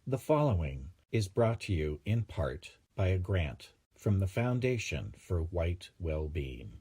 The following is brought to you in part by a grant from the Foundation for White Wellbeing.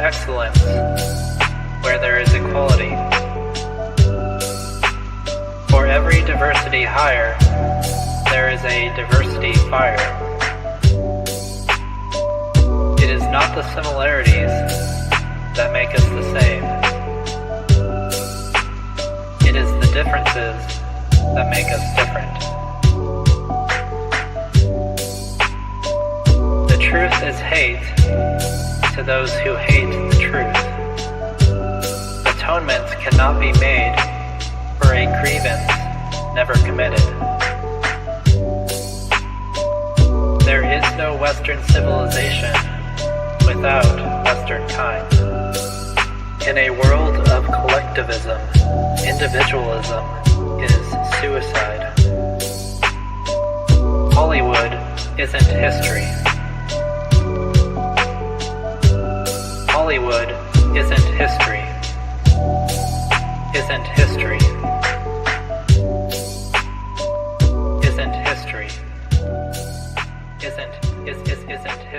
Excellence where there is equality. For every diversity hire, there is a diversity fire. It is not the similarities that make us the same. It is the differences that make us different. The truth is hate to those who hate the truth. Atonement cannot be made for a grievance never committed. There is no Western civilization without Western kind. In a world of collectivism, individualism is suicide. Hollywood isn't history. Hollywood isn't history. Isn't history. Isn't history. Isn't history.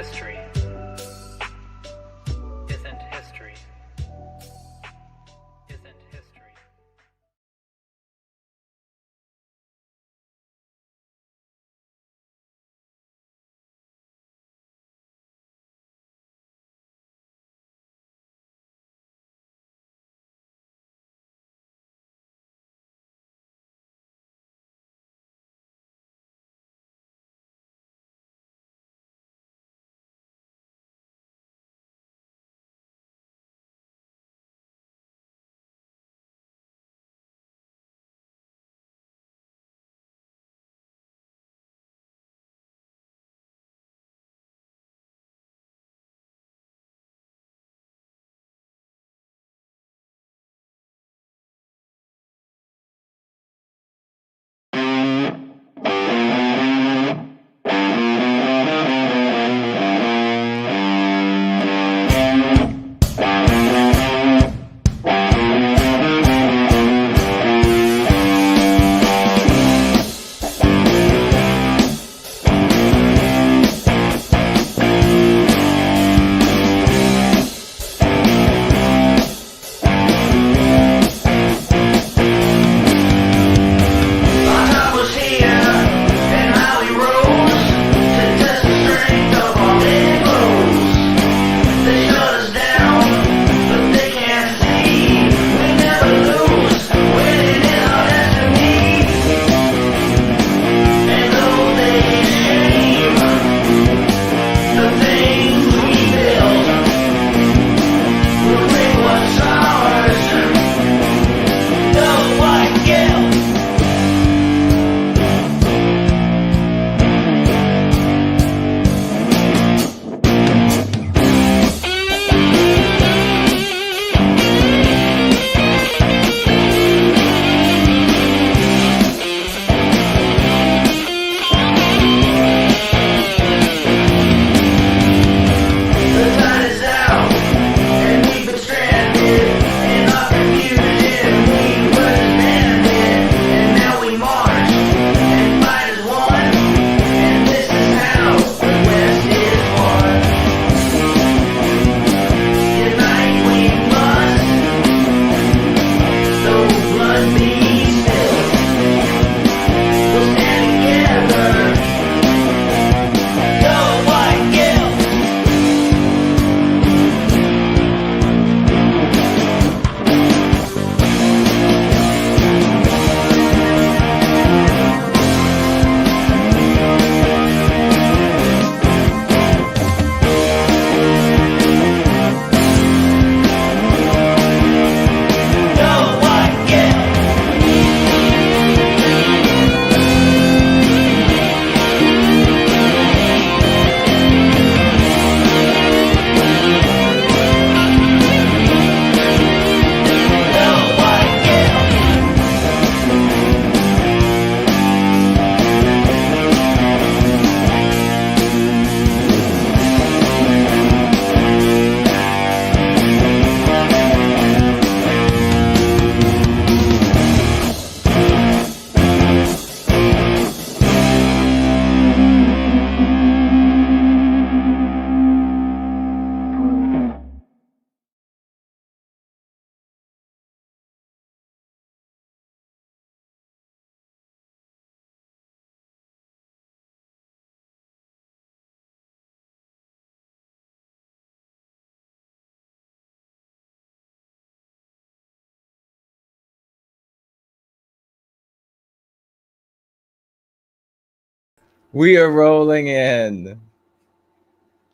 We are rolling in.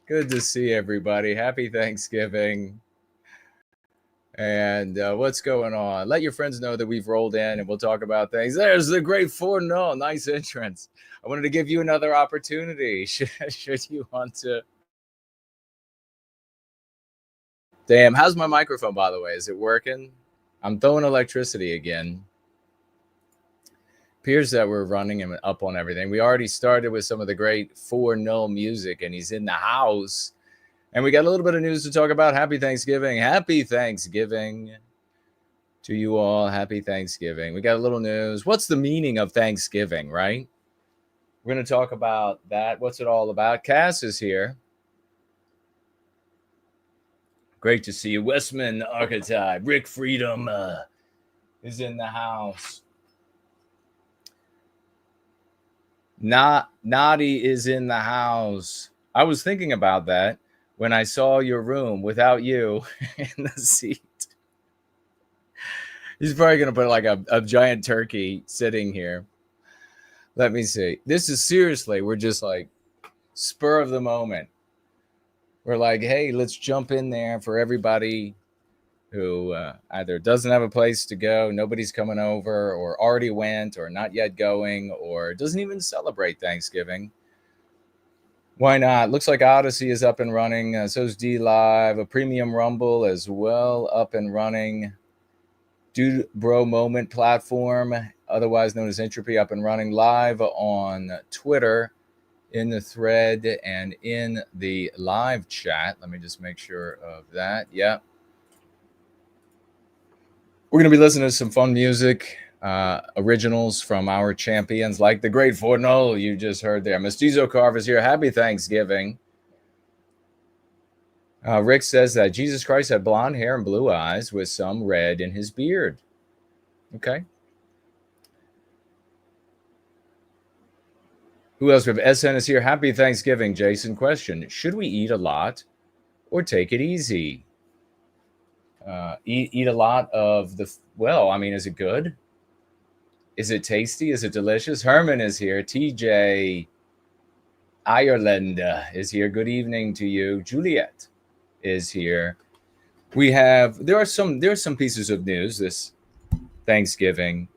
Good to see everybody. Happy Thanksgiving. And what's going on? Let your friends know that we've rolled in and we'll talk about things. There's the great 4-0. Nice entrance. I wanted to give you another opportunity. Should you want to? Damn, how's my microphone, by the way? Is it working? I'm throwing electricity again. Appears that we're running him up on everything. We already started with some of the great 4-0 music, and he's in the house. And we got a little bit of news to talk about. Happy Thanksgiving. Happy Thanksgiving to you all. Happy Thanksgiving. We got a little news. What's the meaning of Thanksgiving, right? We're going to talk about that. What's it all about? Cass is here. Great to see you. Westman Archetype. Rick Freedom is in the house. Nadi is in the house. I was thinking about that when I saw your room without you in the seat. He's probably going to put like a giant turkey sitting here. Let me see. This is seriously, we're just like spur of the moment. We're like, hey, let's jump in there for everybody who either doesn't have a place to go, nobody's coming over, or already went, or not yet going, or doesn't even celebrate Thanksgiving. Why not? Looks like Odyssey is up and running. So is D Live, a premium Rumble as well, up and running. Dude Bro Moment platform, otherwise known as Entropy, up and running live on Twitter, in the thread and in the live chat. Let me just make sure of that. Yeah. We're going to be listening to some fun music, originals from our champions, like the great 4-0 you just heard there. Mestizo Carver's here. Happy Thanksgiving. Rick says that Jesus Christ had blonde hair and blue eyes with some red in his beard. Okay. Who else? We have SN is here. Happy Thanksgiving, Jason. Question: should we eat a lot or take it easy? Eat a lot of the, well, I mean, is it good? Is it tasty? Is it delicious? Herman is here. TJ Ireland is here. Good evening to you. Juliet is here. There are some pieces of news this Thanksgiving.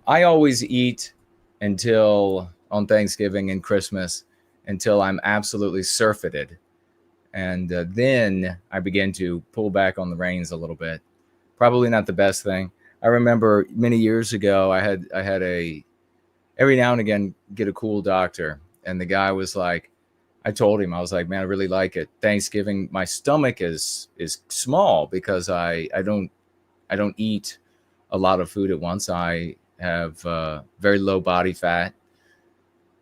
I always eat until on Thanksgiving and Christmas until I'm absolutely surfeited. And then I began to pull back on the reins a little bit. Probably not the best thing. I remember many years ago, I had every now and again get a cool doctor. And the guy was like, I told him, I was like, man, I really like it. Thanksgiving, my stomach is small because I don't eat a lot of food at once. I have very low body fat,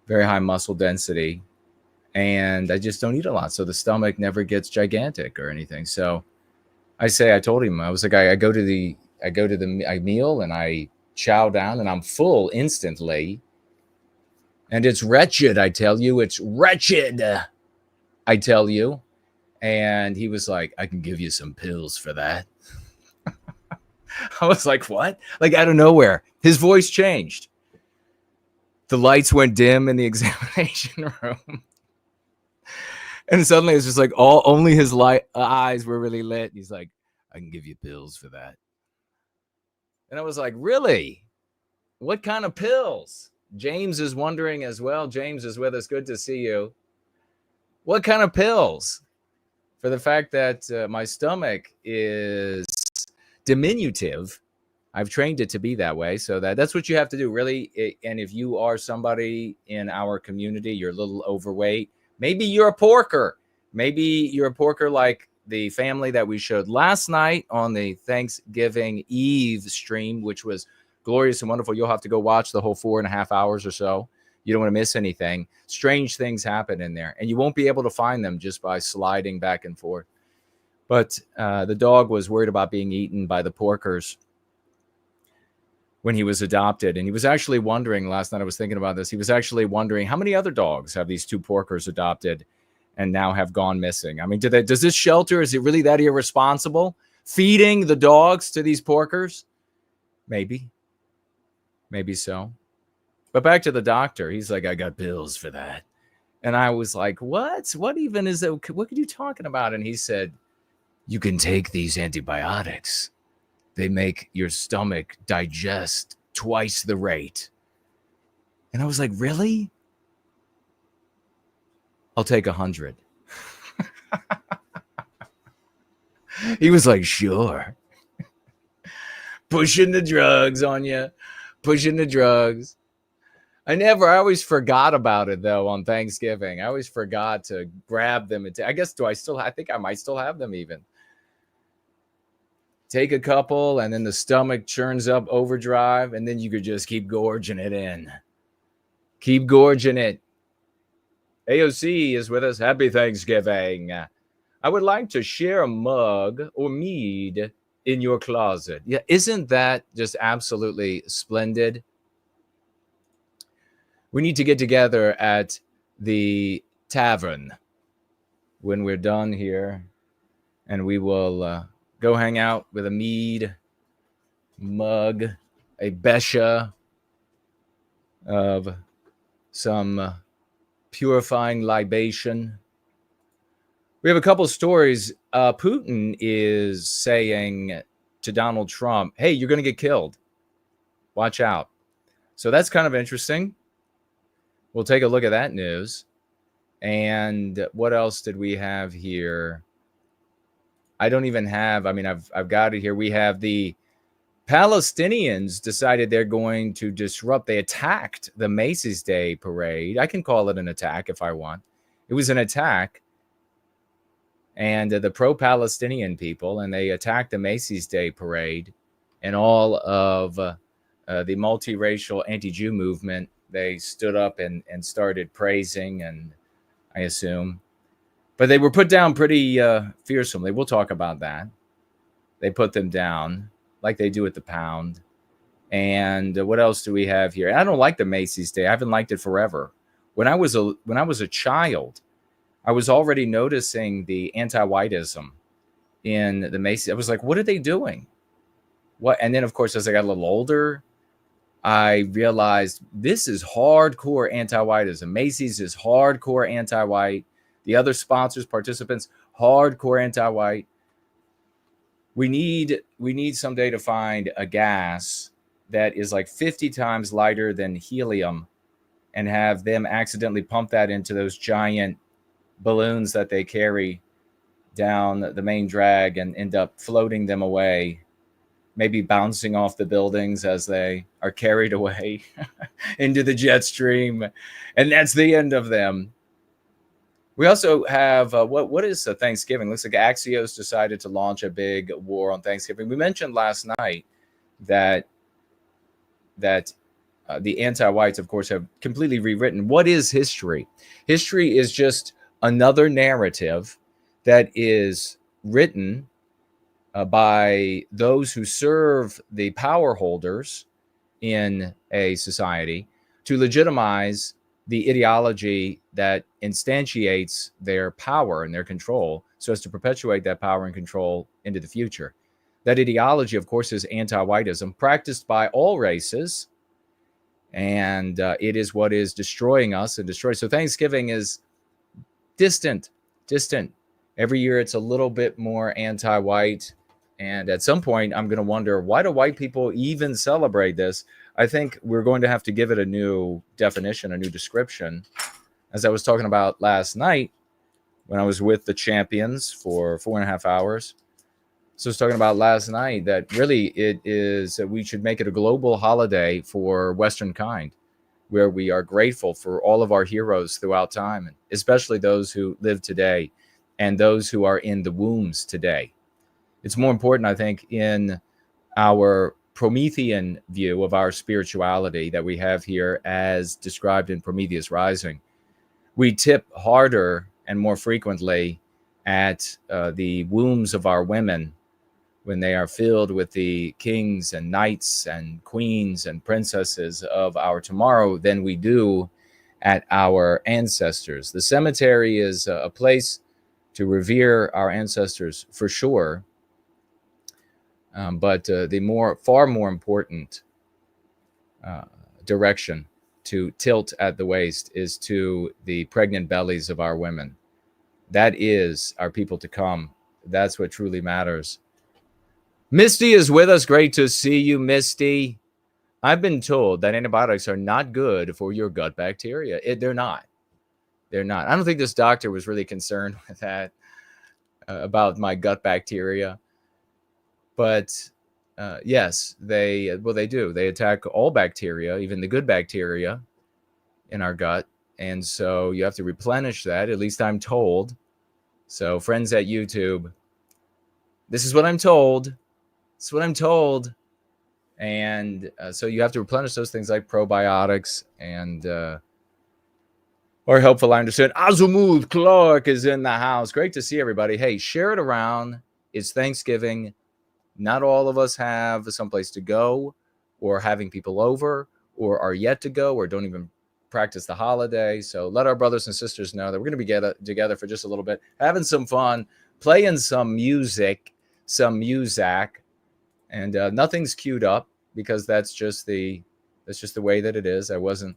very high muscle density, and I just don't eat a lot. So the stomach never gets gigantic or anything. So I told him, I was like, I go to the meal and I chow down and I'm full instantly. And it's wretched, I tell you. It's wretched, I tell you. And he was like, I can give you some pills for that. I was like, what? Like out of nowhere, his voice changed. The lights went dim in the examination room. And suddenly it's just like only his eyes were really lit. He's like, I can give you pills for that. And I was like, really? What kind of pills? James is wondering as well. James is with us. Good to see you. What kind of pills? For the fact that my stomach is diminutive. I've trained it to be that way. So that's what you have to do, really. And if you are somebody in our community, you're a little overweight, maybe you're a porker. Maybe you're a porker like the family that we showed last night on the Thanksgiving Eve stream, which was glorious and wonderful. You'll have to go watch the whole 4.5 hours or so. You don't want to miss anything. Strange things happen in there, and you won't be able to find them just by sliding back and forth. But the dog was worried about being eaten by the porkers when he was adopted. And he was actually wondering, last night I was thinking about this, he was actually wondering how many other dogs have these two porkers adopted and now have gone missing. I mean, does this shelter, is it really that irresponsible? Feeding the dogs to these porkers? Maybe so. But back to the doctor. He's like, I got pills for that. And I was like, what? What even is that? What are you talking about? And he said, you can take these antibiotics. They make your stomach digest twice the rate. And I was like, really? I'll take 100. He was like, sure. Pushing the drugs on you. Pushing the drugs. I always forgot about it, though, on Thanksgiving. I always forgot to grab them. I guess, I think I might still have them even. Take a couple, and then the stomach churns up overdrive, and then you could just keep gorging it in. Keep gorging it. AOC is with us. Happy Thanksgiving. I would like to share a mug or mead in your closet. Yeah, isn't that just absolutely splendid? We need to get together at the tavern when we're done here, and we will go hang out with a mead mug, a besha of some purifying libation. We have a couple of stories. Putin is saying to Donald Trump, hey, you're going to get killed. Watch out. So that's kind of interesting. We'll take a look at that news. And what else did we have here? I don't even have, I've got it here. We have the Palestinians decided they're going to disrupt. They attacked the Macy's Day parade. I can call it an attack if I want. It was an attack. And the pro-Palestinian people, and they attacked the Macy's Day parade and all of the multiracial anti-Jew movement. They stood up and started praising, and I assume. But they were put down pretty fearsomely. We'll talk about that. They put them down like they do at the Pound. And what else do we have here? I don't like the Macy's Day. I haven't liked it forever. When I was a child, I was already noticing the anti-whiteism in the Macy's. I was like, what are they doing? What? And then, of course, as I got a little older, I realized this is hardcore anti-whiteism. Macy's is hardcore anti-white. The other sponsors, participants, hardcore anti-white. We need someday to find a gas that is like 50 times lighter than helium and have them accidentally pump that into those giant balloons that they carry down the main drag and end up floating them away, maybe bouncing off the buildings as they are carried away into the jet stream. And that's the end of them. We also have, what is Thanksgiving? Looks like Axios decided to launch a big war on Thanksgiving. We mentioned last night that the anti-whites, of course, have completely rewritten. What is history? History is just another narrative that is written by those who serve the power holders in a society to legitimize the ideology that instantiates their power and their control so as to perpetuate that power and control into the future. That ideology, of course, is anti-whiteism practiced by all races, and it is what is destroying us and destroys. So Thanksgiving is distant. Every year it's a little bit more anti-white, and at some point I'm going to wonder, why do white people even celebrate this? I think we're going to have to give it a new definition, a new description. As I was talking about last night when I was with the champions for 4.5 hours. So I was talking about last night that really it is that we should make it a global holiday for Western kind, where we are grateful for all of our heroes throughout time, especially those who live today and those who are in the wombs today. It's more important, I think, in our Promethean view of our spirituality that we have here as described in Prometheus Rising. We tip harder and more frequently at the wombs of our women when they are filled with the kings and knights and queens and princesses of our tomorrow than we do at our ancestors. The cemetery is a place to revere our ancestors for sure. But the far more important direction to tilt at the waist is to the pregnant bellies of our women. That is our people to come. That's what truly matters. Misty is with us. Great to see you, Misty. I've been told that antibiotics are not good for your gut bacteria. They're not. They're not. I don't think this doctor was really concerned with that, about my gut bacteria. But yes, they do. They attack all bacteria, even the good bacteria in our gut. And so you have to replenish that, at least I'm told. So friends at YouTube, this is what I'm told. It's what I'm told. And so you have to replenish those things like probiotics and or helpful. I understand. Azumud Clark is in the house. Great to see everybody. Hey, share it around. It's Thanksgiving. Not all of us have someplace to go or having people over or are yet to go or don't even practice the holiday. So let our brothers and sisters know that we're going to be together for just a little bit, having some fun, playing some music, and nothing's queued up because that's just the way that it is. I wasn't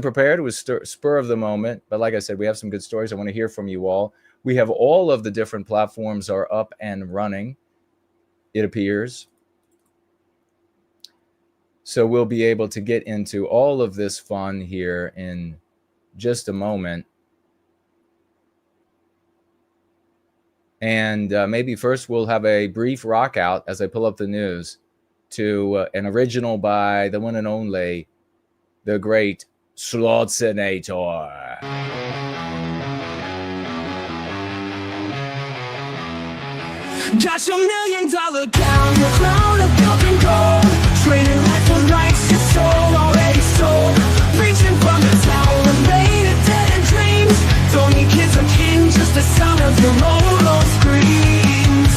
prepared. It was spur of the moment. But like I said, we have some good stories. I want to hear from you all. We have all of the different platforms are up and running, it appears. So we'll be able to get into all of this fun here in just a moment. And maybe first we'll have a brief rock out as I pull up the news to an original by the one and only, the great Slotsenator. Got your $1 million gown, your crown of broken gold. Trading life for rights, your soul already sold. Reaching from the tower, made a dead end dreams. Don't need kids or king, just the sound of your own screams.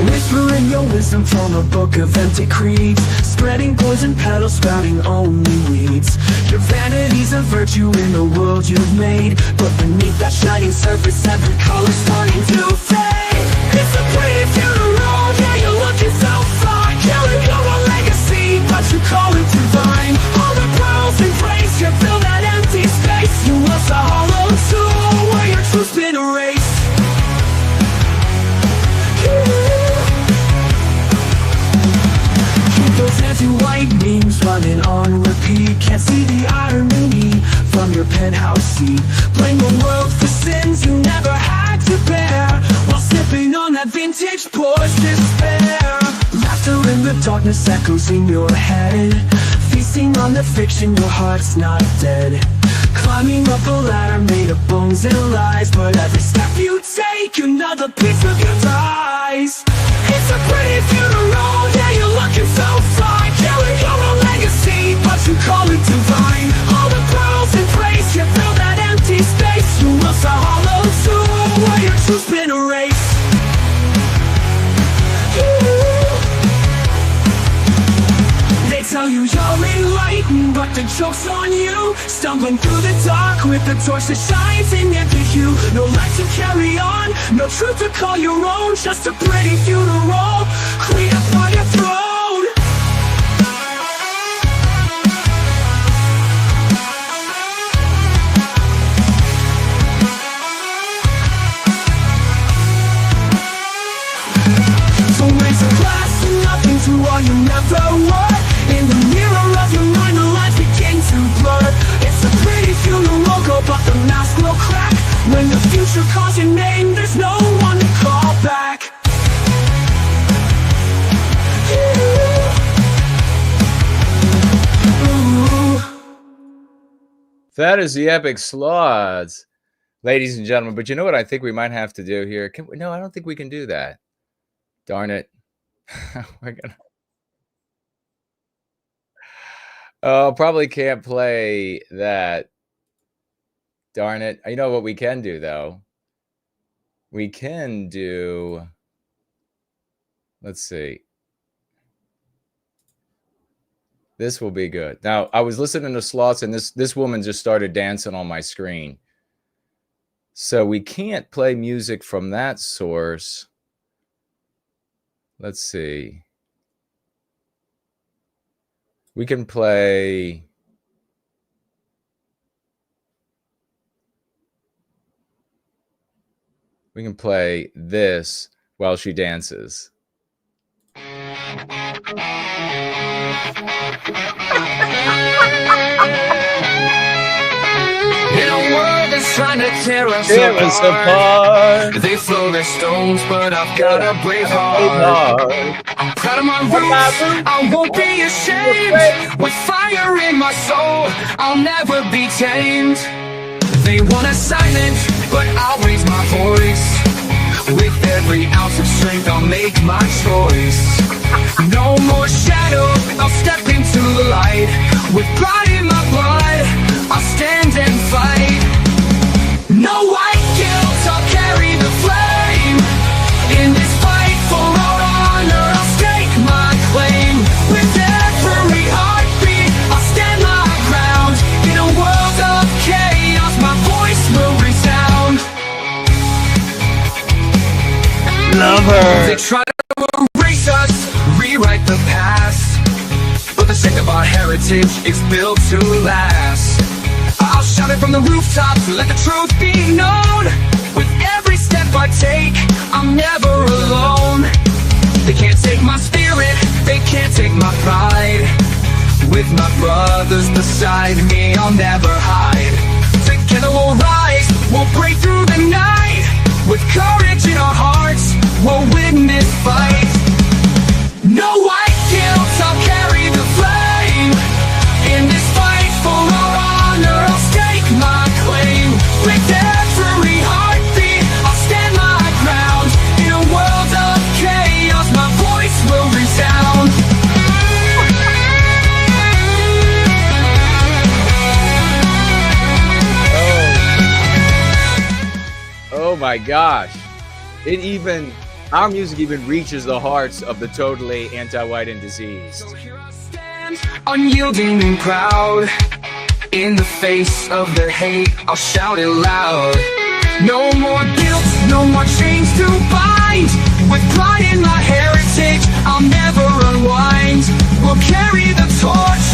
Whispering your wisdom from a book of empty creeds. Spreading poison petals, sprouting only weeds. Your vanity's a virtue in the world you've made. But beneath that shining surface, every color's starting to fade. It's a pretty funeral, yeah, you're looking so fine. Killing your own legacy, but you call it divine. All the pearls and praise, you fill that empty space. You lost a hollow soul where your truth's been erased. Those anti-white memes running on repeat. Can't see the irony from your penthouse seat. Blame the world for sins you never had to bear, while sipping on that vintage Porsche despair. Laughter in the darkness echoes in your head. Feasting on the fiction, your heart's not dead. Climbing up a ladder made of bones and lies. But every step you take, another piece of you dies. It's a pretty funeral, yeah, you're looking so fine. Killing your own legacy, but you call it divine. All the pearls and praise, you fill that empty space. You lost a hollow soul where your truth's been erased. They tell you you're enlightened, but the joke's on you. Stumbling through the dark with the torch that shines in every hue. No life to carry on, no truth to call your own. Just a pretty funeral, clean up on your throne. So raise a glass to nothing, to all you never were. In the mirror of your mind, the lines begin to blur. It's a pretty funeral, go, but the mask will crack. When the future calls your name, there's no one to call back. That is the epic Sloths, ladies and gentlemen. But you know what I think we might have to do here? No, I don't think we can do that. Darn it. We're gonna... Oh, probably can't play that. Darn it. You know what we can do, though? We can do... Let's see. This will be good. Now, I was listening to Sloths, and this woman just started dancing on my screen. So we can't play music from that source. Let's see. We can play. We can play this while she dances. In a world that's trying to tear us apart. They throw their stones, but I've got a brave heart. I'm proud of my roots, I won't be ashamed. With fire in my soul, I'll never be tamed. They want us silent, but I'll raise my voice. With every ounce of strength, I'll make my choice. No more shadow, I'll step into the light. With pride in my blood, I'll stand and fight. No white guilt, I'll carry the flame. In this fight for our honor, I'll stake my claim. With every heartbeat, I'll stand my ground. In a world of chaos, my voice will resound. Love her. They try to erase us, rewrite the past, but the strength of our heritage is built to last. I'll shout it from the rooftops, let the truth be known. With every step I take, I'm never alone. They can't take my spirit, they can't take my pride. With my brothers beside me, I'll never hide. Together we'll rise, we'll break through the night. With courage in our hearts, we'll win this fight. No white guilt, I'll carry the flame. In this fight for our honor, I'll stake my claim. With every heartbeat, I'll stand my ground. In a world of chaos, my voice will resound. Oh my gosh. Our music even reaches the hearts of the totally anti-white and diseased. So here I stand, unyielding and proud. In the face of the hate, I'll shout it loud. No more guilt, no more chains to bind. With pride in my heritage, I'll never unwind. We'll carry the torch,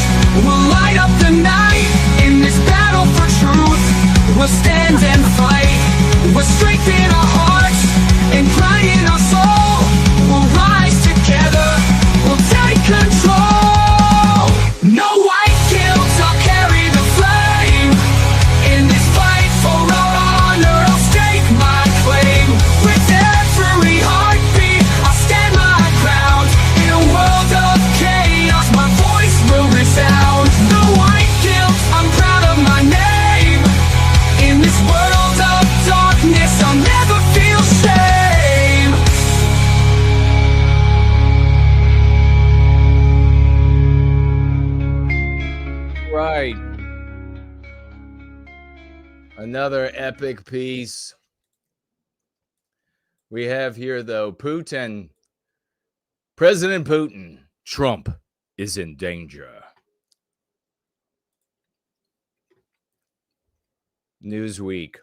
we'll light up the night. In this battle for truth, we'll stand and fight. We'll strengthen our hearts and pride in our soul. We'll rise together, we'll take control. No white guilt, I'll carry the flame. In this fight for our honor, I'll stake my claim. With every heartbeat, I'll stand my ground. In a world of chaos, my voice will resound. No white guilt, I'm proud of my name. In this world of darkness, I'll never feel shame. Right. Another epic piece. We have here, though, Putin. President Putin. Trump is in danger. Newsweek.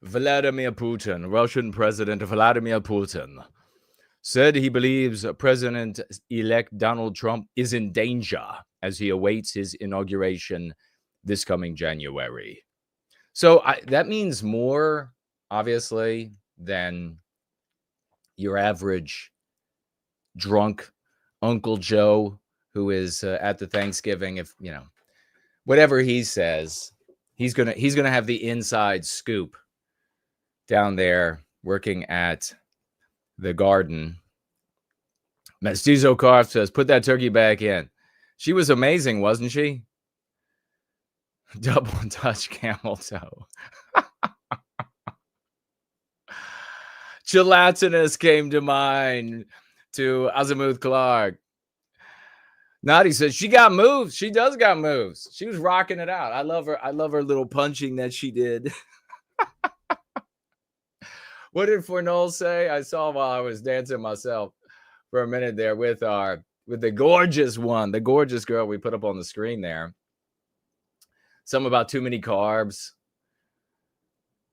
Vladimir Putin, Russian President Vladimir Putin, said he believes President-elect Donald Trump is in danger as he awaits his inauguration this coming January. So that means more, obviously, than your average drunk Uncle Joe who is at the Thanksgiving. If you know whatever he says, he's gonna have the inside scoop down there working at the garden. Mestizo Carf says, put that turkey back in. She was amazing, wasn't she? Double touch camel toe. Gelatinous came to mind to Azimuth Clark. Nadi says she got moves. She does got moves. She was rocking it out. I love her. I love her little punching that she did. What did Fornol say? I saw while I was dancing myself for a minute there with the gorgeous one, the gorgeous girl we put up on the screen there. Something about too many carbs.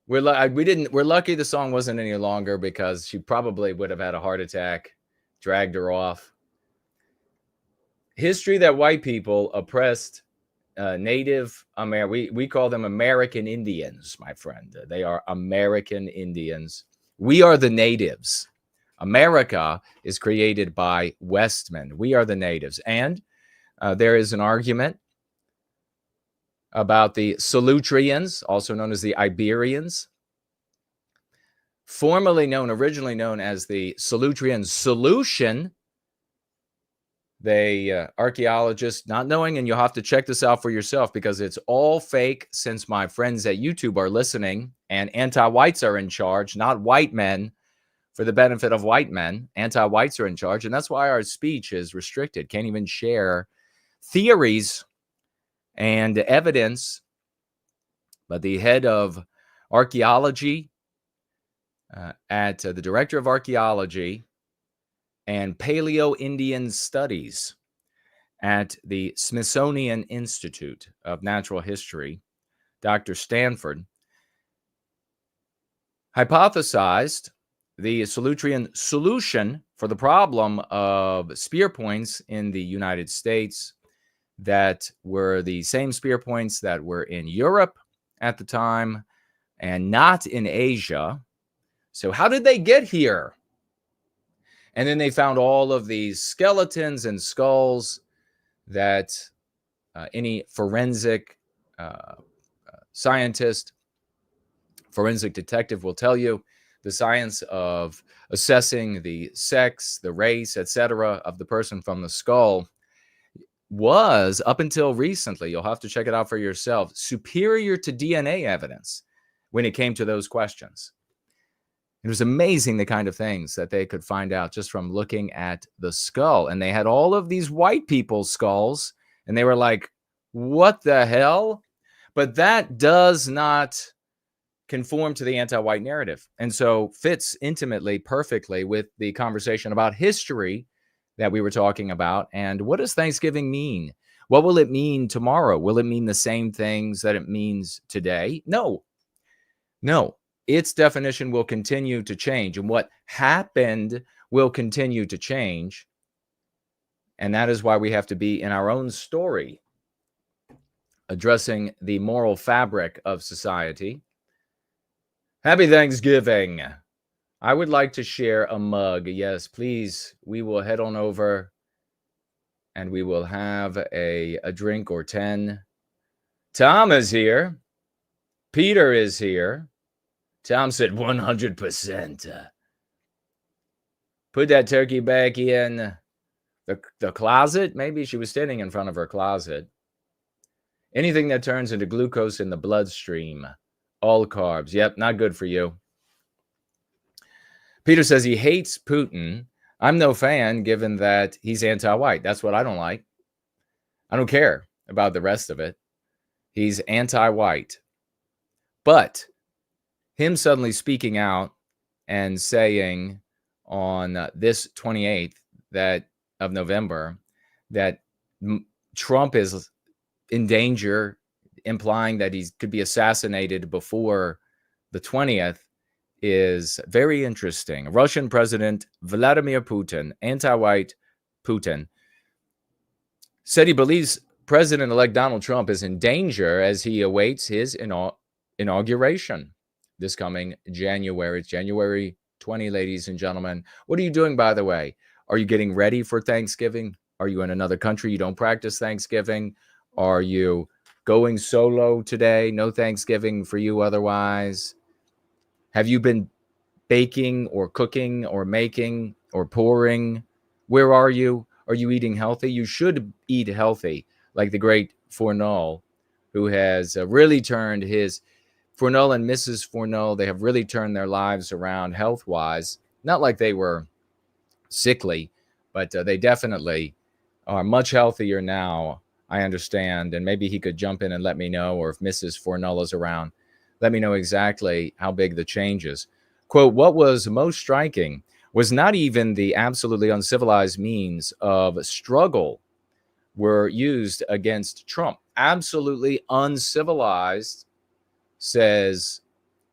We're lucky the song wasn't any longer because she probably would have had a heart attack dragged her off. History that white people oppressed Native American. We call them American Indians, my friend. They are American Indians. We are the natives. America is created by Westmen. We are the natives. And there is an argument about the Solutreans, also known as the Iberians, originally known as the Solutrean solution. They, archaeologists, not knowing, and you'll have to check this out for yourself because it's all fake since my friends at YouTube are listening and anti-whites are in charge, not white men for the benefit of white men. Anti-whites are in charge, and that's why our speech is restricted. Can't even share theories and evidence. But the head of archaeology at the director of archaeology and Paleo-Indian Studies at the Smithsonian Institute of Natural History, Dr. Stanford, hypothesized the Solutrean solution for the problem of spear points in the United States that were the same spear points that were in Europe at the time and not in Asia. So how did they get here? And then they found all of these skeletons and skulls that any forensic scientist, forensic detective will tell you. The science of assessing the sex, the race, etc. of the person from the skull was, up until recently, you'll have to check it out for yourself, superior to DNA evidence when it came to those questions. It was amazing the kind of things that they could find out just from looking at the skull. And they had all of these white people's skulls, and they were like, what the hell? But that does not conform to the anti-white narrative. And so fits intimately, perfectly with the conversation about history that we were talking about. And what does Thanksgiving mean? What will it mean tomorrow? Will it mean the same things that it means today? No. Its definition will continue to change, and what happened will continue to change. And that is why we have to be in our own story, addressing the moral fabric of society. Happy Thanksgiving. I would like to share a mug. Yes, please. We will head on over and we will have a drink or 10. Tom is here. Peter is here. Tom said 100%. Put that turkey back in the closet. Maybe she was standing in front of her closet. Anything that turns into glucose in the bloodstream. All carbs. Yep, not good for you. Peter says he hates Putin. I'm no fan, given that he's anti-white. That's what I don't like. I don't care about the rest of it. He's anti-white. But him suddenly speaking out and saying on this 28th of November that Trump is in danger, implying that he could be assassinated before the 20th, is very interesting. Russian President Vladimir Putin, anti-white Putin, said he believes President-elect Donald Trump is in danger as he awaits his inauguration this coming January. It's January 20, ladies and gentlemen. What are you doing, by the way? Are you getting ready for Thanksgiving? Are you in another country? You don't practice Thanksgiving? Are you going solo today? No Thanksgiving for you otherwise? Have you been baking or cooking or making or pouring? Where are you? Are you eating healthy? You should eat healthy, like the great Fournol, who has really turned his Fournol and Mrs. Fournol, they have really turned their lives around health-wise. Not like they were sickly, but they definitely are much healthier now, I understand. And maybe he could jump in and let me know, or if Mrs. Fournol is around, let me know exactly how big the change is. Quote, what was most striking was not even the absolutely uncivilized means of struggle were used against Trump. Absolutely uncivilized, says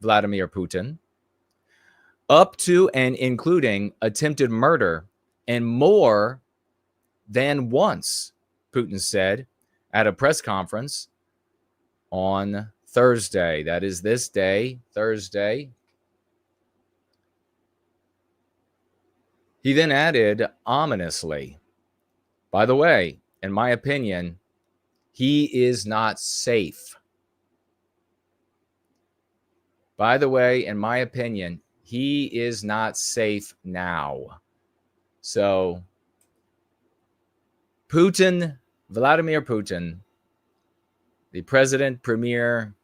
Vladimir Putin, up to and including attempted murder and more than once, Putin said at a press conference on Thursday. That is this day, Thursday. He then added ominously, by the way, in my opinion, he is not safe. By the way, in my opinion, he is not safe now. So Putin, Vladimir Putin, the president, premier,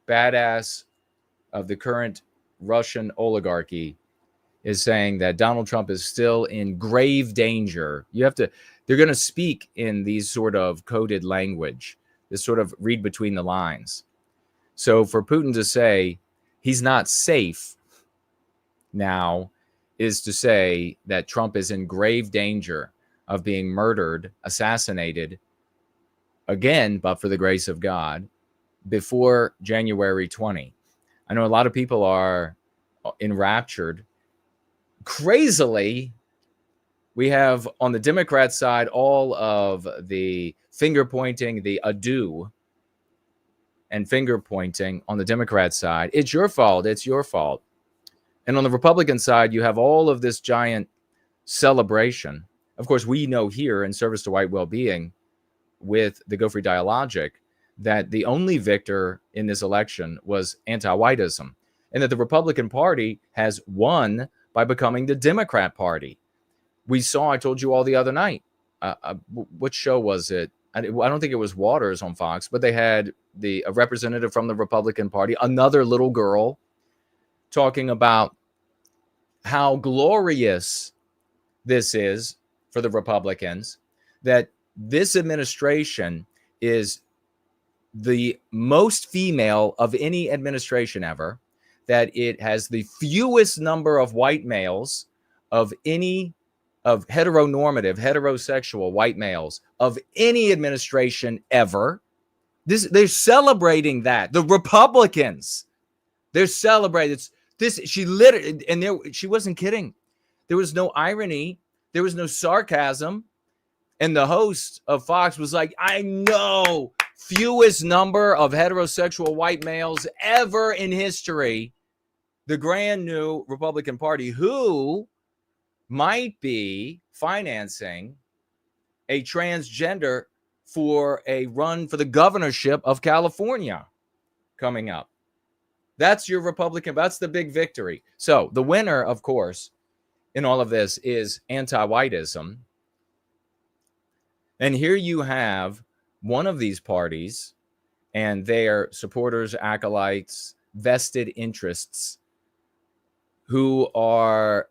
badass of the current Russian oligarchy, is saying that Donald Trump is still in grave danger. They're going to speak in these sort of coded language, this sort of read between the lines. So for Putin to say he's not safe now is to say that Trump is in grave danger of being murdered, assassinated again, but for the grace of God, before January 20. I know a lot of people are enraptured. Crazily, we have on the Democrat side all of the finger pointing, the ado and finger pointing on the Democrat side. It's your fault. It's your fault. And on the Republican side, you have all of this giant celebration. Of course, we know here in Service to White Wellbeing with the Go Free Dialogic that the only victor in this election was anti-whiteism, and that the Republican Party has won by becoming the Democrat Party. We saw, I told you all the other night, what show was it? I don't think it was Waters on Fox, but they had a representative from the Republican Party, another little girl, talking about how glorious this is for the Republicans, that this administration is the most female of any administration ever, that it has the fewest number of white males of heteronormative, heterosexual white males of any administration ever. They're celebrating that. The Republicans, they're celebrating this. She literally, and she wasn't kidding. There was no irony. There was no sarcasm. And the host of Fox was like, I know, fewest number of heterosexual white males ever in history. The grand new Republican Party, who might be financing a transgender for a run for the governorship of California coming up. That's your Republican. That's the big victory. So the winner, of course, in all of this is anti-whiteism. And here you have one of these parties and their supporters, acolytes, vested interests who are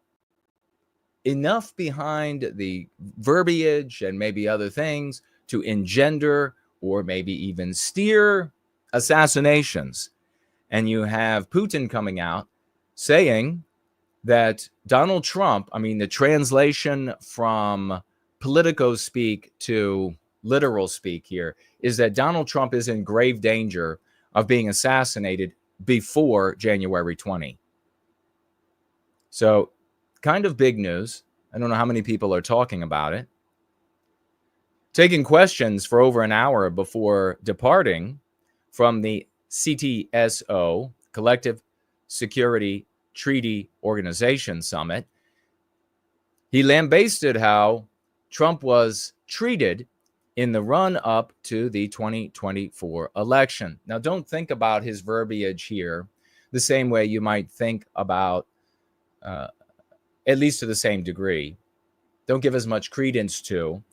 enough behind the verbiage and maybe other things to engender or maybe even steer assassinations. And you have Putin coming out saying that Donald Trump, the translation from Politico speak to literal speak here is that Donald Trump is in grave danger of being assassinated before January 20. So kind of big news. I don't know how many people are talking about it. Taking questions for over an hour before departing from the CTSO, Collective Security Treaty Organization Summit, he lambasted how Trump was treated in the run-up to the 2024 election. Now, don't think about his verbiage here the same way you might think about, at least to the same degree. Don't give as much credence to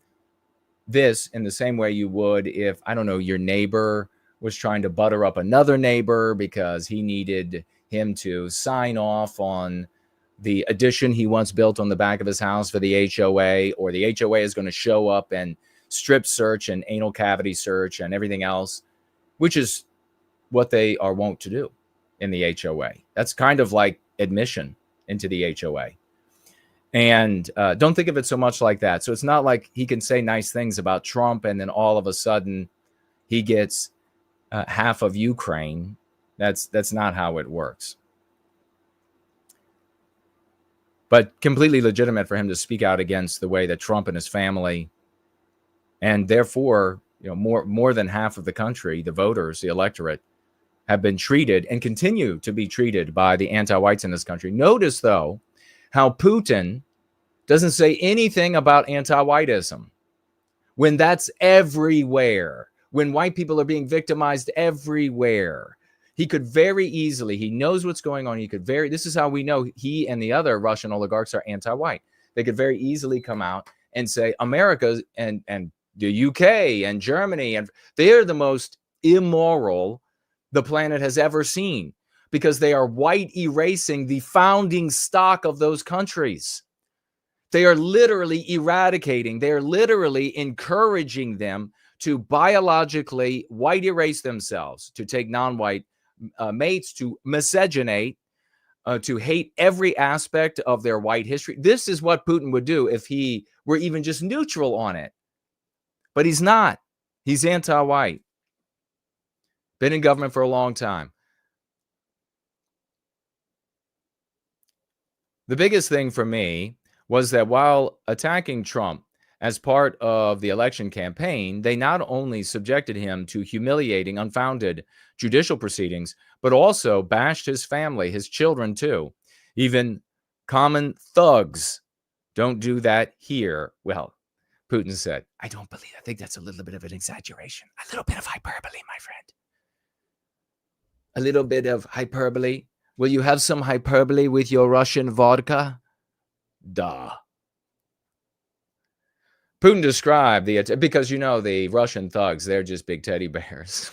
this in the same way you would if, I don't know, your neighbor was trying to butter up another neighbor because he needed him to sign off on the addition he once built on the back of his house for the HOA, or the HOA is going to show up and strip search and anal cavity search and everything else, which is what they are wont to do in the HOA. That's kind of like admission into the HOA. And don't think of it so much like that. So it's not like he can say nice things about Trump and then all of a sudden he gets half of Ukraine. That's not how it works. but completely legitimate for him to speak out against the way that Trump and his family, and therefore, more than half of the country, the voters, the electorate, have been treated and continue to be treated by the anti-whites in this country. Notice, though, how Putin doesn't say anything about anti-whiteism when that's everywhere, when white people are being victimized everywhere. He could very easily, he knows what's going on. This is how we know he and the other Russian oligarchs are anti-white. They could very easily come out and say America and the UK and Germany, and they're the most immoral the planet has ever seen because they are white erasing the founding stock of those countries. They are literally eradicating, they're literally encouraging them to biologically white erase themselves, to take non-white mates, to miscegenate, to hate every aspect of their white history. This is what Putin would do if he were even just neutral on it. But he's not. He's anti-white. Been in government for a long time. The biggest thing for me was that while attacking Trump as part of the election campaign, they not only subjected him to humiliating, unfounded judicial proceedings, but also bashed his family, his children too. Even common thugs don't do that here. Well, Putin said, I think that's a little bit of an exaggeration. A little bit of hyperbole, my friend. A little bit of hyperbole. Will you have some hyperbole with your Russian vodka? Duh. Putin described because the Russian thugs, they're just big teddy bears.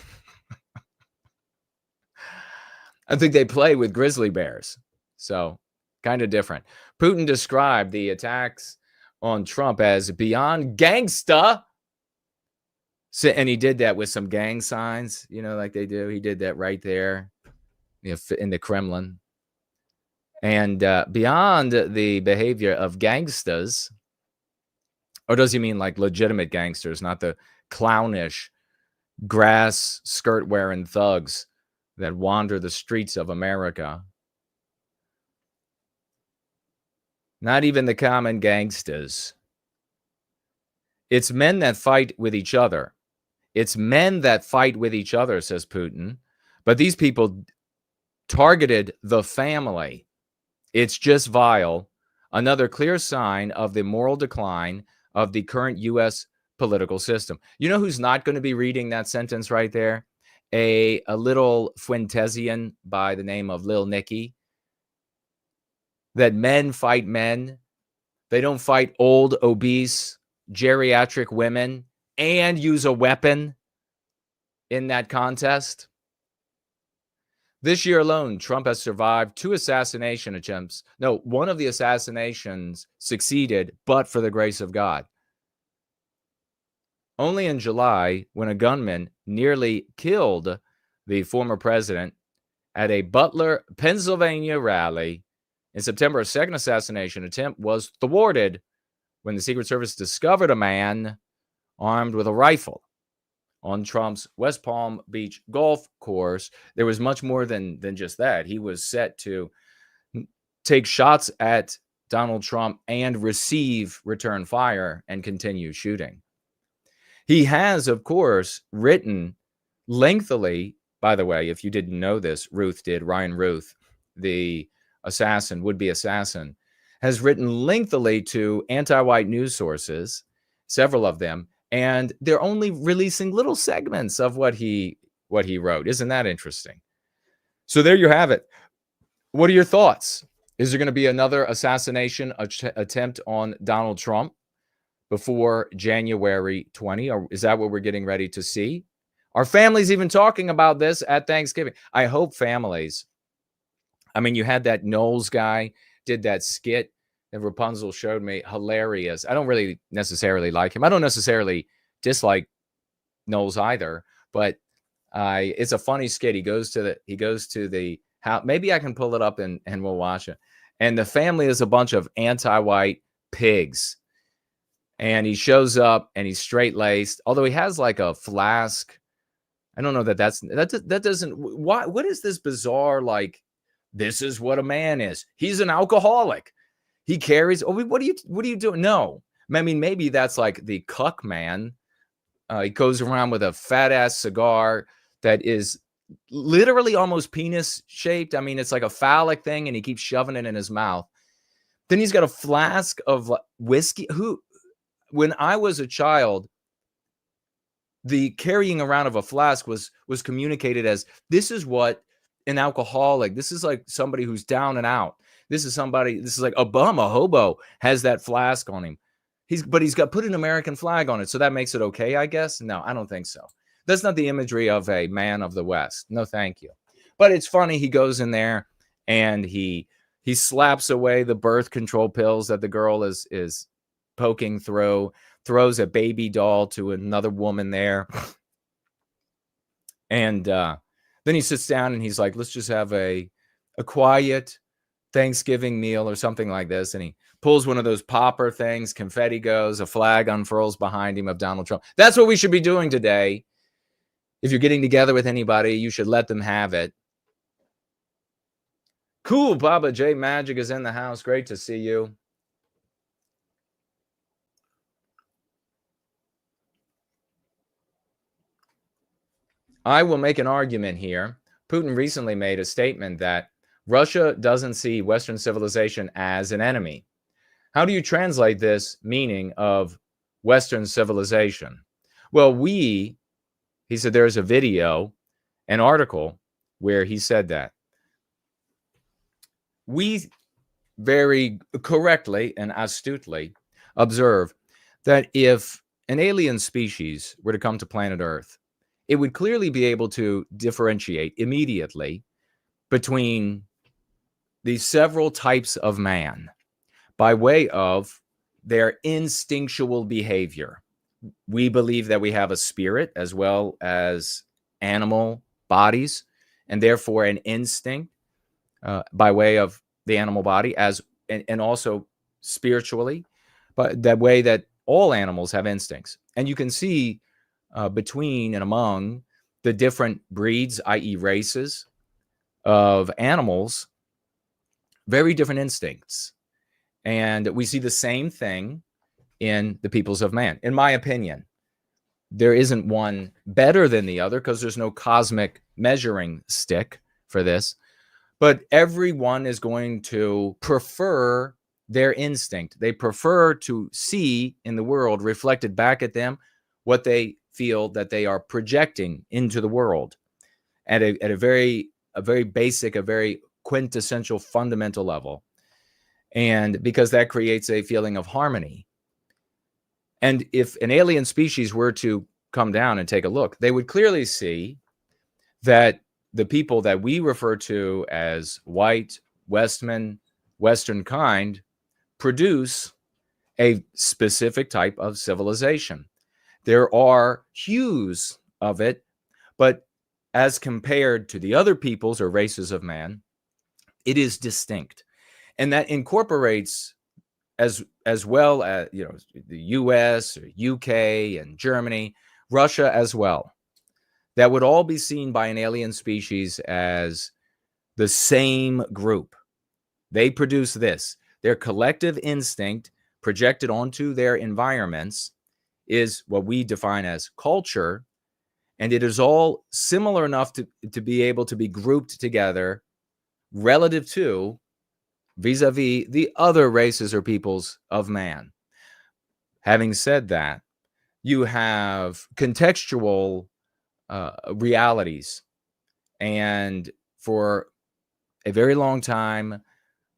I think they play with grizzly bears. So kind of different. Putin described the attacks on Trump as beyond gangsta. And he did that with some gang signs, like they do. He did that right there in the Kremlin. And beyond the behavior of gangsters, or does he mean like legitimate gangsters, not the clownish grass skirt wearing thugs that wander the streets of America? Not even the common gangsters. It's men that fight with each other. It's men that fight with each other, says Putin. But these people targeted the family. It's just vile. Another clear sign of the moral decline of the current U.S. political system. You know who's not going to be reading that sentence right there? A little Fuentesian by the name of Lil Nicky. That men fight men. They don't fight old, obese, geriatric women and use a weapon in that contest. This year alone, Trump has survived 2 assassination attempts. No, one of the assassinations succeeded, but for the grace of God. Only in July, when a gunman nearly killed the former president at a Butler, Pennsylvania rally. In September, a second assassination attempt was thwarted when the Secret Service discovered a man armed with a rifle on Trump's West Palm Beach golf course. There was much more than just that. He was set to take shots at Donald Trump and receive return fire and continue shooting. He has, of course, written lengthily, by the way, if you didn't know this, Ruth did, Ryan Ruth, the assassin, would-be assassin, has written lengthily to anti-white news sources, several of them, and they're only releasing little segments of what he wrote. Isn't that interesting? So there you have it. What are your thoughts? Is there going to be another assassination attempt on Donald Trump before January 20? Or is that what we're getting ready to see? Are families even talking about this at Thanksgiving? I hope families. I mean, you had that Knowles guy did that skit that Rapunzel showed me. Hilarious. I don't really necessarily like him. I don't necessarily dislike Knowles either, but it's a funny skit. He goes to the house. Maybe I can pull it up and we'll watch it. And the family is a bunch of anti-white pigs. And he shows up and he's straight-laced, although he has like a flask. I don't know that doesn't. What is this bizarre, like, this is what a man is. He's an alcoholic. He carries. Oh, what are you doing? No, I mean, maybe that's like the cuck man. He goes around with a fat ass cigar that is literally almost penis shaped. I mean, it's like a phallic thing, and he keeps shoving it in his mouth. Then he's got a flask of whiskey. When I was a child, the carrying around of a flask was communicated as, this is what an alcoholic, this is like somebody who's down and out. This is like a bum, a hobo has that flask on him. But he's got put an American flag on it. So that makes it okay, I guess. No, I don't think so. That's not the imagery of a man of the West. No, thank you. But it's funny. He goes in there and he slaps away the birth control pills that the girl is poking through, throws a baby doll to another woman there. And then he sits down and he's like, let's just have a quiet Thanksgiving meal or something like this. And he pulls one of those popper things, confetti goes, a flag unfurls behind him of Donald Trump. That's what we should be doing today. If you're getting together with anybody, you should let them have it. Cool, Baba J Magic is in the house. Great to see you. I will make an argument here. Putin recently made a statement that Russia doesn't see Western civilization as an enemy. How do you translate this meaning of Western civilization? Well, he said there's a video, an article where he said that. We very correctly and astutely observe that if an alien species were to come to planet Earth, it would clearly be able to differentiate immediately between these several types of man by way of their instinctual behavior. We believe that we have a spirit as well as animal bodies, and therefore an instinct by way of the animal body, and also spiritually, but that way that all animals have instincts. And you can see between and among the different breeds, i.e. races of animals, very different instincts. And we see the same thing in the peoples of man. In my opinion, there isn't one better than the other because there's no cosmic measuring stick for this. But everyone is going to prefer their instinct. They prefer to see in the world reflected back at them what they feel that they are projecting into the world at a very basic, a very quintessential, fundamental level. And because that creates a feeling of harmony. And if an alien species were to come down and take a look, they would clearly see that the people that we refer to as white, Western kind, produce a specific type of civilization. There are hues of it, but as compared to the other peoples or races of man, it is distinct. And that incorporates as well as, the US or UK and Germany, Russia as well. That would all be seen by an alien species as the same group. They produce this. Their collective instinct projected onto their environments is what we define as culture. And it is all similar enough to be able to be grouped together relative to vis-a-vis the other races or peoples of man. Having said that, you have contextual realities. And for a very long time,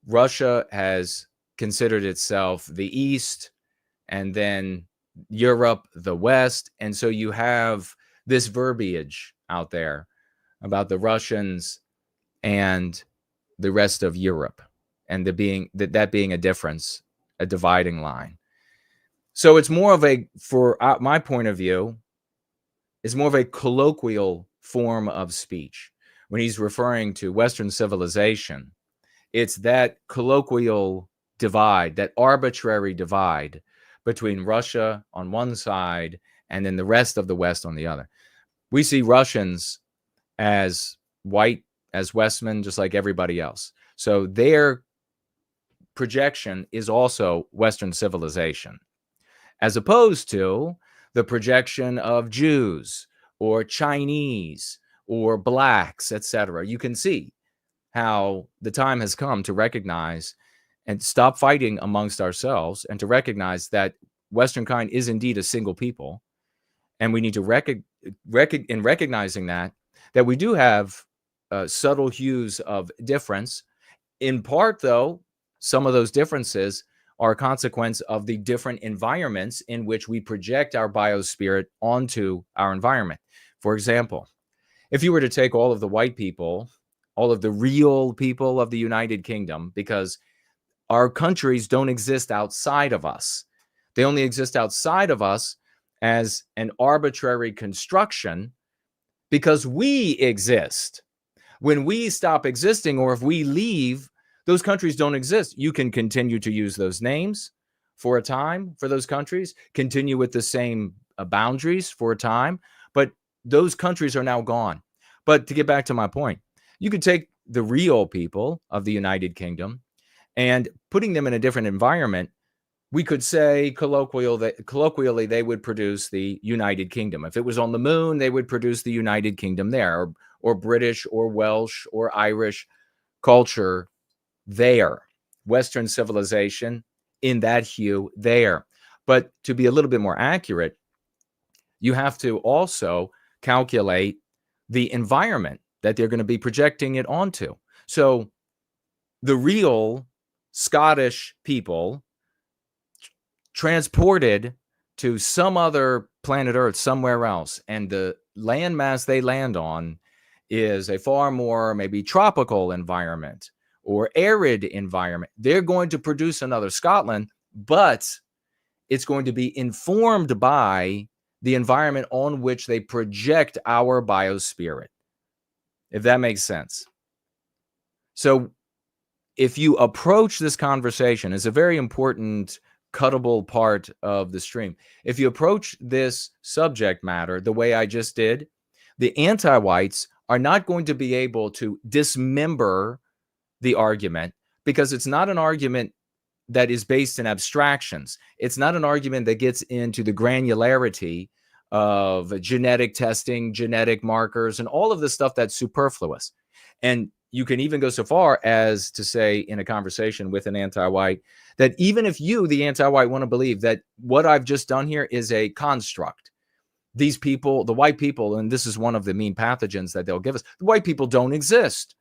Russia has considered itself the East, and then Europe, the West. And so you have this verbiage out there about the Russians and the rest of Europe, and that being a difference, a dividing line. So it's more of for my point of view, it's more of a colloquial form of speech. When he's referring to Western civilization, it's that colloquial divide, that arbitrary divide between Russia on one side and then the rest of the West on the other. We see Russians as white, as Westmen, just like everybody else. So their projection is also Western civilization, as opposed to the projection of Jews or Chinese or blacks, etc. You can see how the time has come to recognize and stop fighting amongst ourselves and to recognize that Western kind is indeed a single people. And we need to in recognizing that we do have subtle hues of difference. In part, though, some of those differences are a consequence of the different environments in which we project our biospirit onto our environment. For example, if you were to take all of the white people, all of the real people of the United Kingdom, because our countries don't exist outside of us. They only exist outside of us as an arbitrary construction because we exist. When we stop existing, or if we leave, those countries don't exist. You can continue to use those names for a time for those countries, continue with the same boundaries for a time, but those countries are now gone. But to get back to my point, you could take the real people of the United Kingdom and putting them in a different environment, we could say colloquially they would produce the United Kingdom. If it was on the moon, they would produce the United Kingdom there, or British or Welsh or Irish culture there. Western civilization in that hue there. But to be a little bit more accurate, you have to also calculate the environment that they're going to be projecting it onto. So the real Scottish people transported to some other planet Earth somewhere else, and the landmass they land on is a far more maybe tropical environment or arid environment. They're going to produce another Scotland, but it's going to be informed by the environment on which they project our biospirit, if that makes sense. So if you approach this conversation as a very important cuttable part of the stream, if you approach this subject matter the way I just did, the anti-whites are not going to be able to dismember the argument, because it's not an argument that is based in abstractions. It's not an argument that gets into the granularity of genetic testing, genetic markers, and all of the stuff that's superfluous. And you can even go so far as to say in a conversation with an anti-white that even if you, the anti-white, want to believe that what I've just done here is a construct, these people, the white people, and this is one of the mean pathogens that they'll give us, the white people don't exist.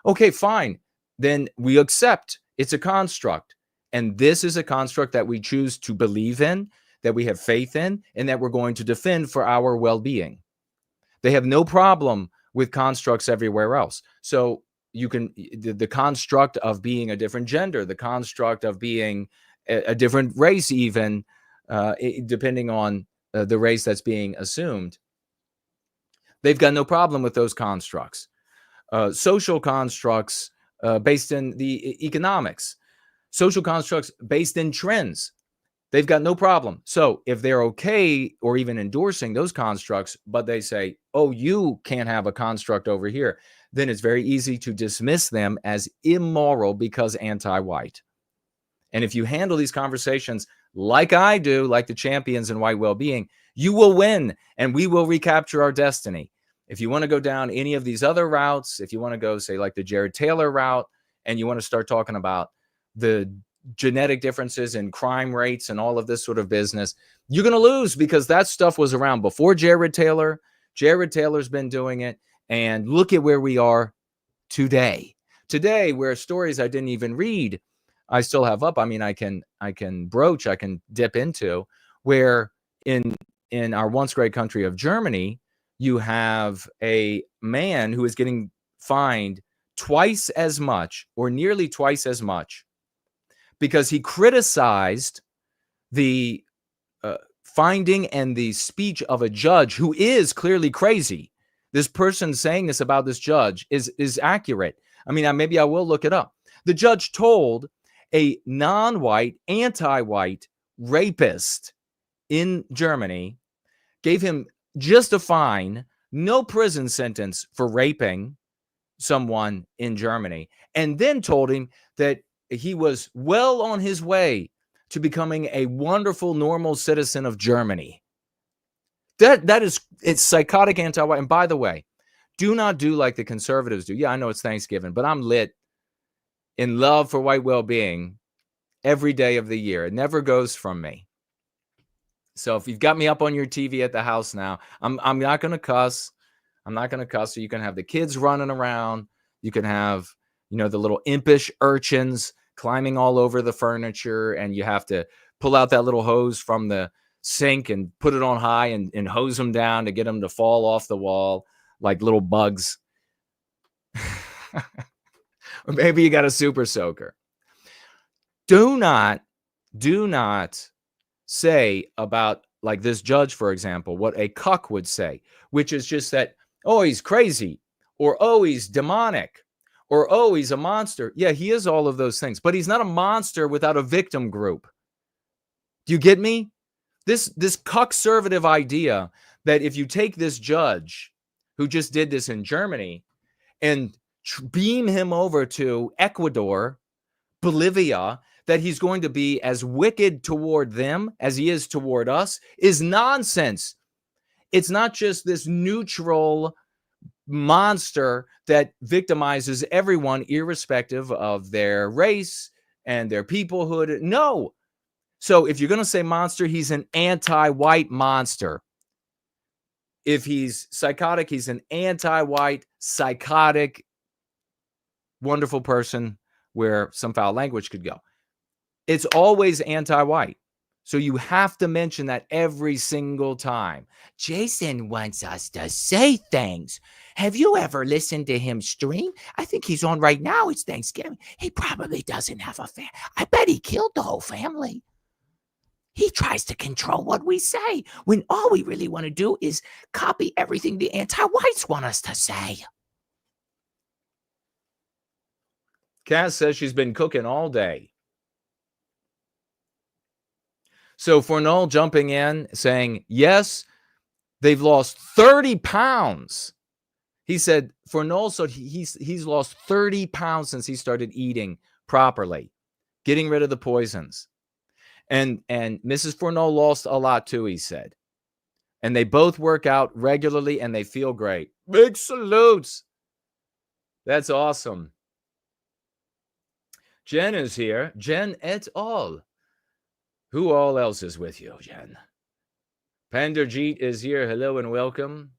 Okay, fine. Then we accept it's a construct. And this is a construct that we choose to believe in, that we have faith in, and that we're going to defend for our well-being. They have no problem with constructs everywhere else. So you can, the construct of being a different gender, the construct of being a different race, even depending on the race that's being assumed, they've got no problem with those constructs. Social constructs based in the economics, social constructs based in trends, they've got no problem. So if they're okay or even endorsing those constructs, but they say, oh, you can't have a construct over here, then it's very easy to dismiss them as immoral because anti-white. And if you handle these conversations like I do, like the champions in white well-being, you will win and we will recapture our destiny. If you want to go down any of these other routes, if you want to go, say, like the Jared Taylor route, and you want to start talking about the genetic differences in crime rates and all of this sort of business, you're going to lose, because that stuff was around before Jared Taylor. Jared Taylor's been doing it. And look at where we are today. Today, where stories I didn't even read, I still have up. I mean, I can dip into, where in our once great country of Germany, you have a man who is getting fined twice as much, or nearly twice as much, because he criticized the finding and the speech of a judge who is clearly crazy. This person saying this about this judge is accurate. I mean, maybe I will look it up. The judge told a non-white, anti-white rapist in Germany, gave him just a fine, no prison sentence for raping someone in Germany, and then told him that he was well on his way to becoming a wonderful, normal citizen of Germany. It's psychotic anti-white. And by the way, do not do like the conservatives do. Yeah, I know it's Thanksgiving, but I'm lit in love for white well-being every day of the year. It never goes from me. So if you've got me up on your TV at the house now, I'm not going to cuss. I'm not going to cuss. So you can have the kids running around. You can have, the little impish urchins climbing all over the furniture, and you have to pull out that little hose from the sink and put it on high and hose them down to get them to fall off the wall like little bugs. Or maybe you got a super soaker. Do not say about, like this judge, for example, what a cuck would say, which is just that, oh, he's crazy, or oh, he's demonic, or oh, he's a monster. Yeah, he is all of those things, but he's not a monster without a victim group. Do you get me? This cuck-servative idea that if you take this judge who just did this in Germany and beam him over to Ecuador, Bolivia, that he's going to be as wicked toward them as he is toward us is nonsense. It's not just this neutral monster that victimizes everyone irrespective of their race and their peoplehood. No. So if you're going to say monster, he's an anti-white monster. If he's psychotic, he's an anti-white, psychotic, wonderful person where some foul language could go. It's always anti-white. So you have to mention that every single time. Jason wants us to say things. Have you ever listened to him stream? I think he's on right now. It's Thanksgiving. He probably doesn't have a family. I bet he killed the whole family. He tries to control what we say when all we really want to do is copy everything the anti-whites want us to say. Cass says she's been cooking all day. So Fornol jumping in saying, yes, they've lost 30 pounds. He said, Fornol said he's lost 30 pounds since he started eating properly, getting rid of the poisons. And Mrs. Fornol lost a lot too, he said. And they both work out regularly and they feel great. Big salutes. That's awesome. Jen is here. Jen et al. Who all else is with you, Jen? Panderjeet is here. Hello and welcome.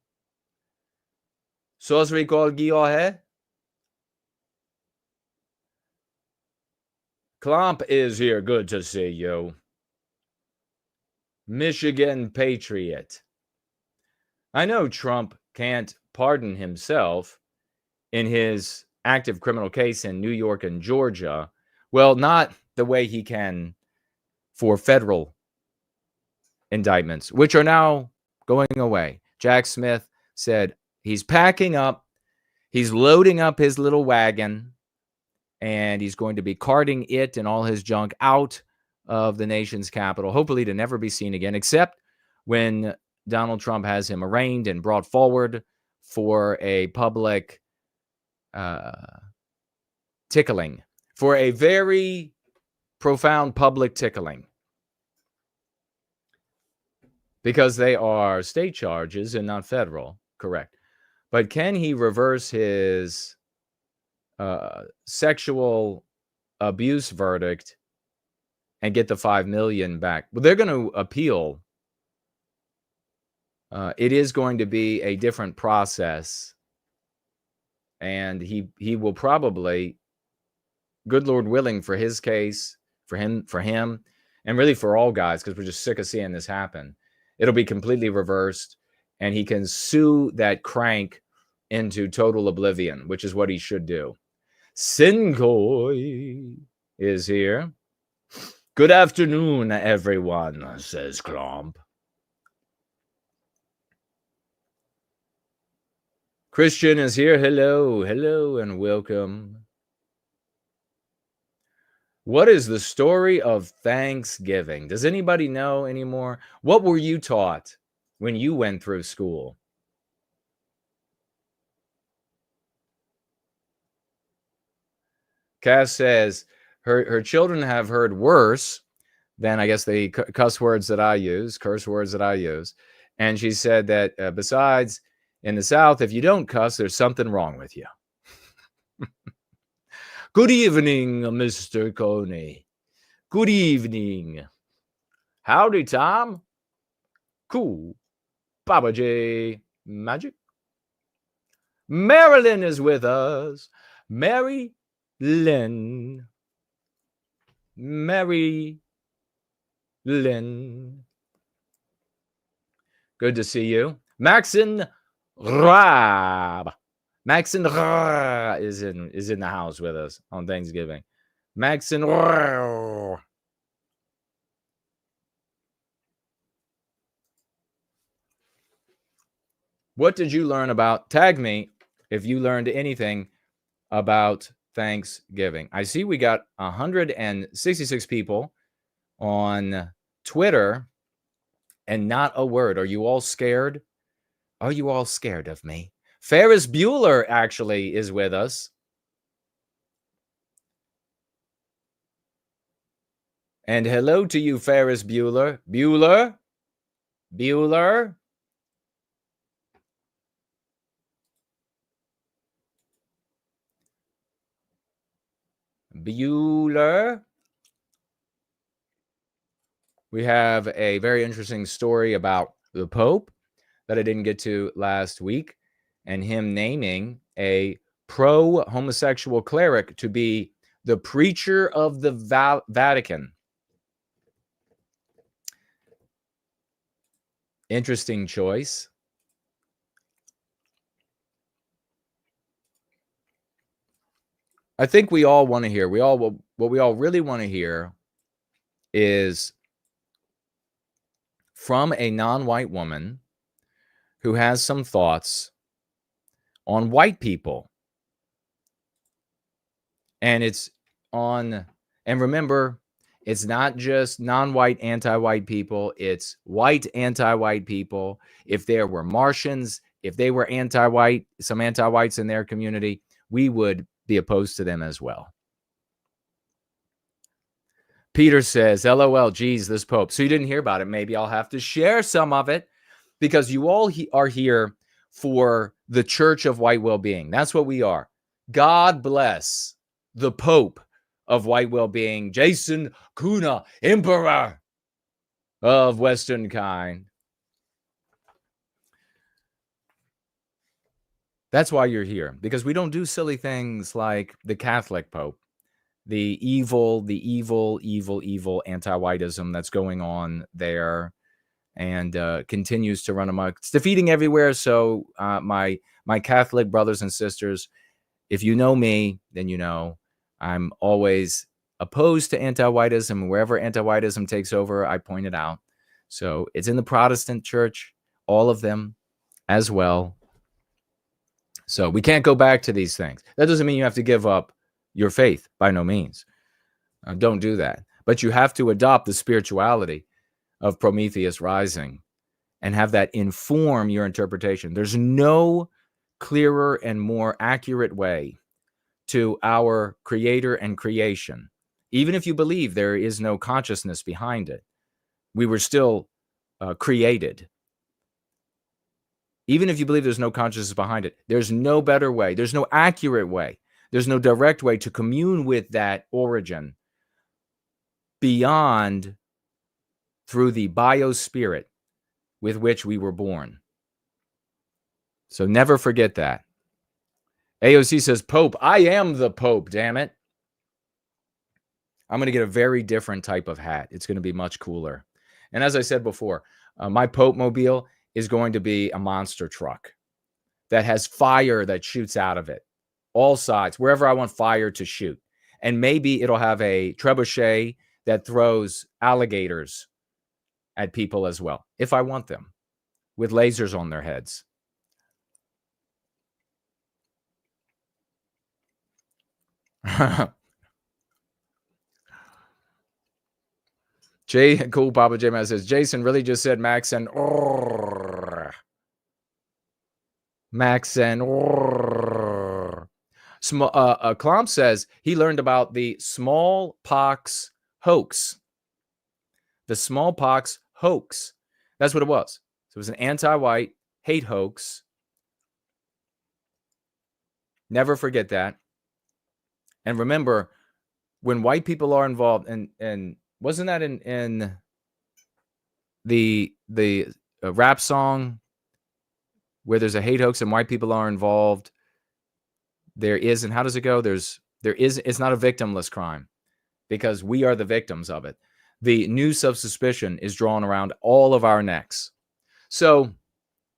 Socio-political hai? Klomp is here. Good to see you. Michigan Patriot. I know Trump can't pardon himself in his active criminal case in New York and Georgia. Well, not the way he can for federal indictments, which are now going away. Jack Smith said he's packing up, he's loading up his little wagon, and he's going to be carting it and all his junk out of the nation's capital, hopefully to never be seen again, except when Donald Trump has him arraigned and brought forward for a public tickling, for a very profound public tickling, because they are state charges and not federal, correct? But can he reverse his sexual abuse verdict and get the $5 million back? Well, they're going to appeal. It is going to be a different process, and he will probably, good Lord willing, for his case, for him, and really for all guys, because we're just sick of seeing this happen, it'll be completely reversed, and he can sue that crank into total oblivion, which is what he should do. Sinkoy is here. Good afternoon, everyone, says Klomp. Christian is here. Hello, hello, and welcome. What is the story of Thanksgiving? Does anybody know anymore? What were you taught when you went through school? Cass says her children have heard worse than, I guess, the curse words that I use. And she said that besides in the South, if you don't cuss, there's something wrong with you. Good evening, Mr. Köhne. Good evening. Howdy, Tom. Cool. Baba J. Magic. Marilyn is with us. Mary Lynn. Mary Lynn. Good to see you. Maxon Rab. Maxon Rab is in the house with us on Thanksgiving. Maxon Rab. What did you learn about? Tag me if you learned anything about Thanksgiving. I see we got 166 people on Twitter and not a word. Are you all scared? Are you all scared of me? Ferris Bueller actually is with us. And hello to you, Ferris Bueller. Bueller? Bueller? Bueller. We have a very interesting story about the Pope that I didn't get to last week, and him naming a pro-homosexual cleric to be the preacher of the Vatican. Interesting choice. I think we all want to hear. What we all really want to hear is from a non-white woman who has some thoughts on white people. And and remember, it's not just non-white anti-white people, it's white anti-white people. If there were Martians, if they were anti-white, some anti-whites in their community, we would be opposed to them as well. Peter says, LOL, geez, this Pope. So you didn't hear about it. Maybe I'll have to share some of it because you all are here for the Church of White Wellbeing. That's what we are. God bless the Pope of White Wellbeing, Jason Köhne, Emperor of Western Kind. That's why you're here, because we don't do silly things like the Catholic Pope, the evil anti-whiteism that's going on there and continues to run amok. It's defeating everywhere. So my Catholic brothers and sisters, if you know me, then you know I'm always opposed to anti-whiteism. Wherever anti-whiteism takes over, I point it out. So it's in the Protestant church, all of them as well. So we can't go back to these things. That doesn't mean you have to give up your faith, by no means. Don't do that. But you have to adopt the spirituality of Prometheus rising and have that inform your interpretation. There's no clearer and more accurate way to our creator and creation. Even if you believe there is no consciousness behind it, we were still created. Even if you believe there's no consciousness behind it, there's no better way. There's no accurate way. There's no direct way to commune with that origin beyond through the biospirit with which we were born. So never forget that. AOC says, Pope, I am the Pope, damn it. I'm going to get a very different type of hat. It's going to be much cooler. And as I said before, my Pope mobile is going to be a monster truck that has fire that shoots out of it. All sides, wherever I want fire to shoot. And maybe it'll have a trebuchet that throws alligators at people as well, if I want them, with lasers on their heads. Cool Papa J Man says, Jason really just said Max and Max and Klomp says he learned about the smallpox hoax. The smallpox hoax. That's what it was. So it was an anti-white hate hoax. Never forget that. And remember, when white people are involved, and wasn't that in the rap song where there's a hate hoax and white people are involved? There is, and how does it go? It's not a victimless crime because we are the victims of it. The noose of suspicion is drawn around all of our necks. So,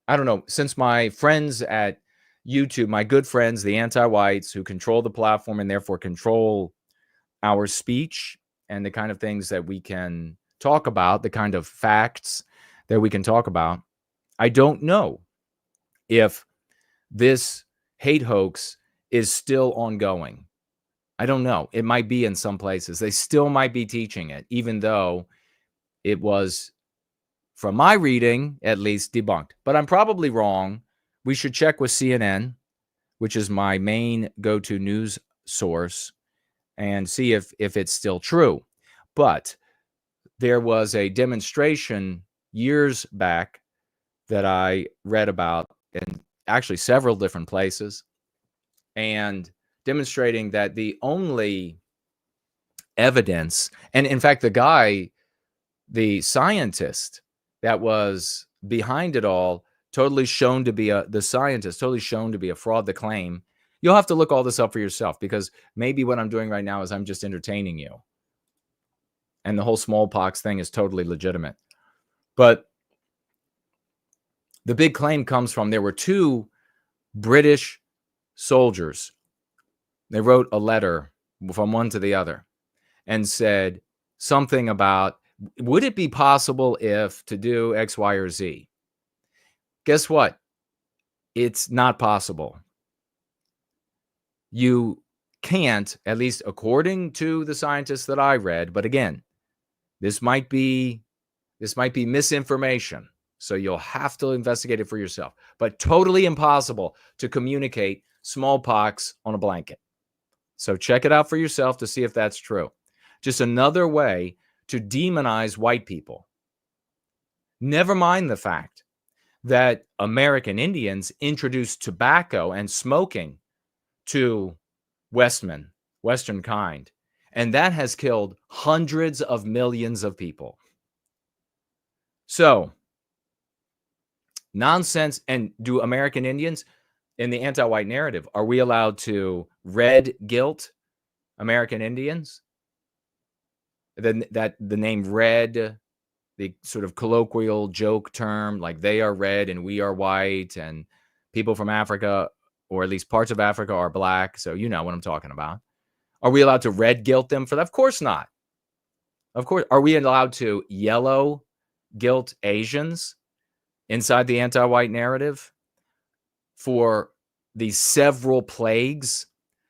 I don't know, since my friends at YouTube, my good friends, the anti-whites who control the platform and therefore control our speech and the kind of things that we can talk about, the kind of facts that we can talk about, I don't know if this hate hoax is still ongoing. I don't know. It might be in some places. They still might be teaching it, even though it was, from my reading, at least debunked. But I'm probably wrong. We should check with CNN, which is my main go-to news source, and see if it's still true. But there was a demonstration years back that I read about in actually several different places, and demonstrating that the only evidence, and in fact, the scientist that was behind it all, totally shown to be a fraud, the claim. You'll have to look all this up for yourself, because maybe what I'm doing right now is I'm just entertaining you. And the whole smallpox thing is totally legitimate. But the big claim comes from, there were two British soldiers. They wrote a letter from one to the other and said something about, would it be possible if to do X, Y, or Z? Guess what? It's not possible. You can't, at least according to the scientists that I read, but again, this might be misinformation, so you'll have to investigate it for yourself. But totally impossible to communicate smallpox on a blanket. So check it out for yourself to see if that's true. Just another way to demonize white people. Never mind the fact that American Indians introduced tobacco and smoking to Western kind, and that has killed hundreds of millions of people. So, nonsense. And do American Indians, in the anti-white narrative, are we allowed to red guilt American Indians? That the name red, the sort of colloquial joke term, like they are red and we are white, and people from Africa, or at least parts of Africa, are black. So you know what I'm talking about. Are we allowed to red guilt them for that? Of course not. Of course. Are we allowed to yellow guilt Asians inside the anti-white narrative for the several plagues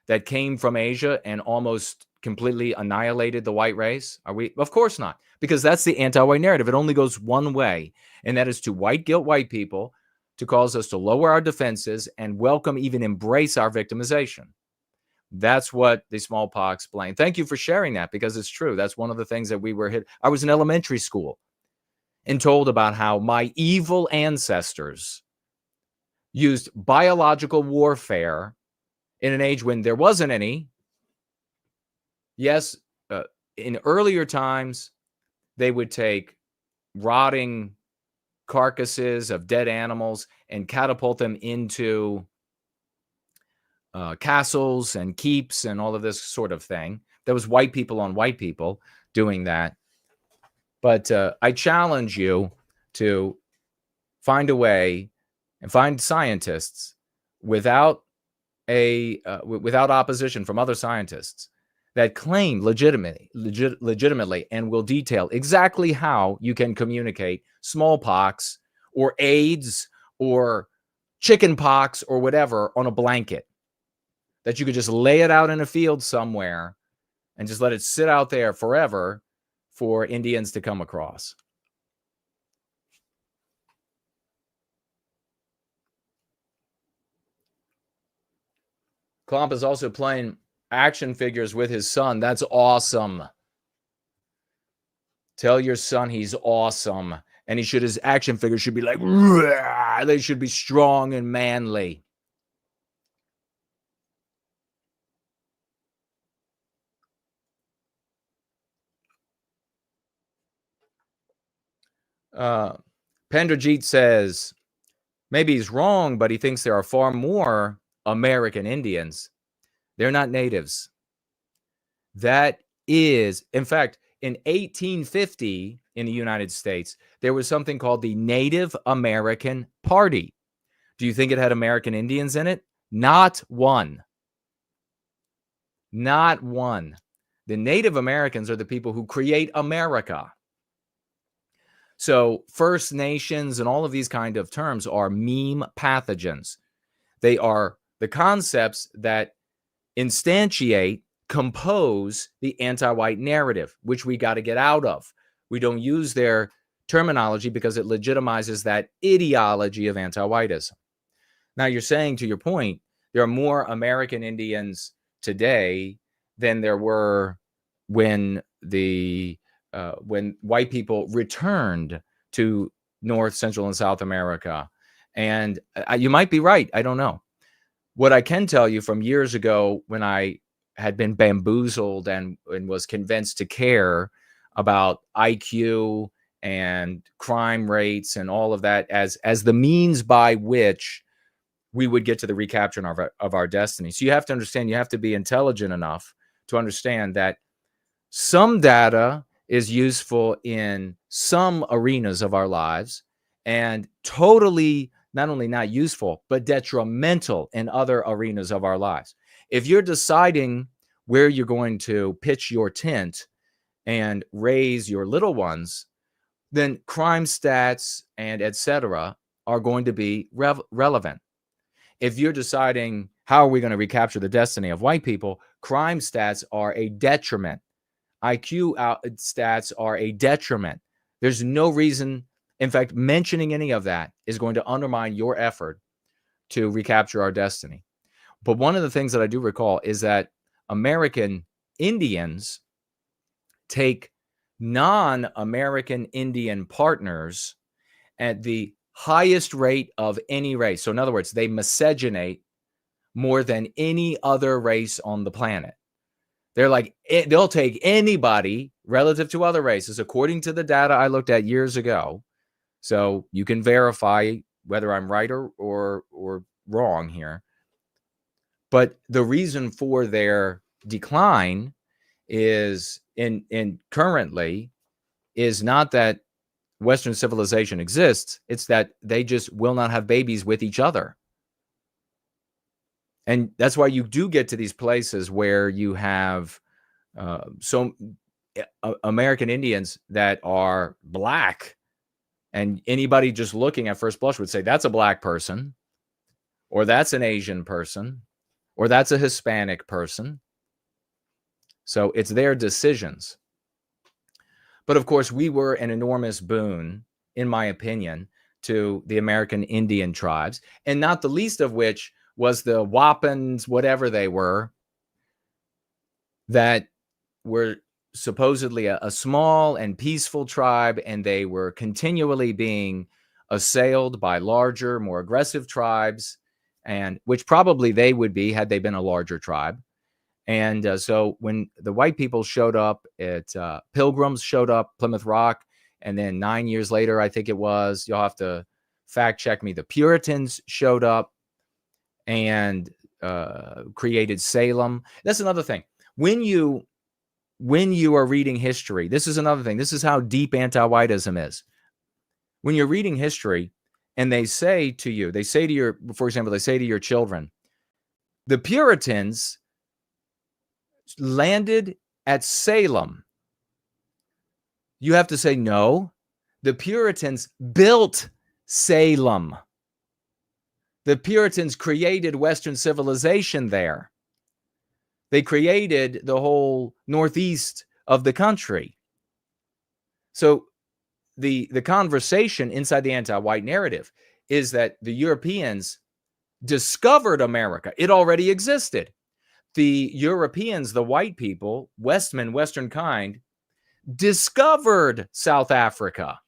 that came from Asia and almost completely annihilated the white race? Are we? Of course not, because that's the anti-white narrative. It only goes one way, and that is to white guilt white people, to cause us to lower our defenses and welcome, even embrace our victimization. That's what the smallpox blame. Thank you for sharing that, because it's true. That's one of the things that we were hit. I was in elementary school and told about how my evil ancestors used biological warfare in an age when there wasn't any. Yes, in earlier times, they would take rotting carcasses of dead animals and catapult them into castles and keeps and all of this sort of thing. There was white people on white people doing that. But I challenge you to find a way and find scientists without opposition from other scientists that claim legitimately and will detail exactly how you can communicate smallpox or AIDS or chicken pox or whatever on a blanket, that you could just lay it out in a field somewhere and just let it sit out there forever for Indians to come across. Klomp is also playing action figures with his son. That's awesome. Tell your son he's awesome. And his action figures should be like, "Rah!" They should be strong and manly. Pendrajit says, maybe he's wrong, but he thinks there are far more American Indians. They're not natives. That is, in fact, in 1850 in the United States, there was something called the Native American Party. Do you think it had American Indians in it? Not one. Not one. The Native Americans are the people who create America. So First Nations and all of these kind of terms are meme pathogens. They are the concepts that instantiate, compose the anti-white narrative, which we got to get out of. We don't use their terminology because it legitimizes that ideology of anti-whiteism. Now, you're saying, to your point, there are more American Indians today than there were when white people returned to North, Central, and South America. And you might be right. I don't know. What I can tell you from years ago, when I had been bamboozled and was convinced to care about IQ and crime rates and all of that as the means by which we would get to the recapture of our destiny. So you have to understand, you have to be intelligent enough to understand that some data is useful in some arenas of our lives and totally not only not useful, but detrimental in other arenas of our lives. If you're deciding where you're going to pitch your tent and raise your little ones, then crime stats and etc. are going to be relevant. If you're deciding how are we going to recapture the destiny of white people, crime stats are a detriment. IQ stats are a detriment. There's no reason, in fact, mentioning any of that is going to undermine your effort to recapture our destiny. But one of the things that I do recall is that American Indians take non-American Indian partners at the highest rate of any race. So in other words, they miscegenate more than any other race on the planet. They're like, they'll take anybody relative to other races, according to the data I looked at years ago. So you can verify whether I'm right or wrong here. But the reason for their decline is currently is not that Western civilization exists. It's that they just will not have babies with each other. And that's why you do get to these places where you have American Indians that are black. And anybody just looking at first blush would say, that's a black person, or that's an Asian person, or that's a Hispanic person. So it's their decisions. But of course, we were an enormous boon, in my opinion, to the American Indian tribes, and not the least of which was the Wapans, whatever they were, that were supposedly a small and peaceful tribe, and they were continually being assailed by larger, more aggressive tribes, and which probably they would be had they been a larger tribe. And so when the white people showed up, Pilgrims showed up, Plymouth Rock, and then 9 years later, I think it was, you'll have to fact check me, the Puritans showed up and created Salem. That's another thing. When you are reading history, this is another thing. This is how deep anti-whiteism is. When you're reading history and they say to your children, the Puritans landed at Salem. You have to say, no, the Puritans built Salem. The Puritans created Western civilization there. They created the whole northeast of the country. So the conversation inside the anti-white narrative is that the Europeans discovered America. It already existed. the Europeans, the white people, Westmen, Western kind, discovered South Africa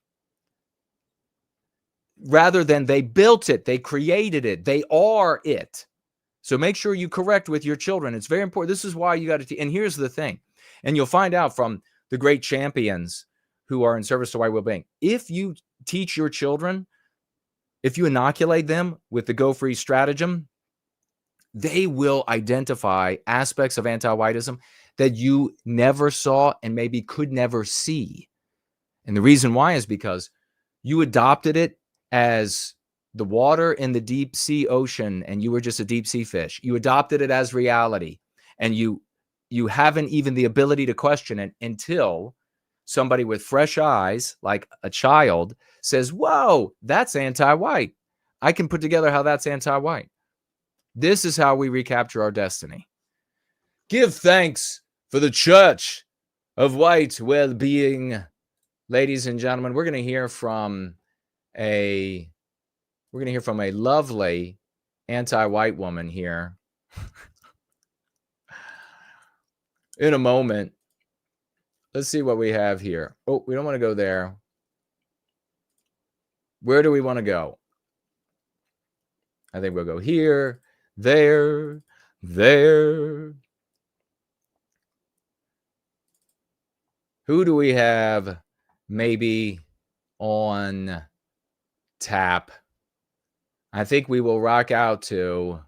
rather than they built it, they created it, they are it. So make sure you correct with your children. It's very important. This is why you got to, and here's the thing, and you'll find out from the great champions who are in service to white well-being. If you teach your children, if you inoculate them with the Go Free stratagem, they will identify aspects of anti-whiteism that you never saw and maybe could never see. And the reason why is because you adopted it as the water in the deep sea ocean and you were just a deep sea fish. You adopted it as reality, and you haven't even the ability to question it until somebody with fresh eyes, like a child, says, whoa, that's anti-white. I can put together how that's anti-white. This is how we recapture our destiny. Give thanks for the Church of White Well-being. Ladies and gentlemen, we're going to hear from a lovely anti-white woman here in a moment. Let's see what we have here. Oh, we don't want to go there. Where do we want to go? I think we'll go here, there. Who do we have maybe on tap? I think we will rock out to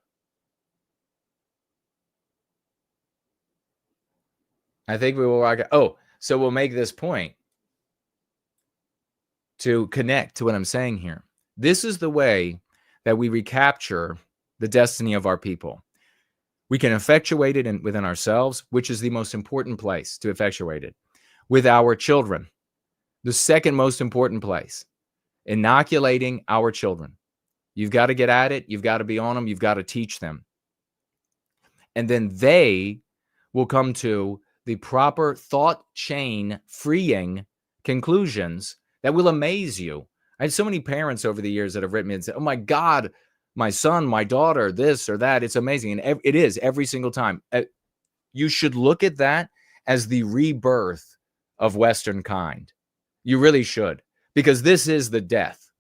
Oh, so we'll make this point to connect to what I'm saying here. This is the way that we recapture the destiny of our people. We can effectuate it within ourselves, which is the most important place to effectuate it. With our children, the second most important place, inoculating our children. You've got to get at it. You've got to be on them. You've got to teach them. And then they will come to the proper thought chain freeing conclusions that will amaze you. I had so many parents over the years that have written me and said, oh my God, my son, my daughter, this or that. It's amazing. And it is every single time. You should look at that as the rebirth of Western kind. You really should, because this is the death.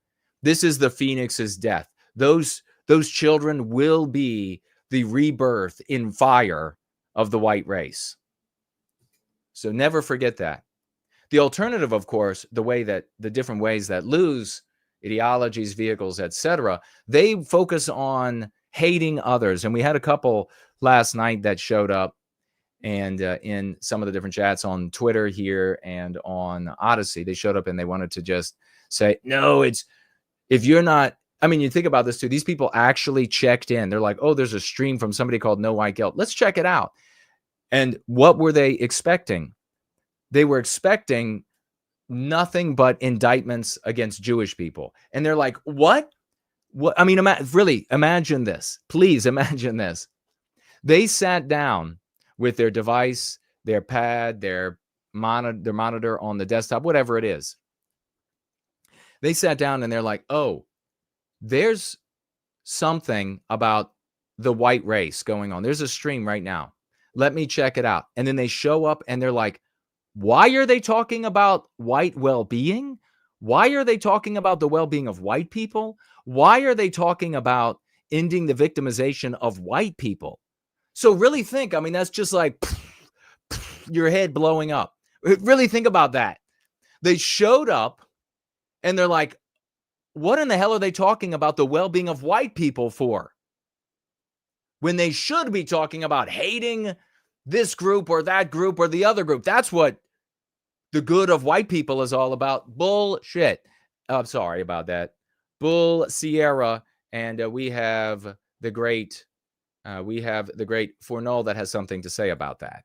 This is the phoenix's death. Those children will be the rebirth in fire of the white race. So never forget that. The alternative, of course, the different ways that lose ideologies, vehicles, etc., they focus on hating others. And we had a couple last night that showed up and in some of the different chats on Twitter here and on Odyssey, they showed up and they wanted to just say, no, if you're not, I mean, you think about this too, these people actually checked in. They're like, oh, there's a stream from somebody called No White Guilt. Let's check it out. And what were they expecting? They were expecting nothing but indictments against Jewish people. And they're like, what? I mean, really, imagine this. Please imagine this. They sat down with their device, their pad, their monitor on the desktop, whatever it is. They sat down and they're like, oh, there's something about the white race going on. There's a stream right now. Let me check it out. And then they show up and they're like, why are they talking about white well-being? Why are they talking about the well-being of white people? Why are they talking about ending the victimization of white people? So really think, I mean, that's just like your head blowing up. Really think about that. They showed up and they're like, what in the hell are they talking about the well-being of white people for? When they should be talking about hating this group or that group or the other group. That's what the good of white people is all about. Bullshit. I'm sorry about that. Bull Sierra. And we have the great Fournol that has something to say about that.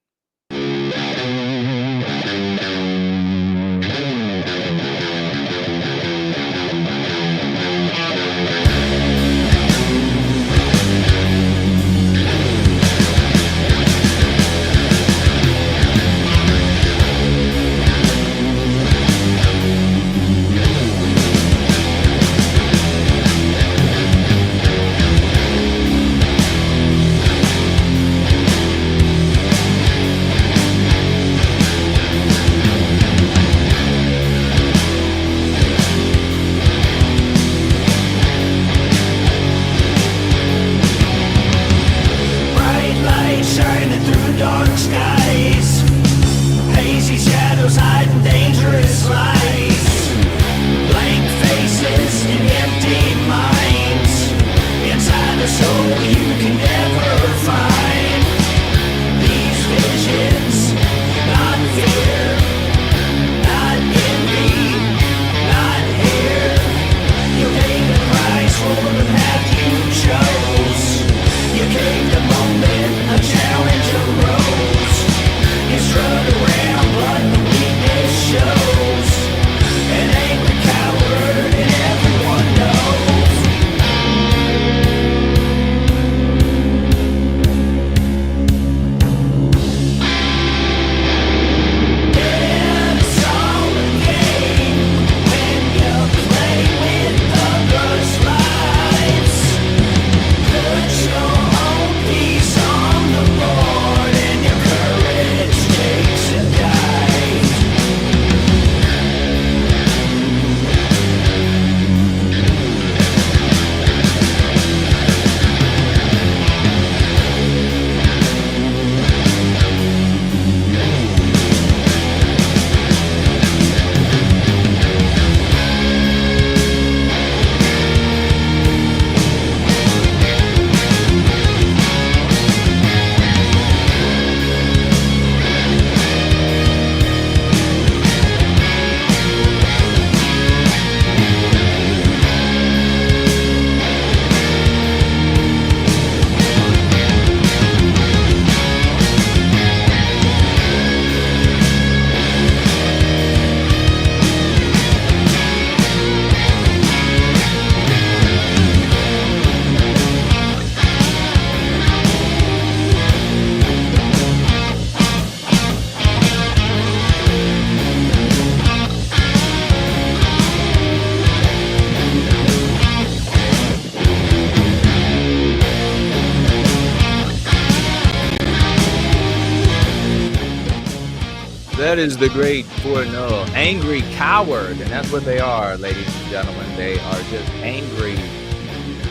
That is the great Fourneau, angry coward, and that's what they are, ladies and gentlemen. They are just angry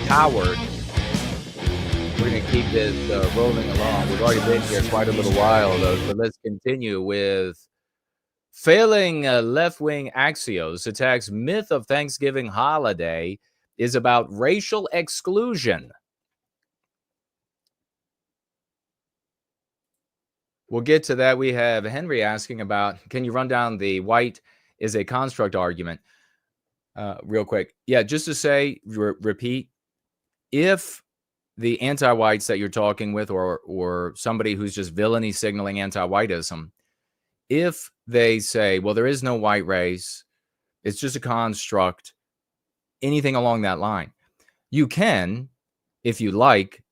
cowards. We're going to keep this rolling along. We've already been here quite a little while, though, so let's continue with failing left-wing Axios attacks myth of Thanksgiving holiday is about racial exclusion. We'll get to that. We have Henry asking about, can you run down the white is a construct argument real quick? Yeah, just to say, repeat, if the anti-whites that you're talking with or somebody who's just villainy signaling anti-whiteism, if they say, well, there is no white race, it's just a construct, anything along that line, you can, if you like,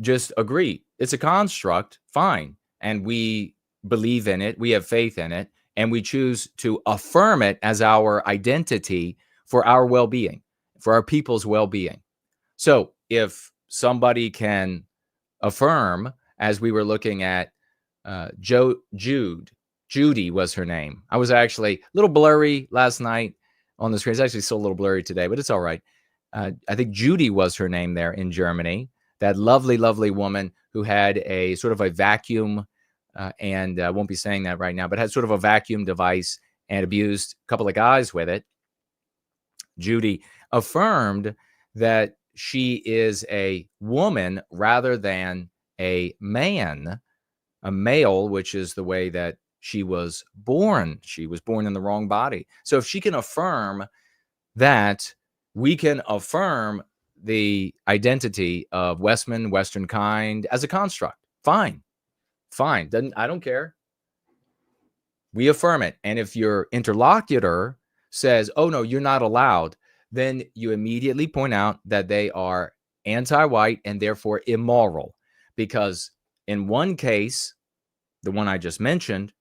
just agree. It's a construct, fine. And we believe in it, we have faith in it, and we choose to affirm it as our identity for our well-being, for our people's well-being. So if somebody can affirm, as we were looking at Judy was her name. I was actually a little blurry last night on the screen. It's actually still a little blurry today, but it's all right. I think Judy was her name there in Germany. That lovely, lovely woman who had a sort of a vacuum, and I won't be saying that right now, but had sort of a vacuum device and abused a couple of guys with it. Judy affirmed that she is a woman rather than a man, a male, which is the way that she was born. She was born in the wrong body. So if she can affirm that, we can affirm the identity of Westman, Western kind as a construct. Fine. Fine. I don't care. We affirm it. And if your interlocutor says, oh, no, you're not allowed, then you immediately point out that they are anti-white and therefore immoral. Because in one case, the one I just mentioned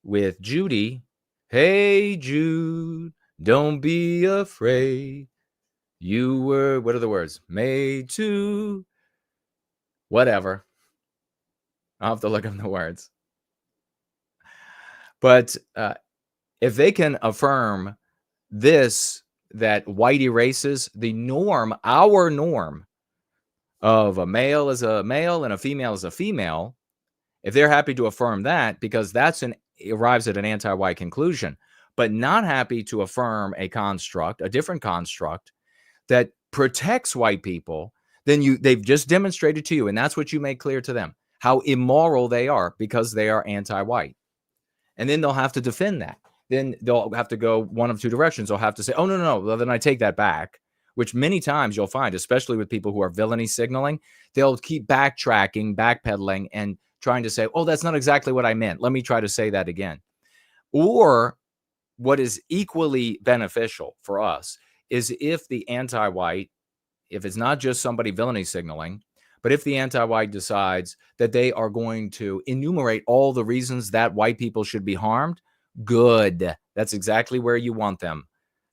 with Judy, hey, Jude, don't be afraid. You were, what are the words? Made to, whatever. I'll have to look up the words. But if they can affirm this, that white erases the norm, our norm of a male is a male and a female is a female, if they're happy to affirm that, because that's arrives at an anti-white conclusion, but not happy to affirm a construct, a different construct that protects white people, then they've just demonstrated to you, and that's what you make clear to them, how immoral they are because they are anti-white. And then they'll have to defend that. Then they'll have to go one of two directions. They'll have to say, oh, no, well, then I take that back, which many times you'll find, especially with people who are villainy signaling, they'll keep backtracking, backpedaling, and trying to say, oh, that's not exactly what I meant. Let me try to say that again. Or what is equally beneficial for us is if the anti-white, if it's not just somebody villainy signaling, but if the anti-white decides that they are going to enumerate all the reasons that white people should be harmed, good. That's exactly where you want them.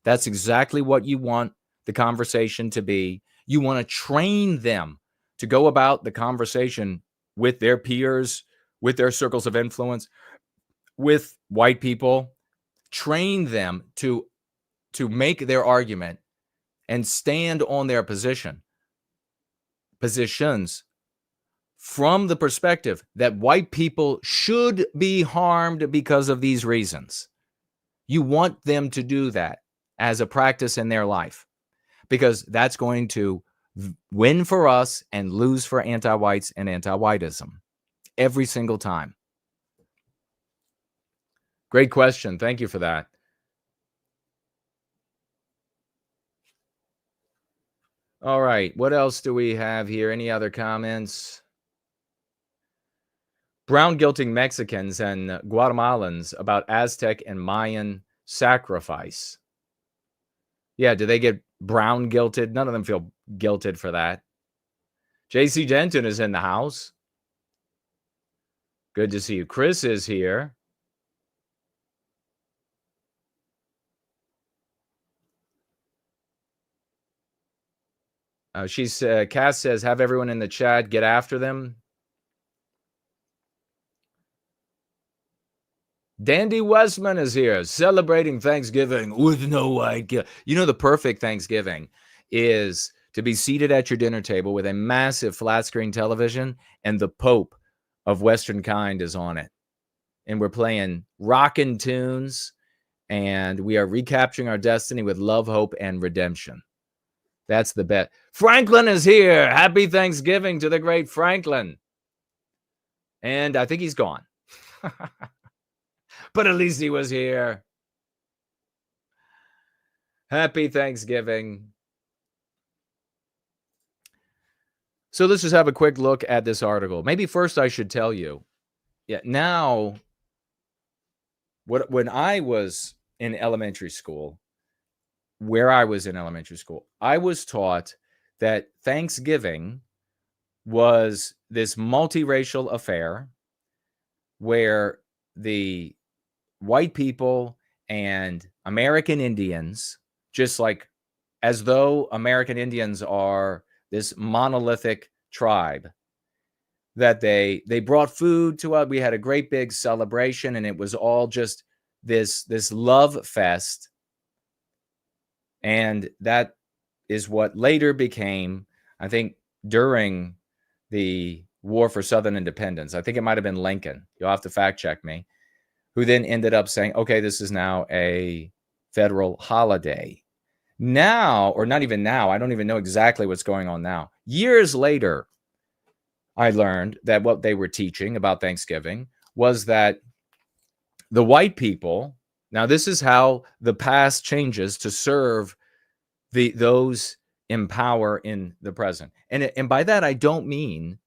That's exactly what you want the conversation to be. You want to train them to go about the conversation with their peers, with their circles of influence, with white people. Train them to make their argument and stand on their positions from the perspective that white people should be harmed because of these reasons. You want them to do that as a practice in their life, because that's going to win for us and lose for anti-whites and anti-whiteism every single time. Great question. Thank you for that. All right. What else do we have here? Any other comments? Brown guilting Mexicans and Guatemalans about Aztec and Mayan sacrifice. Yeah, do they get brown guilted? None of them feel guilted for that. JC Denton is in the house. Good to see you. Chris is here. Cass says, have everyone in the chat get after them. Dandy Westman is here celebrating Thanksgiving with no white guilt. You know, the perfect Thanksgiving is to be seated at your dinner table with a massive flat screen television and the Pope of Western kind is on it. And we're playing rockin' tunes and we are recapturing our destiny with love, hope, and redemption. That's the bet. Franklin is here. Happy Thanksgiving to the great Franklin. And I think he's gone. But at least he was here. Happy Thanksgiving. So let's just have a quick look at this article. Maybe first I should tell you. Yeah, now, when I was in elementary school, I was taught that Thanksgiving was this multiracial affair where the white people and American Indians, just like as though American Indians are this monolithic tribe, that they brought food to us. We had a great big celebration, and it was all just this love fest. And that is what later became, I think, during the War for Southern Independence. I think it might have been Lincoln. You'll have to fact check me. Who then ended up saying, okay, this is now a federal holiday. Now, or not even now, I don't even know exactly what's going on now. Years later, I learned that what they were teaching about Thanksgiving was that the white people, now this is how the past changes to serve those in power in the present. And by that, I don't mean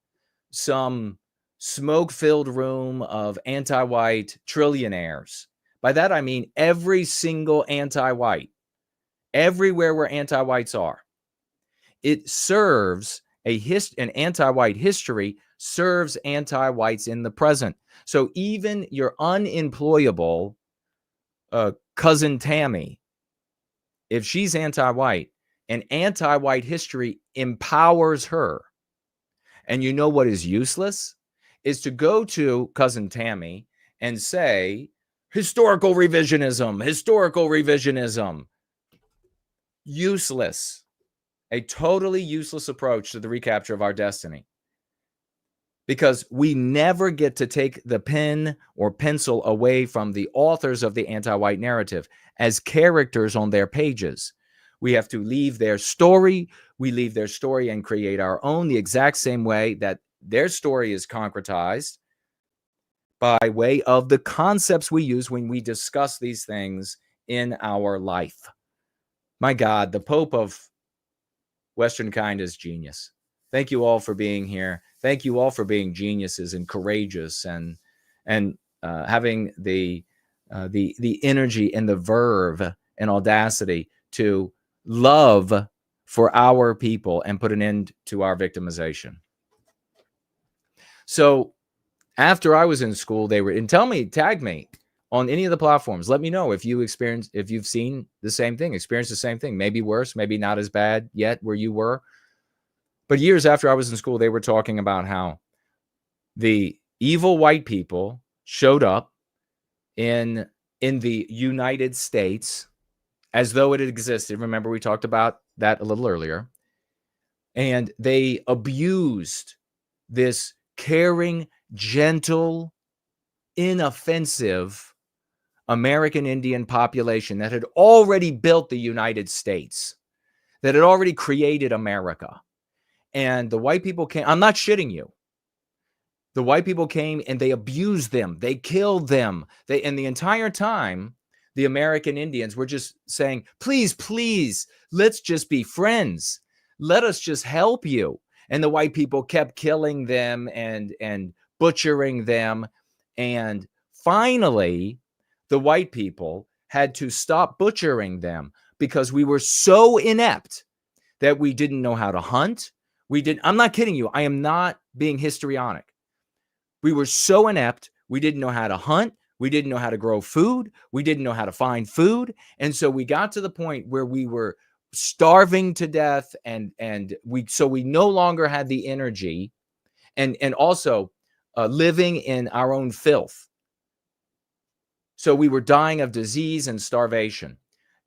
some smoke-filled room of anti-white trillionaires. By that, I mean every single anti-white, everywhere where anti-whites are. It serves an anti-white history serves anti-whites in the present. So even your unemployable cousin Tammy, if she's anti-white, an anti-white history empowers her. And you know what is useless? Is to go to cousin Tammy and say, historical revisionism. Useless. A totally useless approach to the recapture of our destiny. Because we never get to take the pen or pencil away from the authors of the anti-white narrative as characters on their pages. We have to leave their story. We leave their story and create our own the exact same way that their story is concretized by way of the concepts we use when we discuss these things in our life. My God, the Pope of Western kind is genius. Thank you all for being here. Thank you all for being geniuses and courageous and having the energy and the verve and audacity to love for our people and put an end to our victimization. So after I was in school, tag me on any of the platforms. Let me know if you've seen the same thing, experienced the same thing, maybe worse, maybe not as bad yet where you were. But years after I was in school, they were talking about how the evil white people showed up in the United States as though it had existed. Remember, we talked about that a little earlier. And they abused this caring, gentle, inoffensive American Indian population that had already built the United States, that had already created America. And the white people came. I'm not shitting you. The white people came and they abused them. They killed them. And the entire time, the American Indians were just saying, please, please, let's just be friends. Let us just help you. And the white people kept killing them and butchering them. And finally, the white people had to stop butchering them because we were so inept that we didn't know how to hunt. I'm not kidding you. I am not being histrionic. We were so inept. We didn't know how to hunt. We didn't know how to grow food. We didn't know how to find food. And so we got to the point where we were starving to death and we no longer had the energy and also living in our own filth. So we were dying of disease and starvation.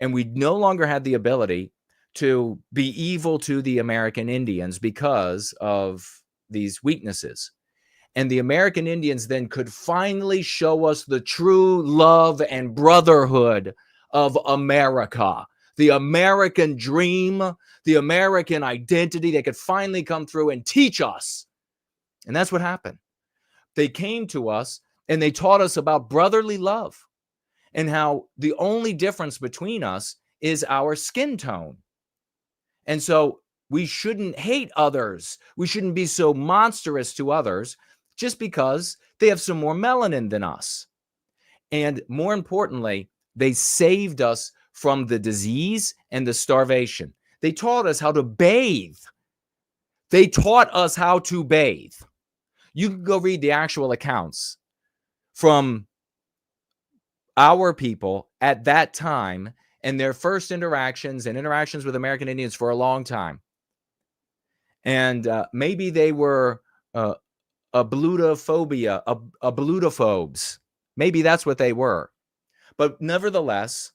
And we no longer had the ability to be evil to the American Indians because of these weaknesses. And the American Indians then could finally show us the true love and brotherhood of America, the American dream, the American identity. They could finally come through and teach us. And that's what happened. They came to us and they taught us about brotherly love and how the only difference between us is our skin tone. And so we shouldn't hate others. We shouldn't be so monstrous to others just because they have some more melanin than us. And more importantly, they saved us from the disease and the starvation. They taught us how to bathe. They taught us how to bathe. You can go read the actual accounts from our people at that time and their first interactions with American Indians for a long time. And maybe they were ablutophobes. Maybe that's what they were. But nevertheless,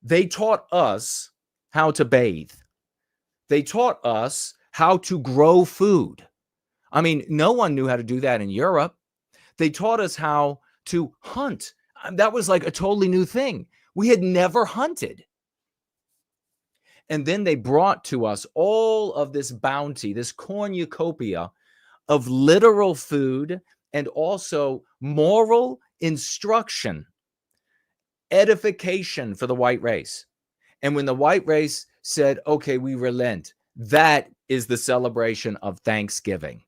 they taught us how to bathe. They taught us how to grow food. I mean, no one knew how to do that in Europe. They taught us how to hunt. That was like a totally new thing. We had never hunted. And then they brought to us all of this bounty, this cornucopia of literal food and also moral instruction, edification for the white race. And when the white race said, okay, we relent, that is the celebration of Thanksgiving.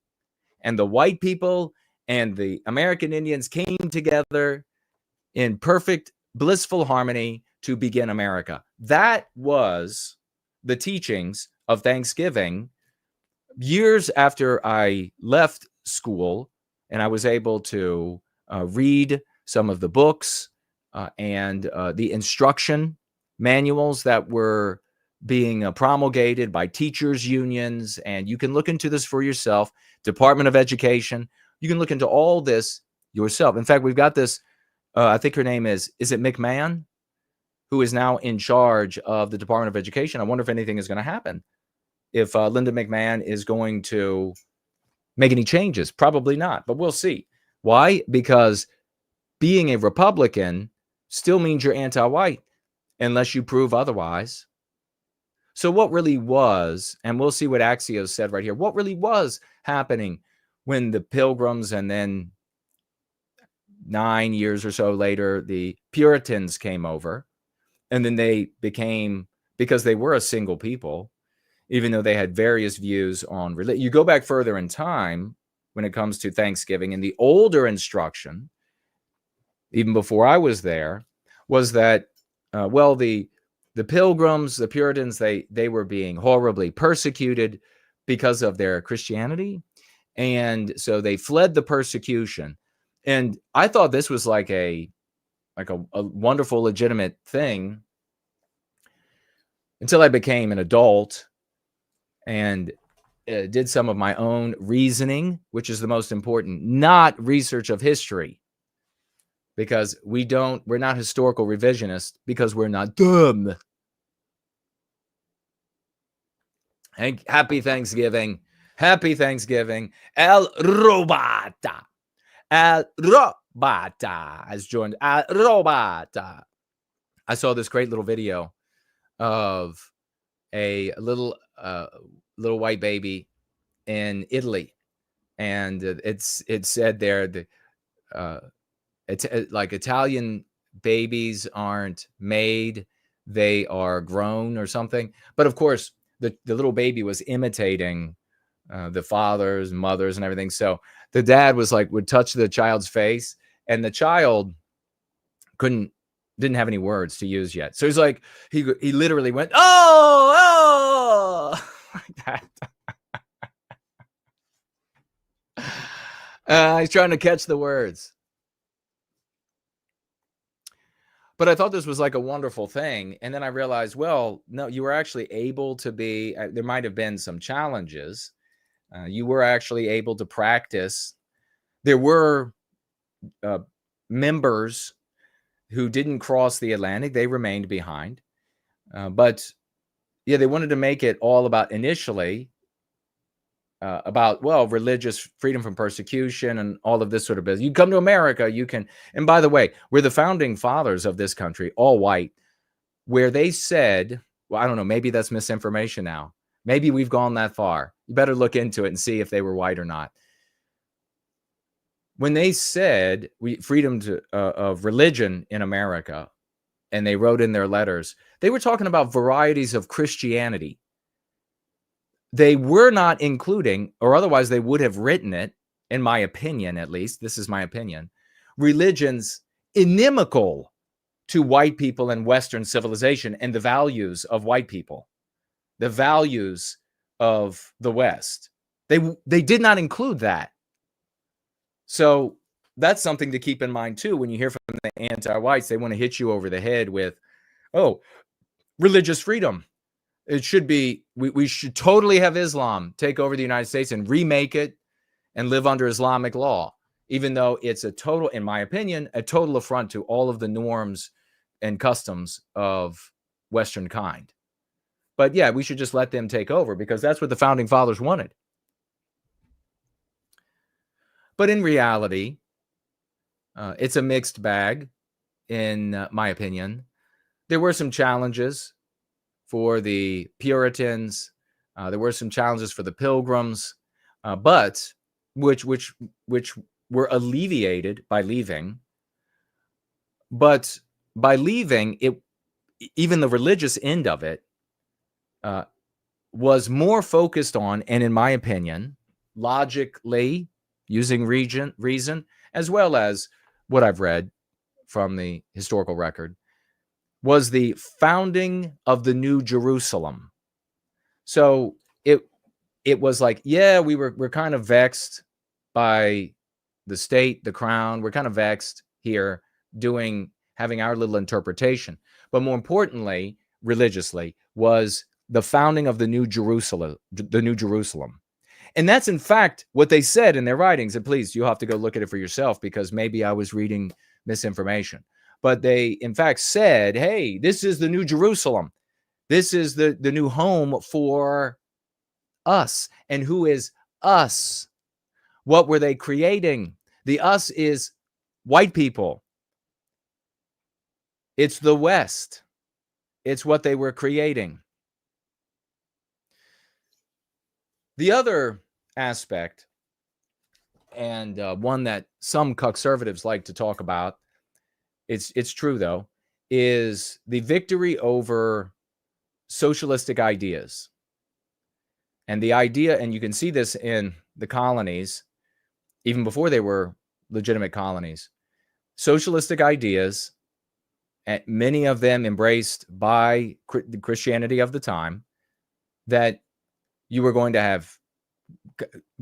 And the white people and the American Indians came together in perfect, blissful harmony to begin America. That was the teachings of Thanksgiving. Years after I left school and I was able to read some of the books and the instruction manuals that were being promulgated by teachers' unions, and you can look into this for yourself, Department of Education. You can look into all this yourself. In fact, we've got this, I think her name is it McMahon, who is now in charge of the Department of Education. I wonder if anything is going to happen. If Linda McMahon is going to make any changes. Probably not, but we'll see. Why? Because being a Republican still means you're anti-white unless you prove otherwise. So what really was, and we'll see what Axios said right here, what really was happening when the Pilgrims and then 9 years or so later, the Puritans came over, and then they became, because they were a single people, even though they had various views on religion. You go back further in time when it comes to Thanksgiving, and the older instruction, even before I was there, was that, the Pilgrims, the Puritans, they were being horribly persecuted because of their Christianity. And so they fled the persecution. And I thought this was like a wonderful, legitimate thing until I became an adult and did some of my own reasoning, which is the most important, not research of history. Because we're not historical revisionists because we're not dumb. Happy Thanksgiving. Happy Thanksgiving. El Robata. El Robata has joined. El Robata. I saw this great little video of a little white baby in Italy. And it said there, it's like Italian babies aren't made, they are grown or something. But of course, the little baby was imitating the fathers, mothers, and everything. So the dad would touch the child's face, and the child didn't have any words to use yet. So he's like, he literally went, oh, like that. He's trying to catch the words. But I thought this was like a wonderful thing. And then I realized, well, no, you were actually able to be, there might have been some challenges. You were actually able to practice. There were members who didn't cross the Atlantic. They remained behind. But yeah, they wanted to make it all about initially about, well, religious freedom from persecution and all of this sort of business. You come to America, you can. And by the way, we're the founding fathers of this country, all white, where they said, well, I don't know, maybe that's misinformation now. Maybe we've gone that far. You better look into it and see if they were white or not. When they said freedom of religion in America, and they wrote in their letters, they were talking about varieties of Christianity. They were not including, or otherwise they would have written it, in my opinion, at least, this is my opinion, religions inimical to white people and Western civilization and the values of white people, the values of the West. They did not include that. So that's something to keep in mind too. When you hear from the anti-whites, they want to hit you over the head with, oh, religious freedom. It should be, we should totally have Islam take over the United States and remake it and live under Islamic law, even though it's a total, in my opinion, a total affront to all of the norms and customs of Western kind. But yeah, we should just let them take over because that's what the founding fathers wanted. But in reality, it's a mixed bag, in my opinion. There were some challenges for the Puritans. There were some challenges for the Pilgrims, but which were alleviated by leaving. But by leaving, it, even the religious end of it, was more focused on, and in my opinion, logically, using reason, as well as what I've read from the historical record, was the founding of the New Jerusalem. So it was like, yeah, we're kind of vexed by the state, the crown. We're kind of vexed here having our little interpretation. But more importantly, religiously, was the founding of the New Jerusalem, And that's, in fact, what they said in their writings. And please, you'll have to go look at it for yourself because maybe I was reading misinformation. But they, in fact, said, hey, this is the New Jerusalem. This is the new home for us. And who is us? What were they creating? The us is white people. It's the West. It's what they were creating. The other aspect, and one that some conservatives like to talk about, it's true though, is the victory over socialistic ideas. And the idea, and you can see this in the colonies, even before they were legitimate colonies, socialistic ideas, and many of them embraced by the Christianity of the time, that you were going to have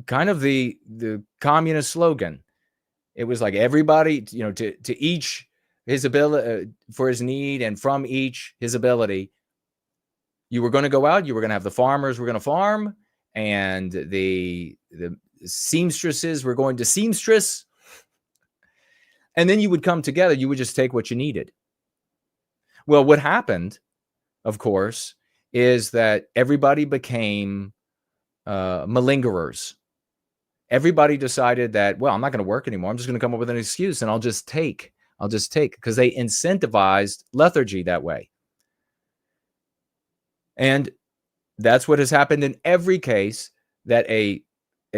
kind of the communist slogan. It was like everybody, to each his ability, for his need, and from each his ability. You were going to go out, you were going to have the farmers were going to farm, and the seamstresses were going to seamstress. And then you would come together, you would just take what you needed. Well, what happened, of course, is that everybody became malingerers. Everybody decided that, well, I'm not going to work anymore. I'm just going to come up with an excuse and I'll just take, because they incentivized lethargy that way. And that's what has happened in every case that a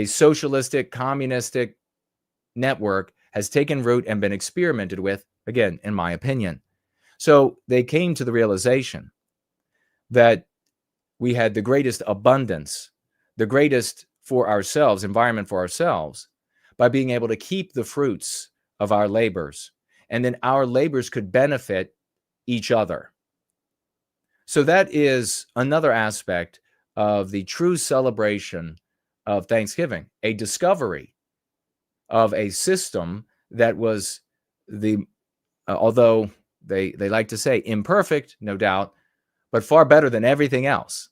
socialistic, communistic network has taken root and been experimented with, again, in my opinion. So they came to the realization that we had the greatest abundance, the greatest for ourselves, environment for ourselves, by being able to keep the fruits of our labors. And then our labors could benefit each other. So that is another aspect of the true celebration of Thanksgiving, a discovery of a system that was although they like to say imperfect, no doubt, but far better than everything else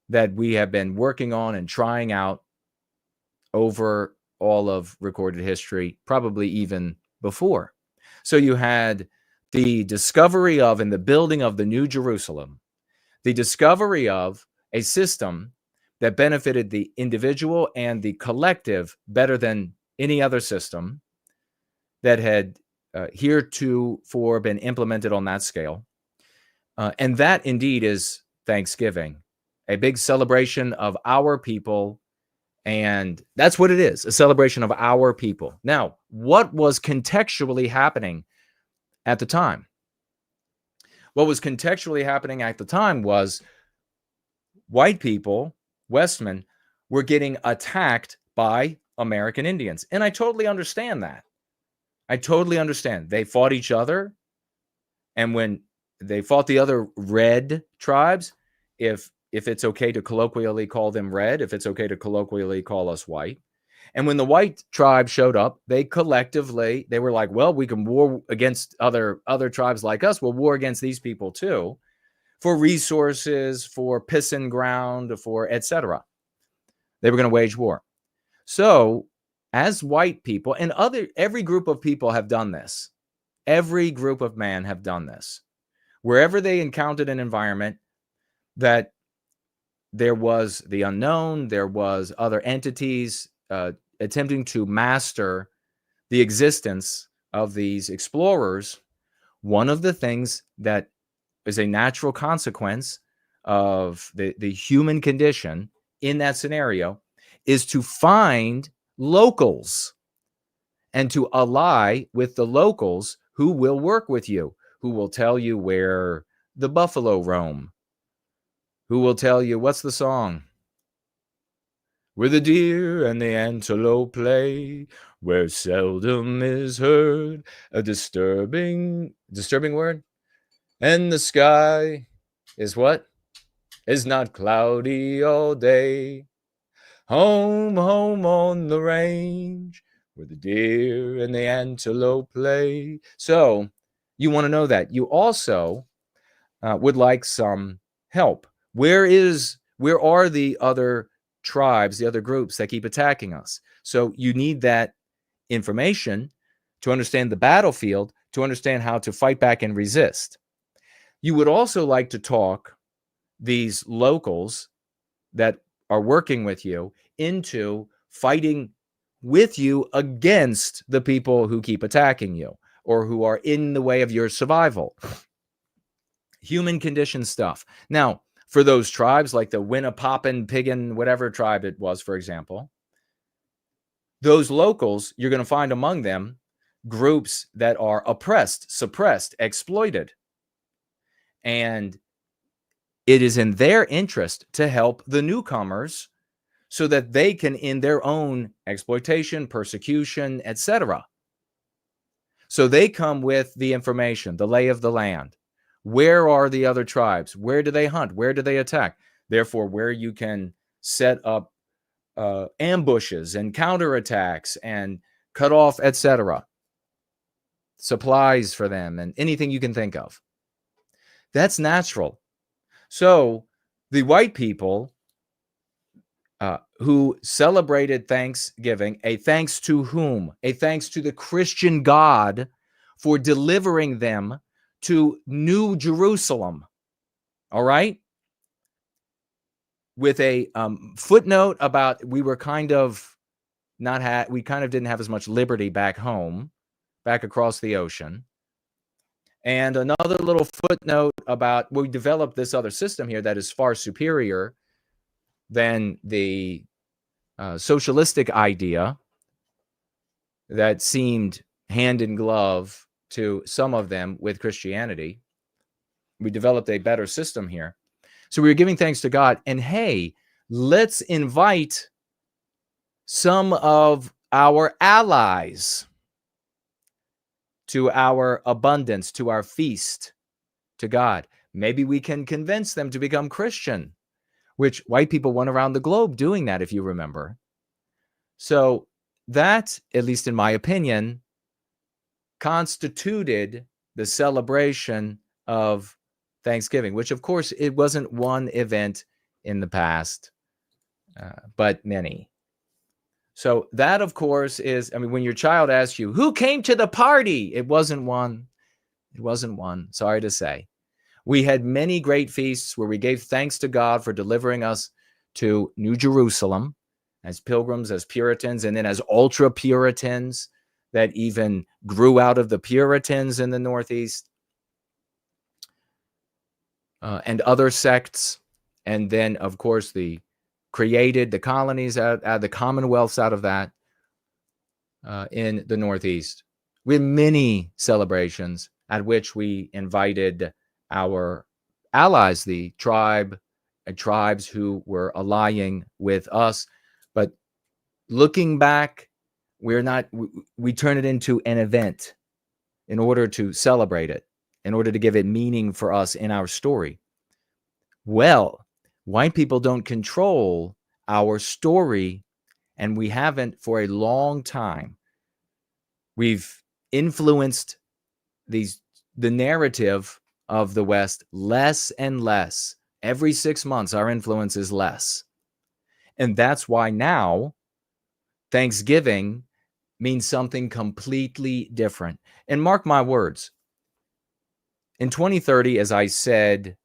that we have been working on and trying out over all of recorded history, probably even before. So you had the discovery of and the building of the New Jerusalem, the discovery of a system that benefited the individual and the collective better than any other system that had heretofore been implemented on that scale. And that indeed is Thanksgiving, a big celebration of our people. And that's what it is, a celebration of our people. Now, what was contextually happening at the time? What was contextually happening at the time was white people, Westmen, were getting attacked by American Indians. And I totally understand that. I totally understand. They fought each other. And when they fought the other red tribes, if it's okay to colloquially call them red, if it's okay to colloquially call us white. And when the white tribe showed up, they collectively, they were like, well, we can war against other tribes like us. We'll war against these people too, for resources, for pissing ground, for etc. They were going to wage war. So as white people and every group of people have done this. Every group of man have done this. Wherever they encountered an environment that there was the unknown, there was other entities attempting to master the existence of these explorers, one of the things that is a natural consequence of the human condition in that scenario is to find locals and to ally with the locals who will work with you, who will tell you where the buffalo roam, who will tell you, what's the song? Where the deer and the antelope play, where seldom is heard a disturbing word, and the sky is what? Is not cloudy all day. Home, home on the range, where the deer and the antelope play. So you want to know that. You also would like some help. Where are the other tribes, the other groups that keep attacking us? So you need that information to understand the battlefield, to understand how to fight back and resist. You would also like to talk these locals that are working with you into fighting with you against the people who keep attacking you or who are in the way of your survival. Human condition stuff. Now, for those tribes like the Winnapoppin, Piggin, whatever tribe it was, for example, those locals, you're going to find among them groups that are oppressed, suppressed, exploited. And it is in their interest to help the newcomers so that they can end their own exploitation, persecution, etc. So they come with the information, the lay of the land. Where are the other tribes? Where do they hunt? Where do they attack? Therefore, where you can set up ambushes and counterattacks and cut off, etc. Supplies for them and anything you can think of. That's natural. So the white people who celebrated Thanksgiving, a thanks to whom? A thanks to the Christian God for delivering them to New Jerusalem. All right? With a footnote about we kind of didn't have as much liberty back home, back across the ocean. And another little footnote about we developed this other system here that is far superior than the socialistic idea that seemed hand in glove to some of them with Christianity. We developed a better system here. So we were giving thanks to God. And hey, let's invite some of our allies to our abundance, to our feast, to God. Maybe we can convince them to become Christian, which white people went around the globe doing that, if you remember. So that, at least in my opinion, constituted the celebration of Thanksgiving, which of course it wasn't one event in the past, but many. So that, of course, is, when your child asks you, who came to the party? It wasn't one. It wasn't one, sorry to say. We had many great feasts where we gave thanks to God for delivering us to New Jerusalem as pilgrims, as Puritans, and then as ultra-Puritans that even grew out of the Puritans in the Northeast, and other sects. And then, of course, the colonies, the commonwealths out of that in the Northeast. We had many celebrations at which we invited our allies, the tribes who were allying with us. But looking back, we turn it into an event in order to celebrate it, in order to give it meaning for us in our story. Well, white people don't control our story, and we haven't for a long time. We've influenced the narrative of the West less and less. Every 6 months, our influence is less. And that's why now Thanksgiving means something completely different. And mark my words, in 2030, as I said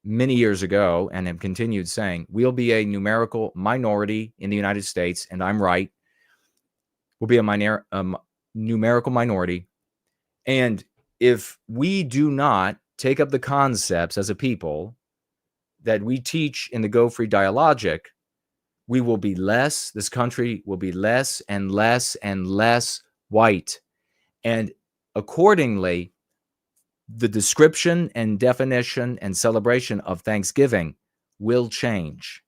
many years ago and have continued saying, we'll be a numerical minority in the United States, and I'm right. We'll be a numerical minority. And if we do not take up the concepts as a people that we teach in the Go Free Dialogic, we will be less, this country will be less and less and less white. And accordingly, the description and definition and celebration of Thanksgiving will change.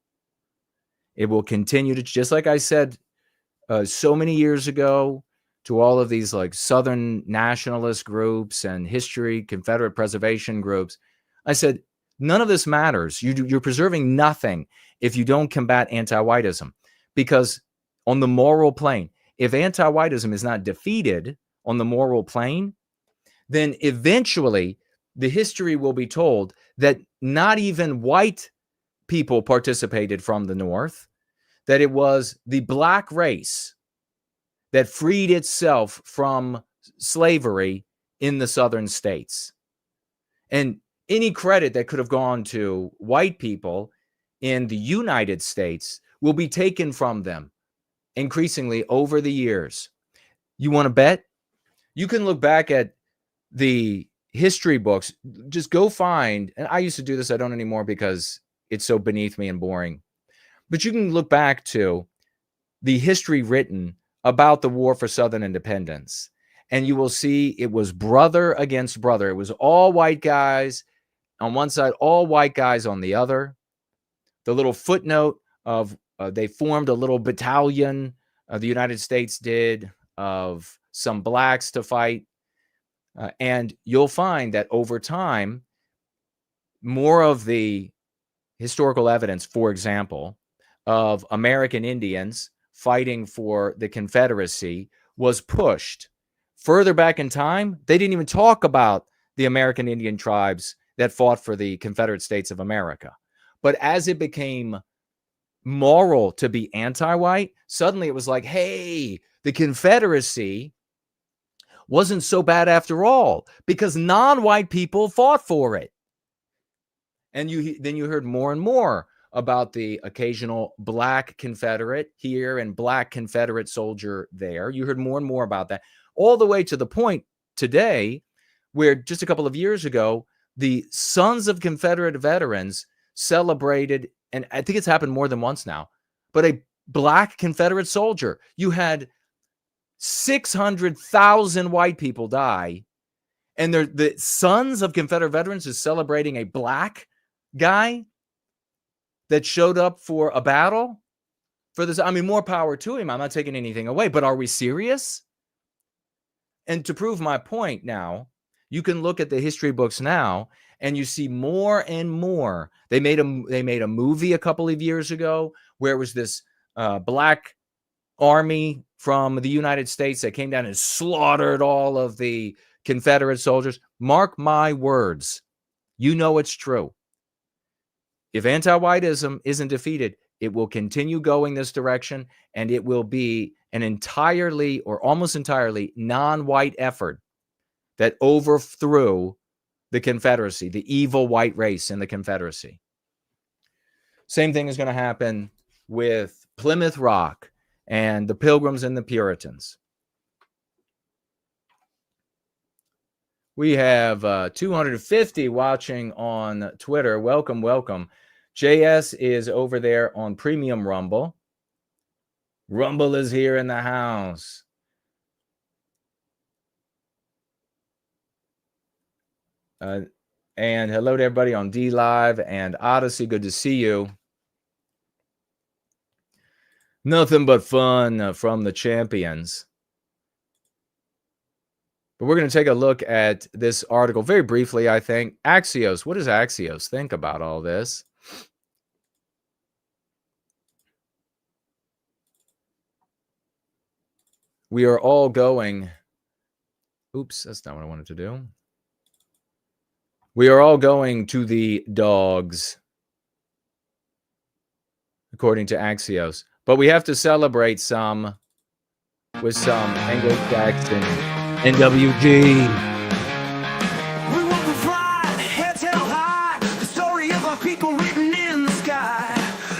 It will continue to, just like I said so many years ago, to all of these like Southern nationalist groups and history, Confederate preservation groups, I said, none of this matters. You're preserving nothing if you don't combat anti-whiteism. Because on the moral plane, if anti-whiteism is not defeated on the moral plane, then eventually the history will be told that not even white people participated from the North, that it was the black race that freed itself from slavery in the Southern states. And any credit that could have gone to white people in the United States will be taken from them increasingly over the years. You want to bet? You can look back at the history books. Just go find, and I used to do this, I don't anymore because it's so beneath me and boring. But you can look back to the history written about the war for Southern independence, and you will see it was brother against brother. It was all white guys on one side, all white guys on the other. The little footnote of they formed a little battalion, the United States did, of some blacks to fight. And you'll find that over time, more of the historical evidence, for example, of American Indians fighting for the Confederacy was pushed further back in time. They didn't even talk about the American Indian tribes that fought for the Confederate States of America. But as it became moral to be anti-white, suddenly it was like, hey, the Confederacy wasn't so bad after all, because non-white people fought for it. And then you heard more and more about the occasional black Confederate here and black Confederate soldier there. You heard more and more about that, all the way to the point today where just a couple of years ago, the sons of Confederate veterans celebrated, and I think it's happened more than once now, but a black Confederate soldier. You had 600,000 white people die, and the sons of Confederate veterans is celebrating a black guy that showed up for a battle for this. I mean, more power to him. I'm not taking anything away, but are we serious? And to prove my point now, you can look at the history books now and you see more and more. They made a movie a couple of years ago where it was this black army from the United States that came down and slaughtered all of the Confederate soldiers. Mark my words. You know it's true. If anti-whiteism isn't defeated, it will continue going this direction, and it will be an entirely or almost entirely non-white effort that overthrew the Confederacy, the evil white race in the Confederacy. Same thing is going to happen with Plymouth Rock and the Pilgrims and the Puritans. We have 250 watching on Twitter. Welcome, welcome. JS is over there on Premium Rumble. Rumble is here in the house. And hello to everybody on D Live and Odyssey. Good to see you. Nothing but fun from the champions. But we're going to take a look at this article very briefly, I think. Axios. What does Axios think about all this? We are all going. Oops, that's not what I wanted to do. We are all going to the dogs, according to Axios. But we have to celebrate some with some Anglo-Saxon NWG. We will provide, heads held high, the story of our people written in the sky.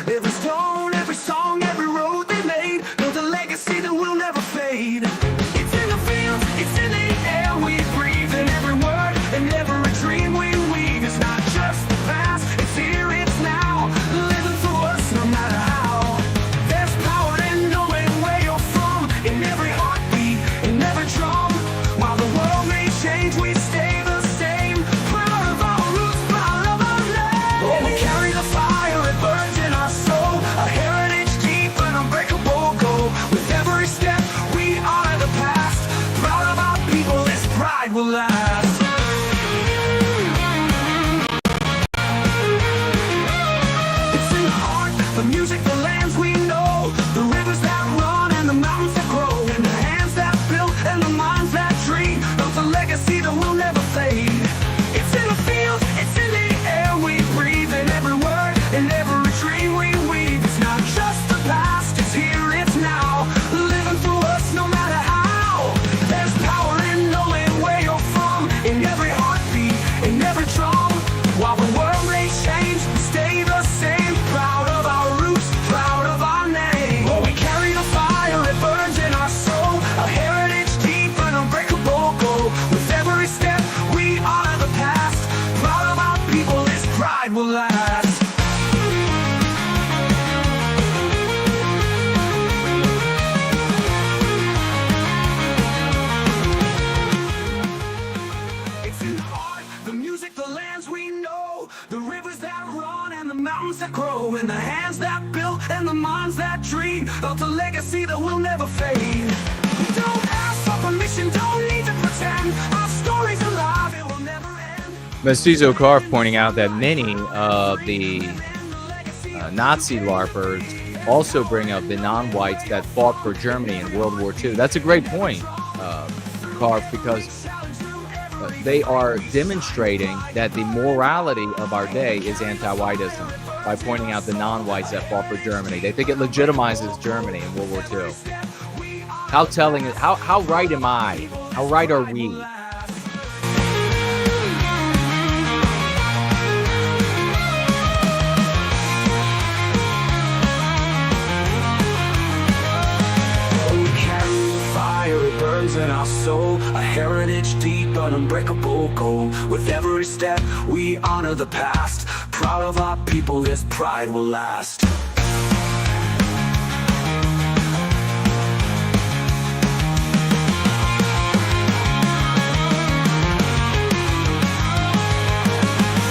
Every stone, every song, every road they made, built a legacy that will never fade. It's in the fields, it's in the air we breathe, in every word and every dream we weave. It's not just the past, it's here, it's now, living through us no matter how. There's power in knowing where you're from, in every heartbeat, in every drum. While the world may change, we stay the same. Proud of our roots, proud of our land. Oh, we carry the fire, it burns in our soul. A heritage deep and unbreakable goal. With every step, we honor the past. Proud of our people, this pride will last. It's in the heart, the music, the lands we know. The rivers that run and the mountains that grow. In the hands that build and the minds that dream. Built a legacy that will never fade. It's in the fields, it's in the air we breathe. In every word, in every dream we weave. It's not just the past, it's here, it's now. Living through us no matter how. There's power in knowing where you're from. In every heartbeat, in every drum. While the world may change, we stay the same. Proud of our roots, proud of our name. Oh, we carry the fire, it burns in our soul. A heritage deep and unbreakable goal. With every step, we honor the past. Proud of our people, this pride will last. It's in the heart, the music, the lands we know. The rivers that run and the mountains that grow. In the hands that build and the minds that dream. Built a legacy that will never fade. We don't ask for permission, don't need to pretend. Our story's alive, it will never end. Mestizo Carf pointing out that many of the Nazi LARPers also bring up the non-whites that fought for Germany in World War II. That's a great point, Carf, because they are demonstrating that the morality of our day is anti-whiteism by pointing out the non-whites that fought for Germany. They think it legitimizes Germany in World War II. How telling it? How right am I? How right are we? In our soul, a heritage deep, an unbreakable goal. With every step, we honor the past. Proud of our people, this pride will last.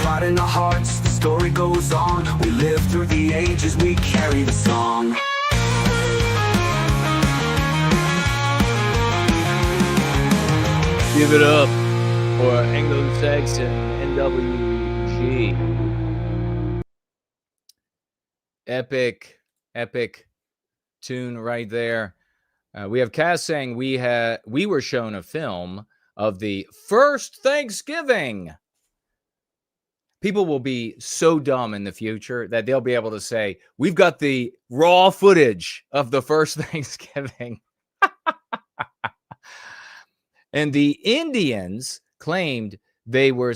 Pride in our hearts, the story goes on. We live through the ages, we carry the song. Give it up for Anglo-Saxon NWG. Epic tune right there. We have Cass saying we were shown a film of the first Thanksgiving. People will be so dumb in the future that they'll be able to say, we've got the raw footage of the first Thanksgiving. And the Indians claimed they were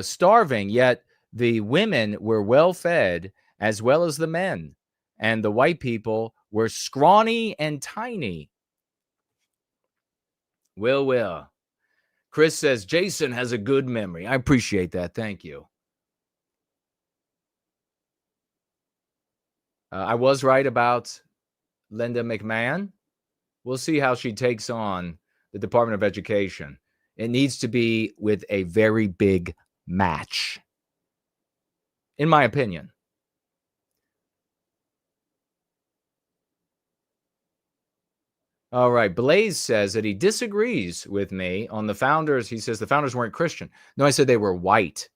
starving, yet the women were well fed as well as the men. And the white people were scrawny and tiny. Well. Chris says, Jason has a good memory. I appreciate that. Thank you. I was right about Linda McMahon. We'll see how she takes on the Department of Education. It needs to be with a very big match, in my opinion. All right. Blaze says that he disagrees with me on the founders. He says the founders weren't Christian. No, I said they were white.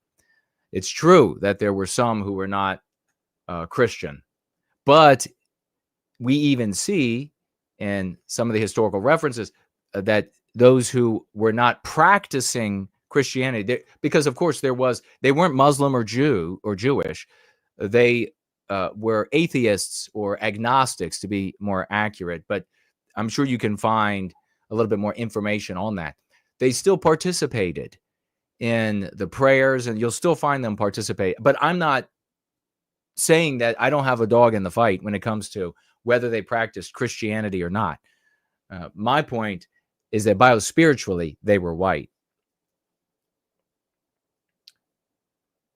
It's true that there were some who were not Christian. But we even see in some of the historical references that those who were not practicing Christianity, because of course they weren't Muslim or Jew or Jewish. They were atheists or agnostics, to be more accurate. But I'm sure you can find a little bit more information on that. They still participated in the prayers, and you'll still find them participate. But I'm not saying that I don't have a dog in the fight when it comes to whether they practiced Christianity or not. My point is that biospiritually, they were white.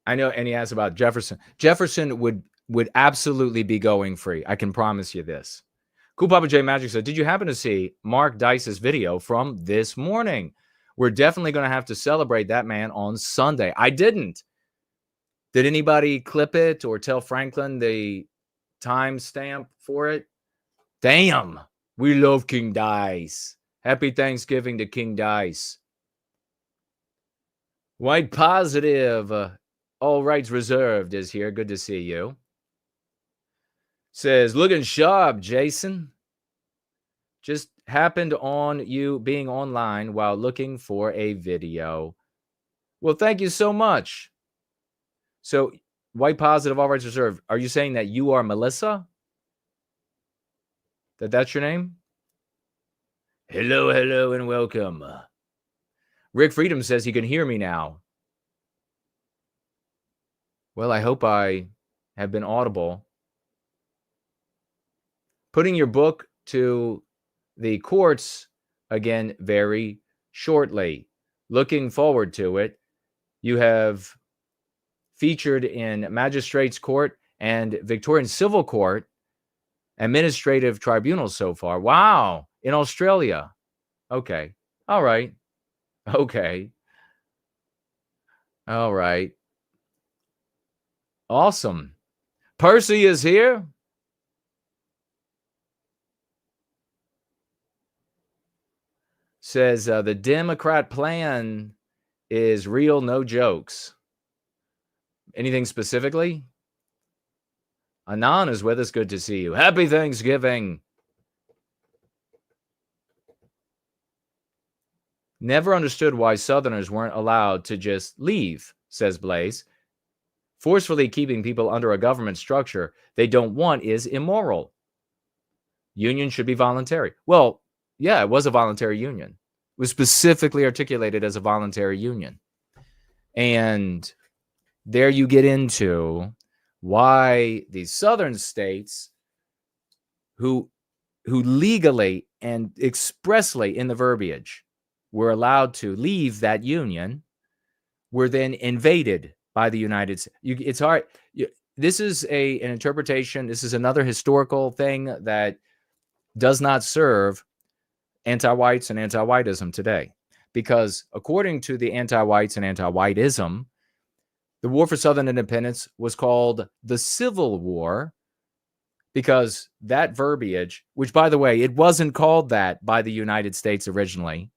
I know, and he asked about Jefferson. Jefferson would absolutely be going free. I can promise you this. Cool Papa J Magic said, did you happen to see Mark Dice's video from this morning? We're definitely going to have to celebrate that man on Sunday. I didn't. Did anybody clip it or tell Franklin the timestamp for it? Damn. We love King Dice. Happy Thanksgiving to King Dice. White Positive. All rights reserved is here. Good to see you. Says, looking sharp, Jason. Just happened on you being online while looking for a video. Well, thank you so much. So, White Positive, all rights reserved. Are you saying that you are Melissa? That's your name? Hello, and welcome. Rick Freedom says he can hear me now. Well, I hope I have been audible. Putting your book to the courts again very shortly. Looking forward to it. You have featured in Magistrates Court and Victorian Civil Court administrative tribunals so far. Wow. In Australia. Okay. All right. Okay. All right. Awesome. Percy is here. Says the Democrat plan is real, no jokes. Anything specifically? Anan is with us. Good to see you. Happy Thanksgiving. Never understood why Southerners weren't allowed to just leave, says Blaze. Forcefully keeping people under a government structure they don't want is immoral. Union should be voluntary. Well, yeah, it was a voluntary union. It was specifically articulated as a voluntary union. And there you get into why the southern states who legally and expressly in the verbiage were allowed to leave that union were then invaded by the United States. It's hard. This is an interpretation. This is another historical thing that does not serve anti-whites and anti-whiteism today. Because according to the anti-whites and anti-whiteism, the War for Southern Independence was called the Civil War because that verbiage, which, by the way, it wasn't called that by the United States originally,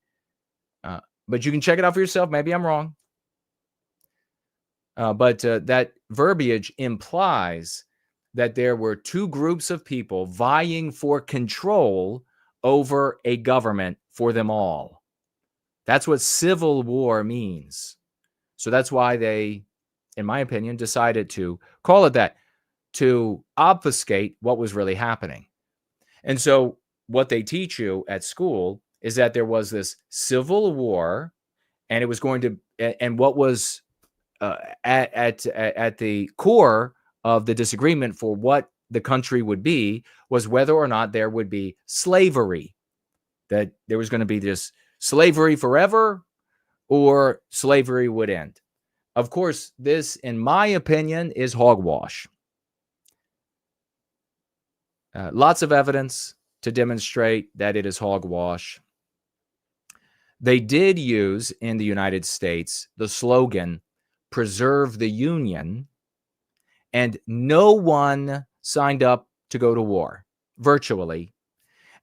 but you can check it out for yourself. Maybe I'm wrong. But that verbiage implies that there were two groups of people vying for control over a government for them all. That's what civil war means. So that's why they, in my opinion, decided to call it that, to obfuscate what was really happening. And so what they teach you at school is that there was this civil war, and it was going to, and what was at the core of the disagreement for what the country would be was whether or not there would be slavery, that there was going to be this slavery forever or slavery would end. Of course, this, in my opinion, is hogwash. Lots of evidence to demonstrate that it is hogwash. They did use in the United States the slogan, "Preserve the Union," and no one signed up to go to war, virtually.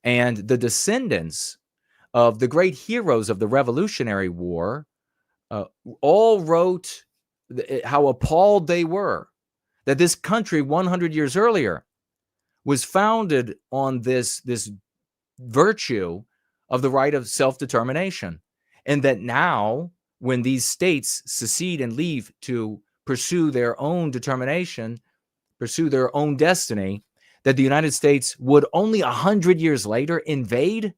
And the descendants of the great heroes of the Revolutionary War all wrote how appalled they were that this country 100 years earlier was founded on this virtue of the right of self-determination, and that now, when these states secede and leave to pursue their own determination, pursue their own destiny, that the United States would only 100 years later invade.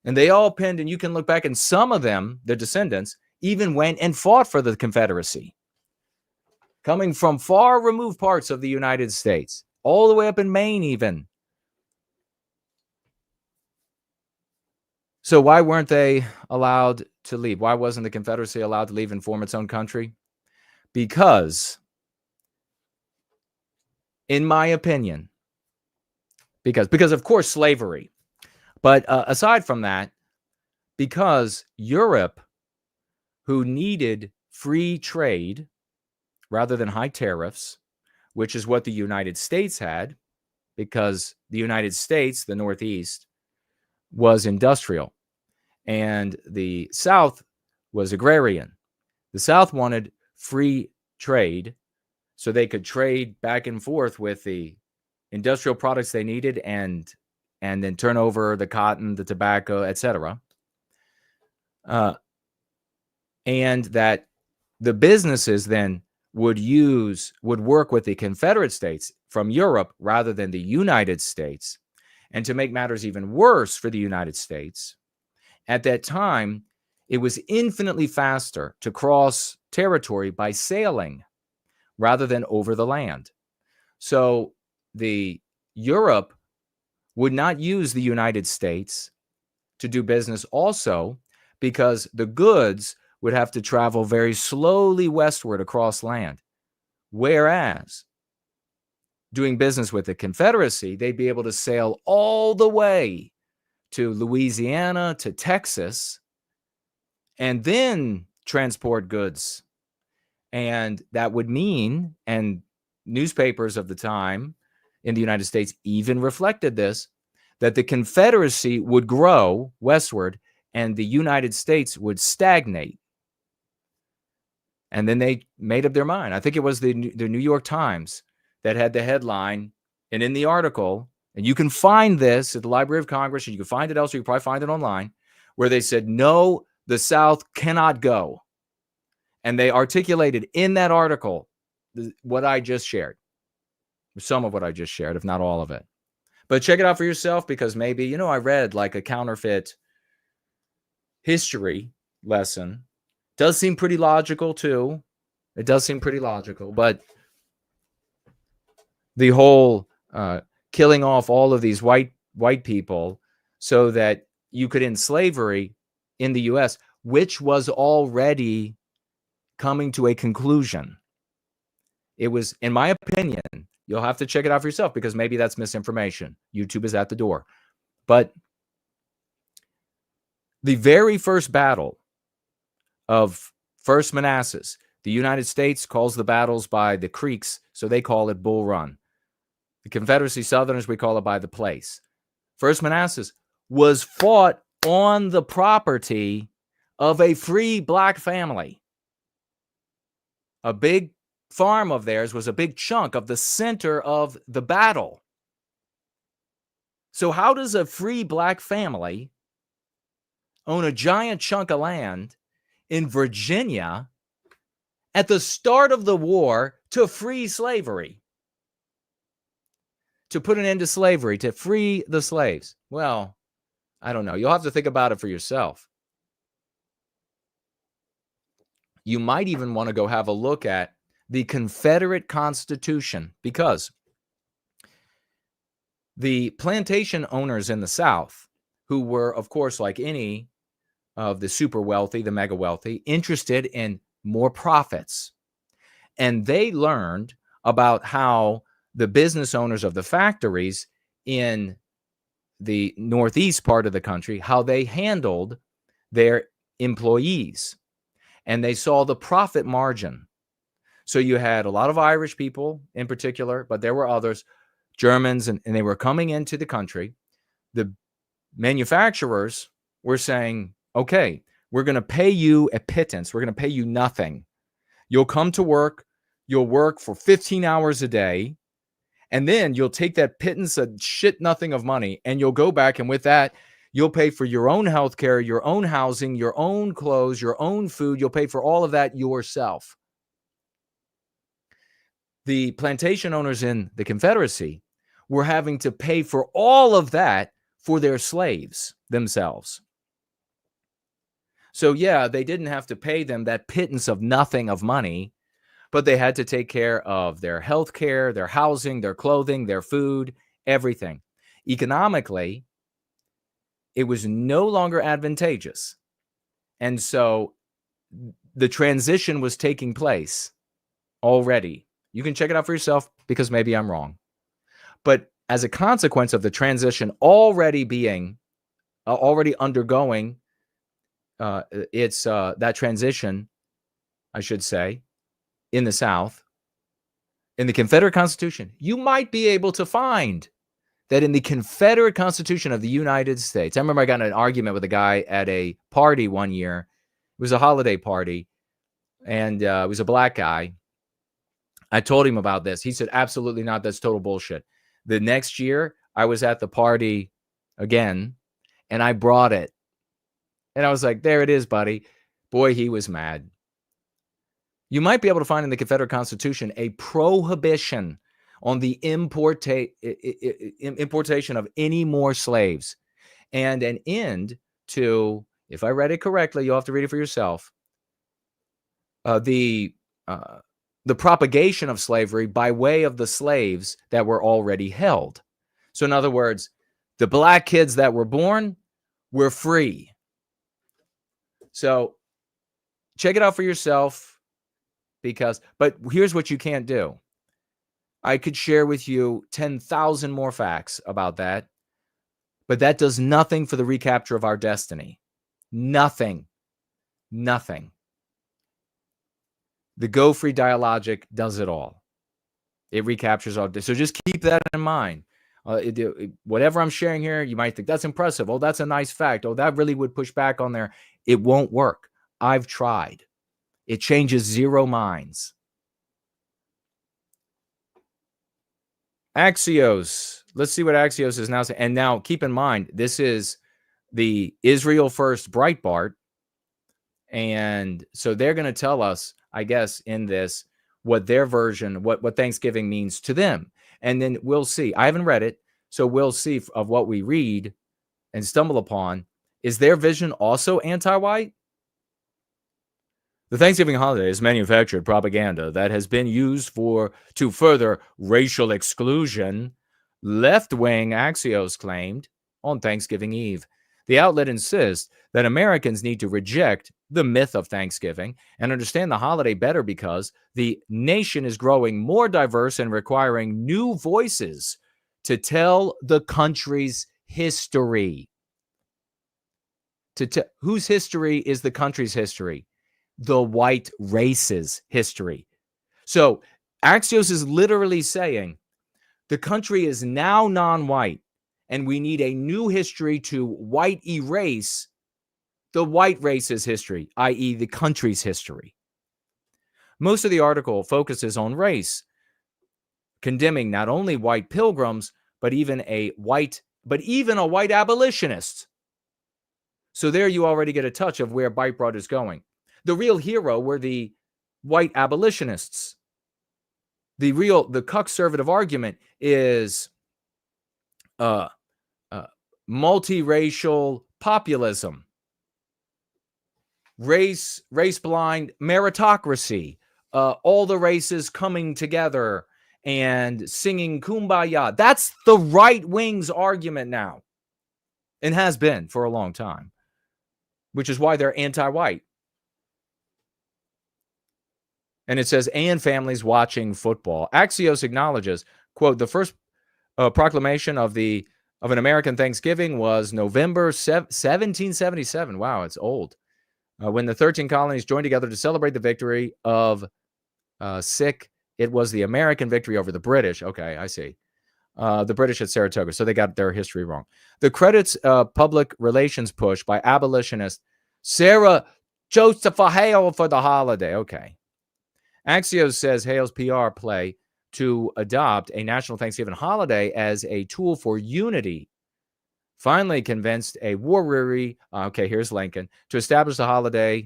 And they all pinned, and you can look back, and some of them, the descendants, even went and fought for the Confederacy, coming from far removed parts of the United States, all the way up in Maine even. So why weren't they allowed to leave? Why wasn't the Confederacy allowed to leave and form its own country? Because, in my opinion, because of course slavery, but aside from that, because Europe, who needed free trade rather than high tariffs, which is what the United States had, because the United States, the Northeast, was industrial, and the South was agrarian. The South wanted free trade so they could trade back and forth with the industrial products they needed and then turn over the cotton, the tobacco, etc. And that the businesses then would work with the Confederate States from Europe rather than the United States. And to make matters even worse for the United States, at that time, it was infinitely faster to cross territory by sailing rather than over the land. So the Europe would not use the United States to do business also, because the goods would have to travel very slowly westward across land. Whereas doing business with the Confederacy, they'd be able to sail all the way to Louisiana, to Texas, and then transport goods. And that would mean, and newspapers of the time in the United States even reflected this, that the Confederacy would grow westward and the United States would stagnate. And then they made up their mind. I think it was the New York Times that had the headline, and in the article, and you can find this at the Library of Congress, and you can find it elsewhere, you can probably find it online, where they said, no, the South cannot go. And they articulated in that article what I just shared, some of what I just shared, if not all of it. But check it out for yourself, because maybe, I read like a counterfeit history lesson. Does seem pretty logical too. It does seem pretty logical, but the whole killing off all of these white people so that you could end slavery in the U.S., which was already coming to a conclusion. It was, in my opinion, you'll have to check it out for yourself, because maybe that's misinformation. YouTube is at the door. But the very first battle of First Manassas, the United States calls the battles by the creeks, so they call it Bull Run. The Confederacy Southerners, we call it by the place. First Manassas was fought on the property of a free black family. A big farm of theirs was a big chunk of the center of the battle. So how does a free black family own a giant chunk of land in Virginia at the start of the war to free slavery? To put an end to slavery, to free the slaves. Well, I don't know. You'll have to think about it for yourself. You might even want to go have a look at the Confederate Constitution, because the plantation owners in the South, who were, of course, like any of the super wealthy, the mega wealthy, interested in more profits. And they learned about how the business owners of the factories in the Northeast part of the country, how they handled their employees. And they saw the profit margin. So you had a lot of Irish people in particular, but there were others, Germans, and they were coming into the country. The manufacturers were saying, okay, we're going to pay you a pittance. We're going to pay you nothing. You'll come to work. You'll work for 15 hours a day. And then you'll take that pittance of shit nothing of money, and you'll go back, and with that, you'll pay for your own health care, your own housing, your own clothes, your own food. You'll pay for all of that yourself. The plantation owners in the Confederacy were having to pay for all of that for their slaves themselves. So yeah, they didn't have to pay them that pittance of nothing of money, but they had to take care of their health care, their housing, their clothing, their food, everything. Economically, it was no longer advantageous. And so the transition was taking place already. You can check it out for yourself, because maybe I'm wrong. But as a consequence of the transition already undergoing that transition, I should say, in the South, in the Confederate Constitution, you might be able to find that in the Confederate Constitution of the United States. I remember I got in an argument with a guy at a party one year. It was a holiday party, and it was a black guy. I told him about this. He said, absolutely not. That's total bullshit. The next year, I was at the party again, and I brought it. And I was like, there it is, buddy. Boy, he was mad. You might be able to find in the Confederate Constitution a prohibition on the importation of any more slaves, and an end to, if I read it correctly, you'll have to read it for yourself, the propagation of slavery by way of the slaves that were already held. So in other words, the black kids that were born were free. So check it out for yourself, but here's what you can't do. I could share with you 10,000 more facts about that, but that does nothing for the recapture of our destiny. Nothing. The Go Free dialogic does it all. It recaptures all. So just keep that in mind. Whatever I'm sharing here, you might think that's impressive. Oh, that's a nice fact. Oh, that really would push back on there. It won't work. I've tried. It changes zero minds. Axios. Let's see what Axios is now saying. And now keep in mind, this is the Israel First Breitbart. And so they're going to tell us, I guess, in this, what their version, what Thanksgiving means to them. And then we'll see. I haven't read it, so we'll see of what we read and stumble upon. Is their vision also anti-white? The Thanksgiving holiday is manufactured propaganda that has been used to further racial exclusion, left-wing Axios claimed on Thanksgiving Eve. The outlet insists that Americans need to reject the myth of Thanksgiving and understand the holiday better, because the nation is growing more diverse and requiring new voices to tell the country's history. Whose history is the country's history? The white race's history. So Axios is literally saying the country is now non-white, and we need a new history to white erase the white race's history, i.e. the country's history. Most of the article focuses on race, condemning not only white pilgrims, but even a white abolitionist. So there you already get a touch of where Breitbart is going. The real hero were the white abolitionists. The conservative argument is multiracial populism, race blind meritocracy, all the races coming together and singing Kumbaya. That's the right wing's argument now, and has been for a long time, which is why they're anti-white. And it says, and families watching football. Axios acknowledges, quote, the first proclamation of an American Thanksgiving was November 1777. Wow, it's old. When the 13 colonies joined together to celebrate the victory of it was the American victory over the British. Okay, I see. The British at Saratoga. So they got their history wrong. The credits public relations push by abolitionist Sarah Joseph Hale for the holiday. Okay. Axios says Hale's PR play to adopt a national Thanksgiving holiday as a tool for unity finally convinced a war-weary, here's Lincoln, to establish the holiday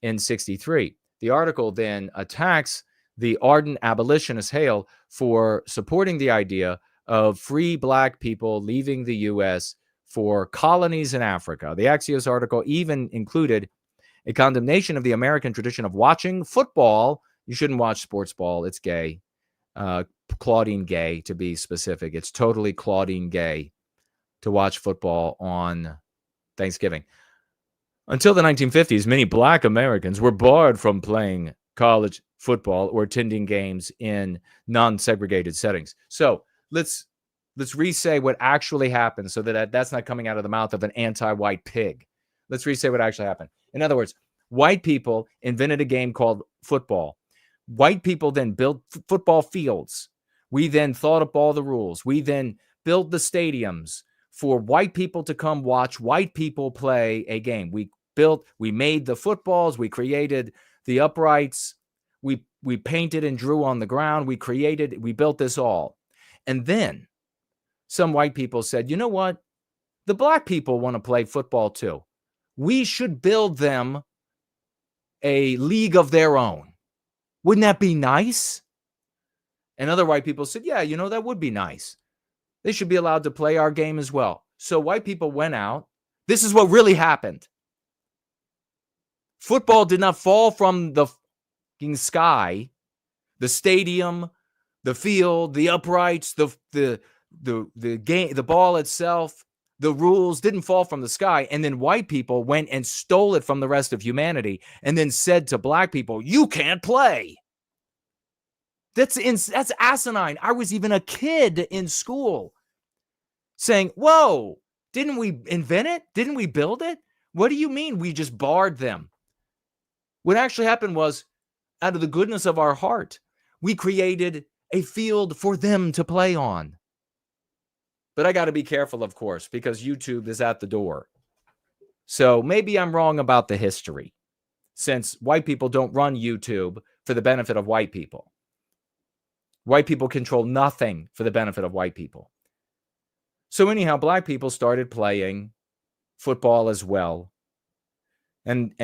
in 1963. The article then attacks the ardent abolitionist Hale for supporting the idea of free black people leaving the U.S. for colonies in Africa. The Axios article even included a condemnation of the American tradition of watching football. You shouldn't watch sports ball. It's gay. Claudine Gay, to be specific. It's totally Claudine Gay to watch football on Thanksgiving. Until the 1950s, many black Americans were barred from playing college football or attending games in non-segregated settings. So let's re-say what actually happened so that that's not coming out of the mouth of an anti-white pig. Let's re-say what actually happened. In other words, white people invented a game called football. White people then built football fields. We then thought up all the rules. We then built the stadiums for white people to come watch white people play a game. We made the footballs. We created the uprights. We painted and drew on the ground. We built this all. And then some white people said, you know what? The black people want to play football too. We should build them a league of their own. Wouldn't that be nice? And other white people said, yeah, that would be nice. They should be allowed to play our game as well. So white people went out. This is what really happened. Football did not fall from the fucking sky. The stadium, the field, the uprights, the game, the ball itself, the rules didn't fall from the sky. And then white people went and stole it from the rest of humanity and then said to black people, you can't play. That's asinine. I was even a kid in school saying, whoa, didn't we invent it? Didn't we build it? What do you mean we just barred them? What actually happened was, out of the goodness of our heart, we created a field for them to play on. But I got to be careful, of course, because YouTube is at the door. So maybe I'm wrong about the history, since white people don't run YouTube for the benefit of white people. White people control nothing for the benefit of white people. So anyhow, black people started playing football as well. And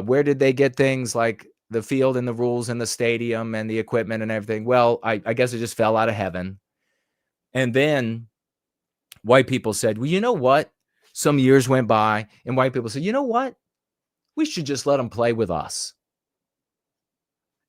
where did they get things like the field and the rules and the stadium and the equipment and everything? Well, I guess it just fell out of heaven. And then white people said, well, you know what? Some years went by and white people said, you know what? We should just let them play with us.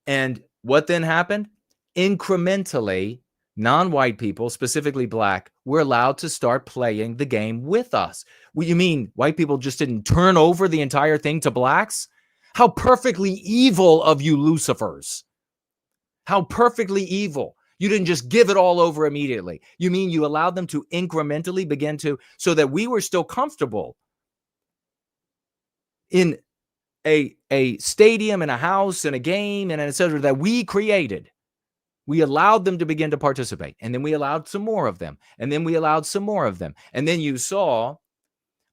And what then happened? Incrementally, non-white people, specifically black, were allowed to start playing the game with us. What you mean white people just didn't turn over the entire thing to blacks? How perfectly evil of you, Lucifers. How perfectly evil. You didn't just give it all over immediately. You mean you allowed them to incrementally begin to, so that we were still comfortable in a stadium and a house and a game and et cetera that we created. We allowed them to begin to participate. And then we allowed some more of them. And then we allowed some more of them. And then you saw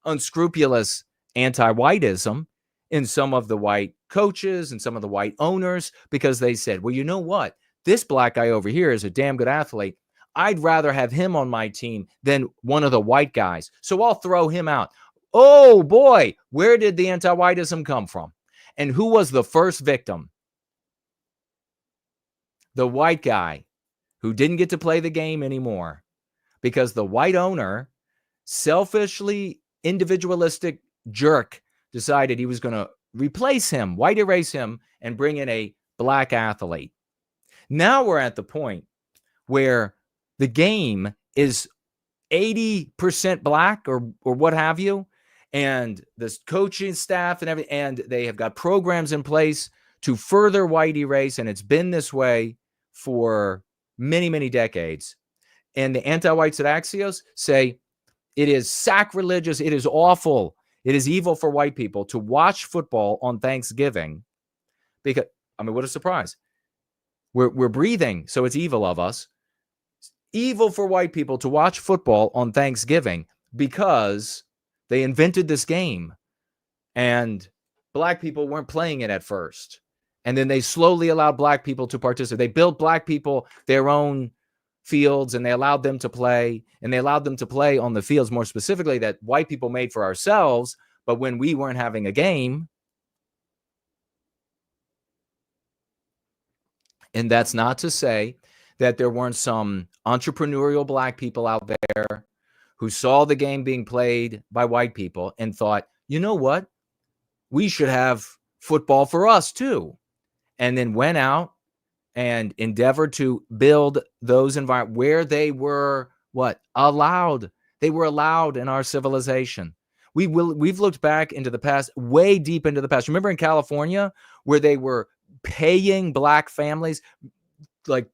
unscrupulous anti-whiteism in some of the white coaches and some of the white owners, because they said, well, you know what? This black guy over here is a damn good athlete. I'd rather have him on my team than one of the white guys. So I'll throw him out. Oh boy, where did the anti-whiteism come from? And who was the first victim? The white guy who didn't get to play the game anymore because the white owner selfishly individualistic jerk decided he was going to replace him, white erase him, and bring in a black athlete. Now we're at the point where the game is 80% black or what have you, and this coaching staff and everything, and they have got programs in place to further white erase, and it's been this way for many, many decades. And the anti-whites at Axios say it is sacrilegious, it is awful, it is evil for white people to watch football on Thanksgiving. Because, I mean, what a surprise. We're breathing, so it's evil of us. Evil for white people to watch football on Thanksgiving because they invented this game and black people weren't playing it at first. And then they slowly allowed black people to participate. They built black people their own fields and they allowed them to play, and they allowed them to play on the fields more specifically that white people made for ourselves. But when we weren't having a game, and that's not to say that there weren't some entrepreneurial black people out there who saw the game being played by white people and thought, you know what? We should have football for us too. And then went out and endeavored to build those environments where they were allowed. They were allowed in our civilization. We've looked back into the past, way deep into the past. Remember in California where they were paying black families like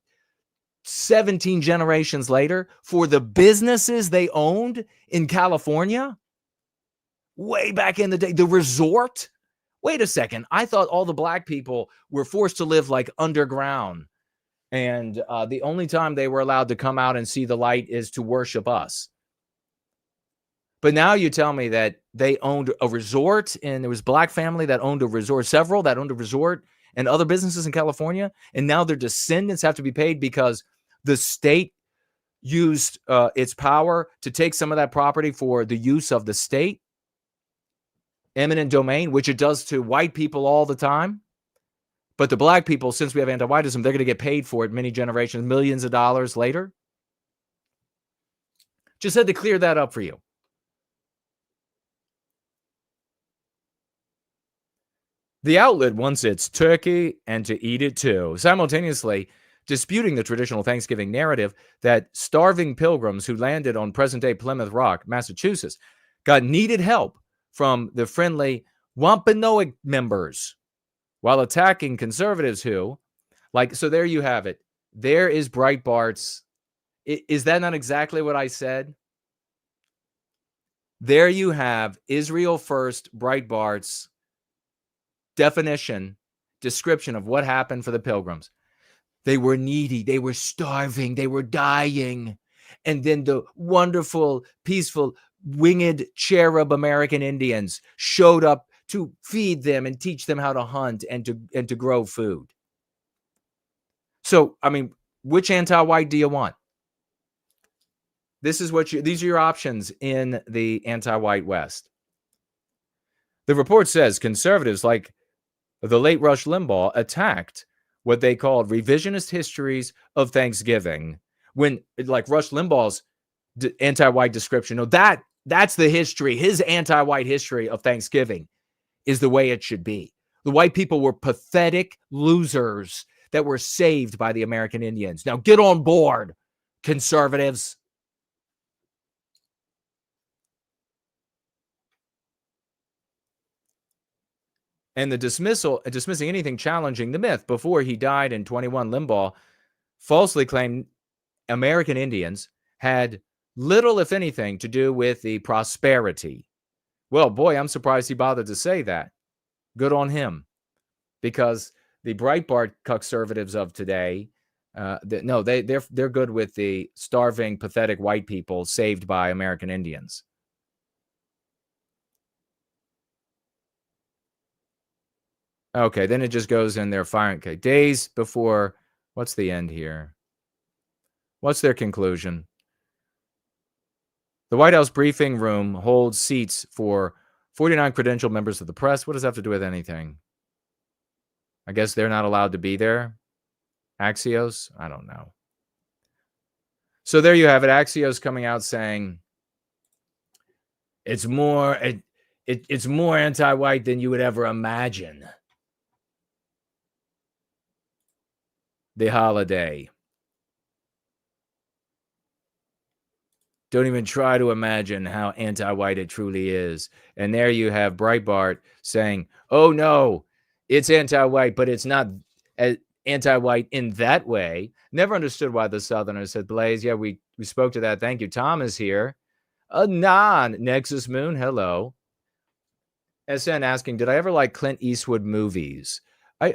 17 generations later for the businesses they owned in California? Way back in the day, the resort. Wait a second. I thought all the black people were forced to live like underground. And the only time they were allowed to come out and see the light is to worship us. But now you tell me that they owned a resort, and there was a black family that owned a resort, several that owned a resort and other businesses in California. And now their descendants have to be paid because the state used its power to take some of that property for the use of the state. Eminent domain, which it does to white people all the time. But the black people, since we have anti-whiteism, they're going to get paid for it many generations, millions of dollars later. Just had to clear that up for you. The outlet wants its turkey and to eat it too, simultaneously disputing the traditional Thanksgiving narrative that starving pilgrims who landed on present-day Plymouth Rock, Massachusetts, got needed help from the friendly Wampanoag members while attacking conservatives who, so there you have it. There is Breitbart's. Is that not exactly what I said? There you have Israel First Breitbart's description of what happened for the pilgrims. They were needy. They were starving. They were dying. And then the wonderful, peaceful, winged cherub American Indians showed up to feed them and teach them how to hunt and to grow food. So, I mean, which anti-white do you want? These are your options in the anti-white West. The report says conservatives like the late Rush Limbaugh attacked what they called revisionist histories of Thanksgiving. When, like Rush Limbaugh's anti-white description, that's the history. His anti-white history of Thanksgiving is the way it should be. The white people were pathetic losers that were saved by the American Indians. Now get on board, conservatives. And the dismissing anything challenging the myth. Before he died in 21, Limbaugh falsely claimed American Indians had little, if anything, to do with the prosperity. Well, boy, I'm surprised he bothered to say that. Good on him. Because the Breitbart conservatives of today, they're good with the starving, pathetic white people saved by American Indians. Okay, then it just goes in their firing. Okay, days before, what's the end here? What's their conclusion? The White House briefing room holds seats for 49 credentialed members of the press. What does that have to do with anything? I guess they're not allowed to be there. Axios? I don't know. So there you have it. Axios coming out saying It's more it's more anti-white than you would ever imagine. The holiday. Don't even try to imagine how anti-white it truly is. And there you have Breitbart saying, oh no, it's anti-white, but it's not anti-white in that way. Never understood why the Southerners said, Blaze, yeah, we spoke to that. Thank you. Tom is here. Nexus Moon, hello. SN asking, did I ever like Clint Eastwood movies? I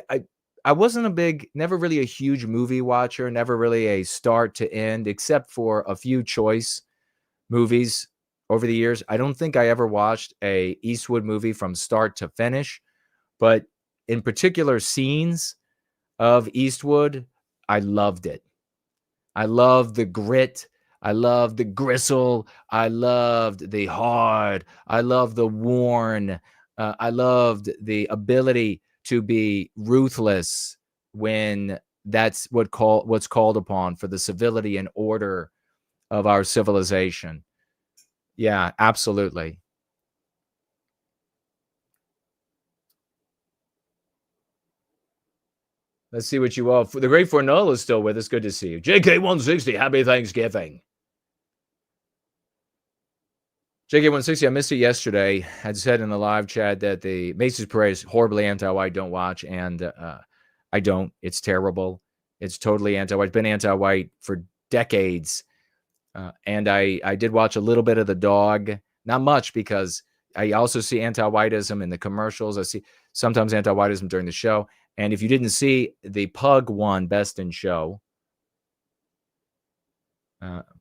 wasn't never really a huge movie watcher, never really a start to end, except for a few choice movies over the years. I don't think I ever watched a Eastwood movie from start to finish, but in particular scenes of Eastwood, I loved it. I loved the grit. I loved the gristle. I loved the hard. I loved the worn. I loved the ability to be ruthless when that's what's called upon for the civility and order of our civilization. Yeah, absolutely. Let's see what you all. The great Fornell is still with us. Good to see you. JK160, happy Thanksgiving. JK160, I missed it yesterday. I said in the live chat that the Macy's Parade is horribly anti-white. Don't watch. And I don't. It's terrible. It's totally anti-white. It's been anti-white for decades. And I did watch a little bit of The Dog. Not much, because I also see anti-whiteism in the commercials. I see sometimes anti-whiteism during the show. And if you didn't see, the Pug won Best in Show.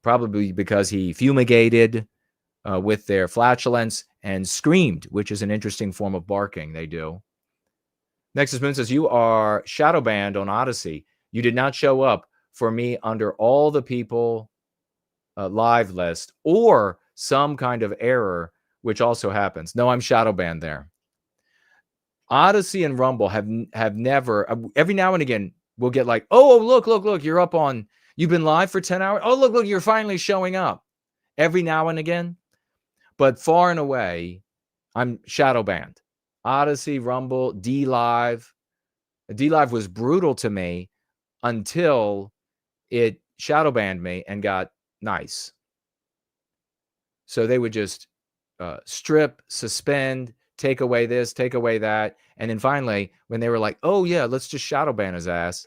Probably because he fumigated with their flatulence and screamed, which is an interesting form of barking they do. Nexus Moon says, you are shadow banned on Odyssey. You did not show up for me under all the people live list or some kind of error, which also happens. No, I'm shadow banned there. Odyssey and Rumble have never, every now and again, we'll get like, oh, look, you're up on, you've been live for 10 hours. Oh, look, you're finally showing up. Every now and again. But far and away, I'm shadow banned. Odyssey, Rumble, D-Live. D-Live was brutal to me until it shadow banned me and got nice. So they would just strip, suspend, take away this, take away that. And then finally, when they were like, oh, yeah, let's just shadow ban his ass.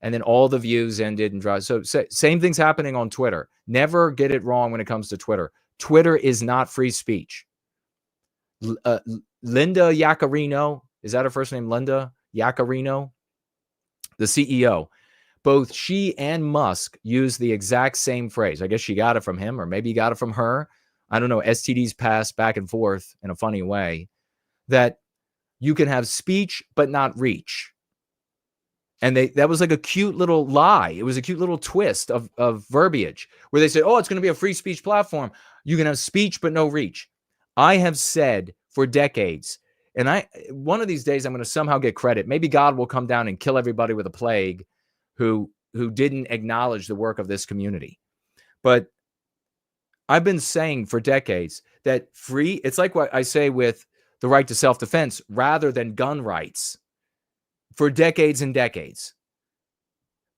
And then all the views ended and dropped. So same thing's happening on Twitter. Never get it wrong when it comes to Twitter. Twitter is not free speech. Linda Yaccarino, is that her first name? Linda Yaccarino, the CEO. Both she and Musk use the exact same phrase. I guess she got it from him, or maybe he got it from her. I don't know. STDs pass back and forth in a funny way. That you can have speech but not reach. And that was like a cute little lie. It was a cute little twist of verbiage where they said, oh, it's going to be a free speech platform. You can have speech but no reach. I have said for decades, and one of these days I'm going to somehow get credit. Maybe God will come down and kill everybody with a plague who didn't acknowledge the work of this community. But I've been saying for decades that it's like what I say with the right to self-defense rather than gun rights for decades and decades.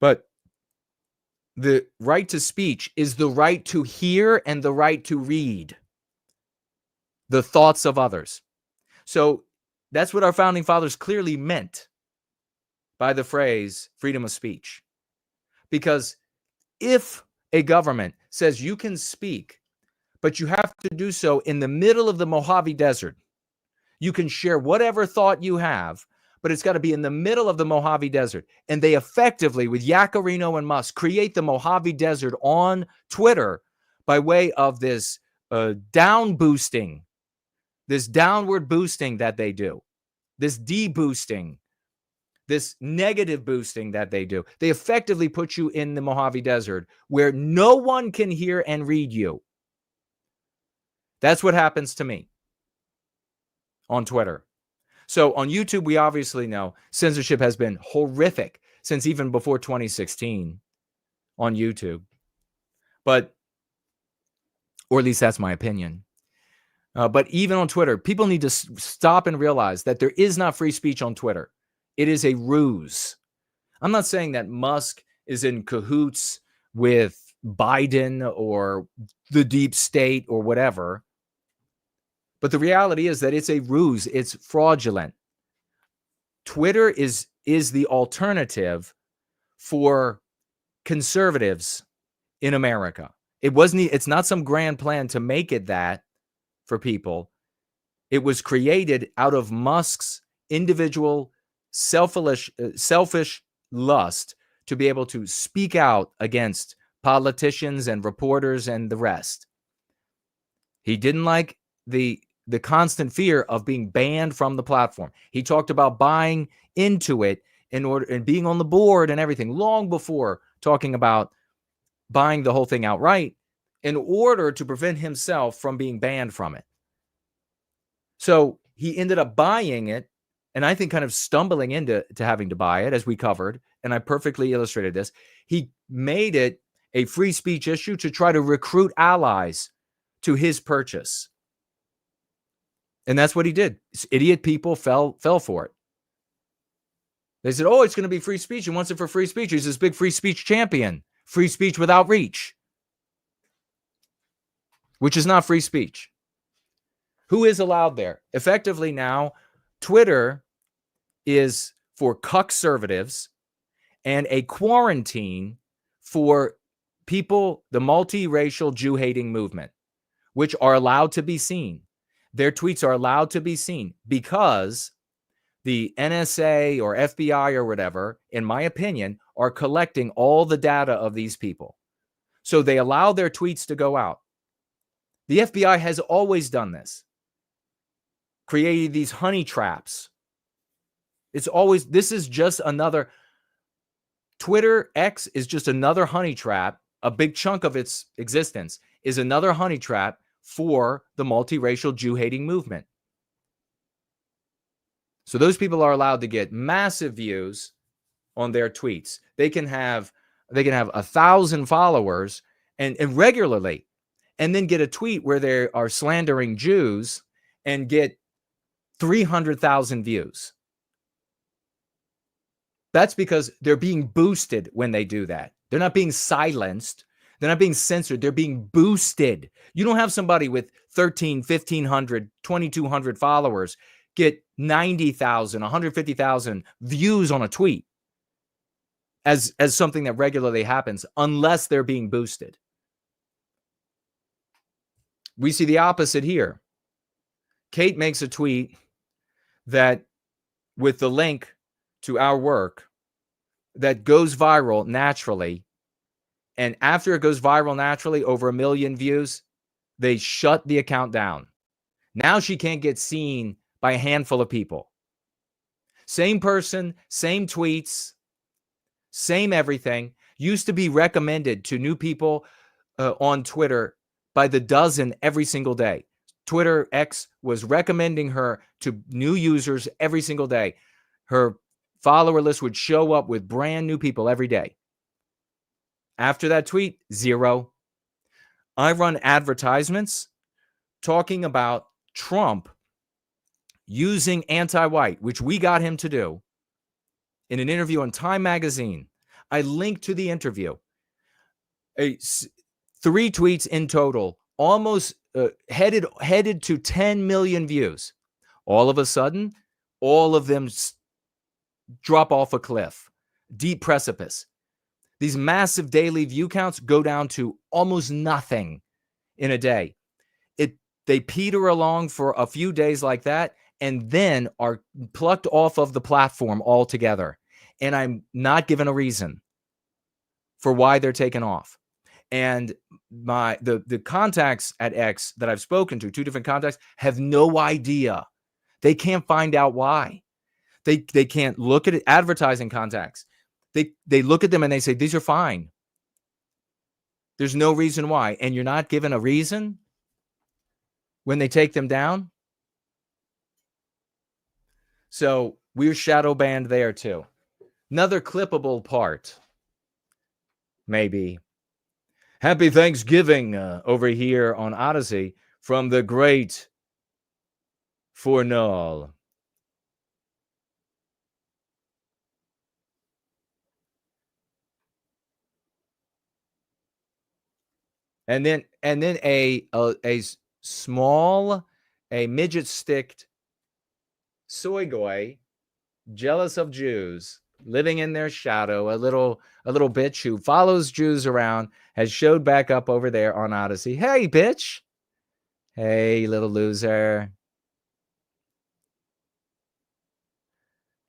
But the right to speech is the right to hear and the right to read the thoughts of others. So that's what our founding fathers clearly meant by the phrase freedom of speech. Because if a government says you can speak, but you have to do so in the middle of the Mojave Desert, you can share whatever thought you have, but it's got to be in the middle of the Mojave Desert. And they effectively, with Yaccarino and Musk, create the Mojave Desert on Twitter by way of this down boosting, this downward boosting that they do, this de-boosting, this negative boosting that they do. They effectively put you in the Mojave Desert where no one can hear and read you. That's what happens to me on Twitter. So on YouTube, we obviously know censorship has been horrific since even before 2016 on YouTube. But, or at least that's my opinion. But even on Twitter, people need to stop and realize that there is not free speech on Twitter. It is a ruse. I'm not saying that Musk is in cahoots with Biden or the deep state or whatever. But the reality is that it's a ruse. It's fraudulent. Twitter is the alternative for conservatives in America. It's not some grand plan to make it that for people. It was created out of Musk's individual selfish lust to be able to speak out against politicians and reporters and the rest. He didn't like the constant fear of being banned from the platform. He talked about buying into it and being on the board and everything long before talking about buying the whole thing outright in order to prevent himself from being banned from it. So he ended up buying it, and I think kind of stumbling into having to buy it, as we covered, and I perfectly illustrated this. He made it a free speech issue to try to recruit allies to his purchase. And that's what he did. Idiot people fell for it. They said, oh, it's going to be free speech. He wants it for free speech. He's this big free speech champion. Free speech without reach, which is not free speech. Who is allowed there? Effectively now, Twitter is for cuck-servatives and a quarantine for people, the multiracial Jew-hating movement, which are allowed to be seen. Their tweets are allowed to be seen because the NSA or FBI or whatever, in my opinion, are collecting all the data of these people. So they allow their tweets to go out. The FBI has always done this, created these honey traps. This is just another, Twitter X is just another honey trap. A big chunk of its existence is another honey trap for the multiracial Jew-hating movement. So those people are allowed to get massive views on their tweets. They can have 1,000 followers and regularly, and then get a tweet where they are slandering Jews and get 300,000 views. That's because they're being boosted when they do that. They're not being silenced. They're not being censored. They're being boosted. You don't have somebody with 1,300, 1,500, 2,200 followers get 90,000, 150,000 views on a tweet as something that regularly happens unless they're being boosted. We see the opposite here. Kate makes a tweet that with the link to our work that goes viral naturally. And after it goes viral naturally, over 1 million views, they shut the account down. Now she can't get seen by a handful of people. Same person, same tweets, same everything. Used to be recommended to new people on Twitter by the dozen every single day. Twitter X was recommending her to new users every single day. Her follower list would show up with brand new people every day. After that tweet, 0. I run advertisements talking about Trump using anti-white, which we got him to do in an interview on Time Magazine. I linked to the interview. 3 tweets in total, almost headed to 10 million views. All of a sudden, all of them drop off a cliff, deep precipice. These massive daily view counts go down to almost nothing in a day. They peter along for a few days like that and then are plucked off of the platform altogether. And I'm not given a reason for why they're taken off. And the contacts at X that I've spoken to, 2 different contacts, have no idea. They can't find out why. They can't look at it. Advertising contacts. They look at them and they say, these are fine. There's no reason why. And you're not given a reason when they take them down. So we're shadow banned there too. Another clippable part. Maybe. Happy Thanksgiving over here on Odyssey from the great for null. And then a small, a midget sticked soy goy, jealous of Jews, living in their shadow, a little bitch who follows Jews around, has showed back up over there on Odyssey. Hey, bitch. Hey, little loser.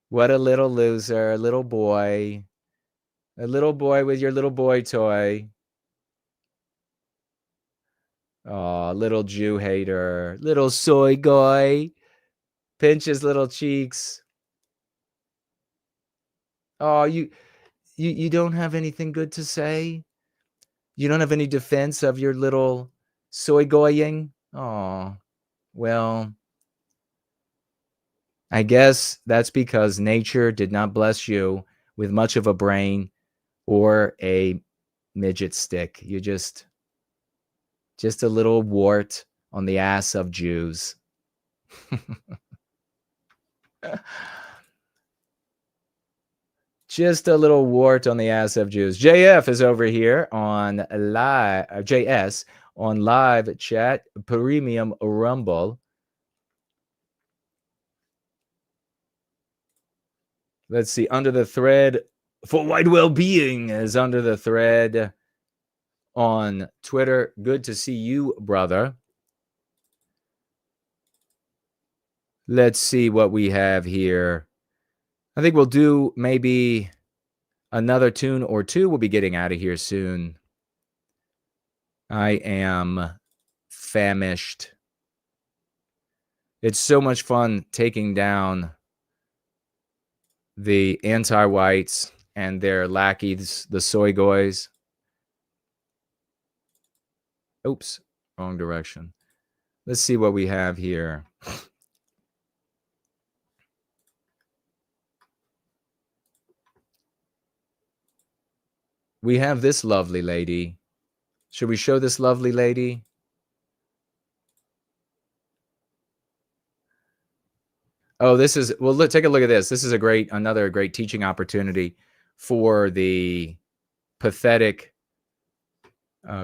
What a little loser, a little boy. A little boy with your little boy toy. Oh, little Jew hater. Little soy guy. Pinch his little cheeks. Oh, you don't have anything good to say? You don't have any defense of your little soy goying? Oh, well, I guess that's because nature did not bless you with much of a brain or a midget stick. You just a little wart on the ass of Jews. Just a little wart on the ass of Jews. JF is over here on live, JS on live chat, premium rumble. Let's see, under the thread for white well-being is under the thread on Twitter. Good to see you, brother. Let's see what we have here. I think we'll do maybe another tune or two. We'll be getting out of here soon. I am famished. It's so much fun taking down the anti-whites and their lackeys, the soy goys. Oops, wrong direction. Let's see what we have here. We have this lovely lady. Should we show this lovely lady? Oh, this is, well, take a look at this. This is another great teaching opportunity for the pathetic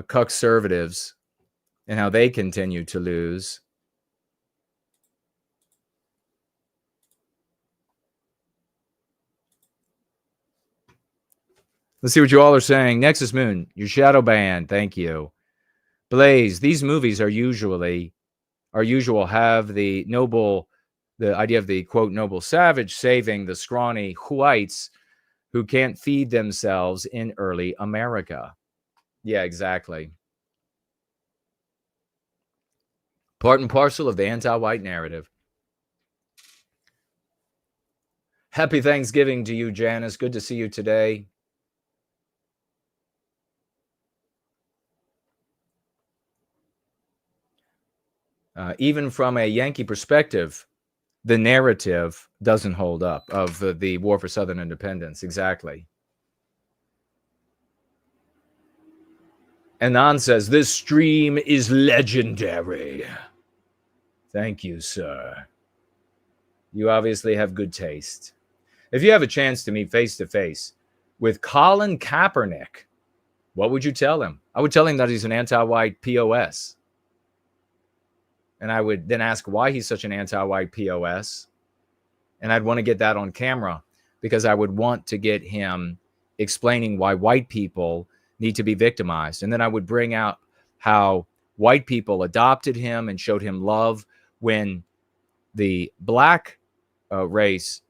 conservatives and how they continue to lose. Let's see what you all are saying. Nexus Moon, your shadow banned. Thank you. Blaze, these movies are usual have the idea of the quote noble savage saving the scrawny whites who can't feed themselves in early America. Yeah, exactly. Part and parcel of the anti-white narrative. Happy Thanksgiving to you, Janice. Good to see you today. Even from a Yankee perspective, the narrative doesn't hold up of the War for Southern Independence. Exactly. Anand says, this stream is legendary. Thank you, sir. You obviously have good taste. If you have a chance to meet face-to-face with Colin Kaepernick, what would you tell him? I would tell him that he's an anti-white POS. And I would then ask why he's such an anti-white POS. And I'd want to get that on camera because I would want to get him explaining why white people need to be victimized. And then I would bring out how white people adopted him and showed him love when the black race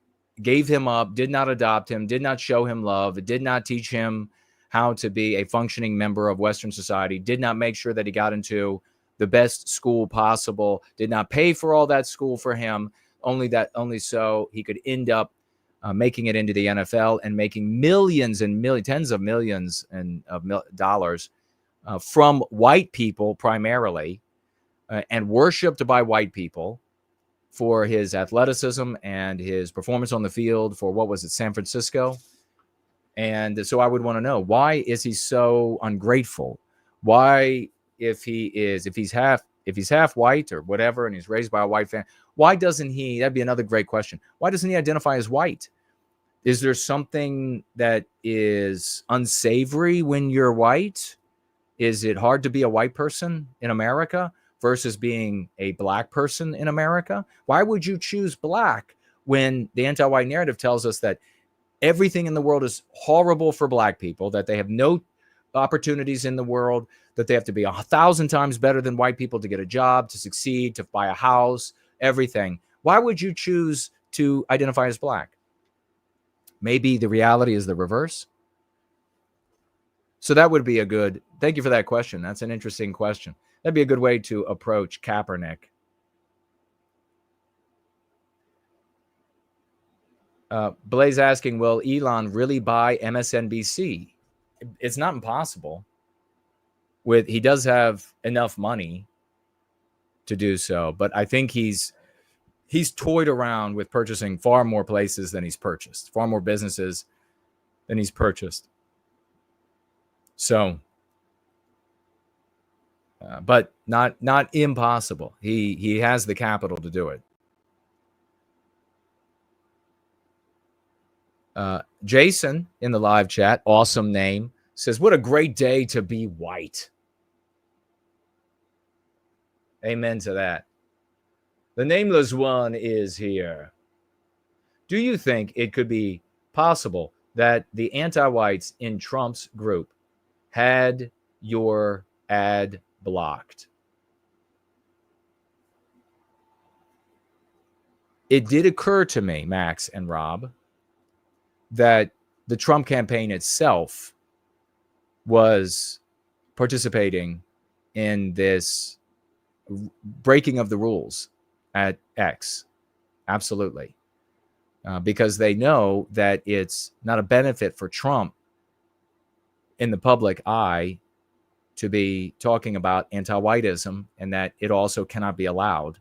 gave him up, did not adopt him, did not show him love, did not teach him how to be a functioning member of Western society, did not make sure that he got into the best school possible, did not pay for all that school for him, only so he could end up making it into the NFL and making millions and tens of millions of dollars from white people primarily, and worshipped by white people for his athleticism and his performance on the field for, what was it, San Francisco? And so I would want to know, why is he so ungrateful? Why, if he's half if he's half white or whatever, and he's raised by a white family, why doesn't he? That'd be another great question. Why doesn't he identify as white? Is there something that is unsavory when you're white? Is it hard to be a white person in America versus being a black person in America? Why would you choose black when the anti-white narrative tells us that everything in the world is horrible for black people, that they have no opportunities in the world, that they have to be 1,000 times better than white people to get a job, to succeed, to buy a house, everything? Why would you choose to identify as black? Maybe the reality is the reverse. So that would be a good, thank you for that question. That's an interesting question. That'd be a good way to approach Kaepernick. Blaze asking, will Elon really buy MSNBC? It's not impossible. He does have enough money to do so, but I think he's toyed around with purchasing far more places than he's purchased, far more businesses than he's purchased. So, but not impossible. He has the capital to do it. Jason in the live chat, awesome name, says, what a great day to be white. Amen to that. The nameless one is here. Do you think it could be possible that the anti-whites in Trump's group had your ad blocked? It did occur to me, Max and Rob, that the Trump campaign itself was participating in this breaking of the rules at X. Absolutely. Because they know that it's not a benefit for Trump in the public eye to be talking about anti-whiteism, and that it also cannot be allowed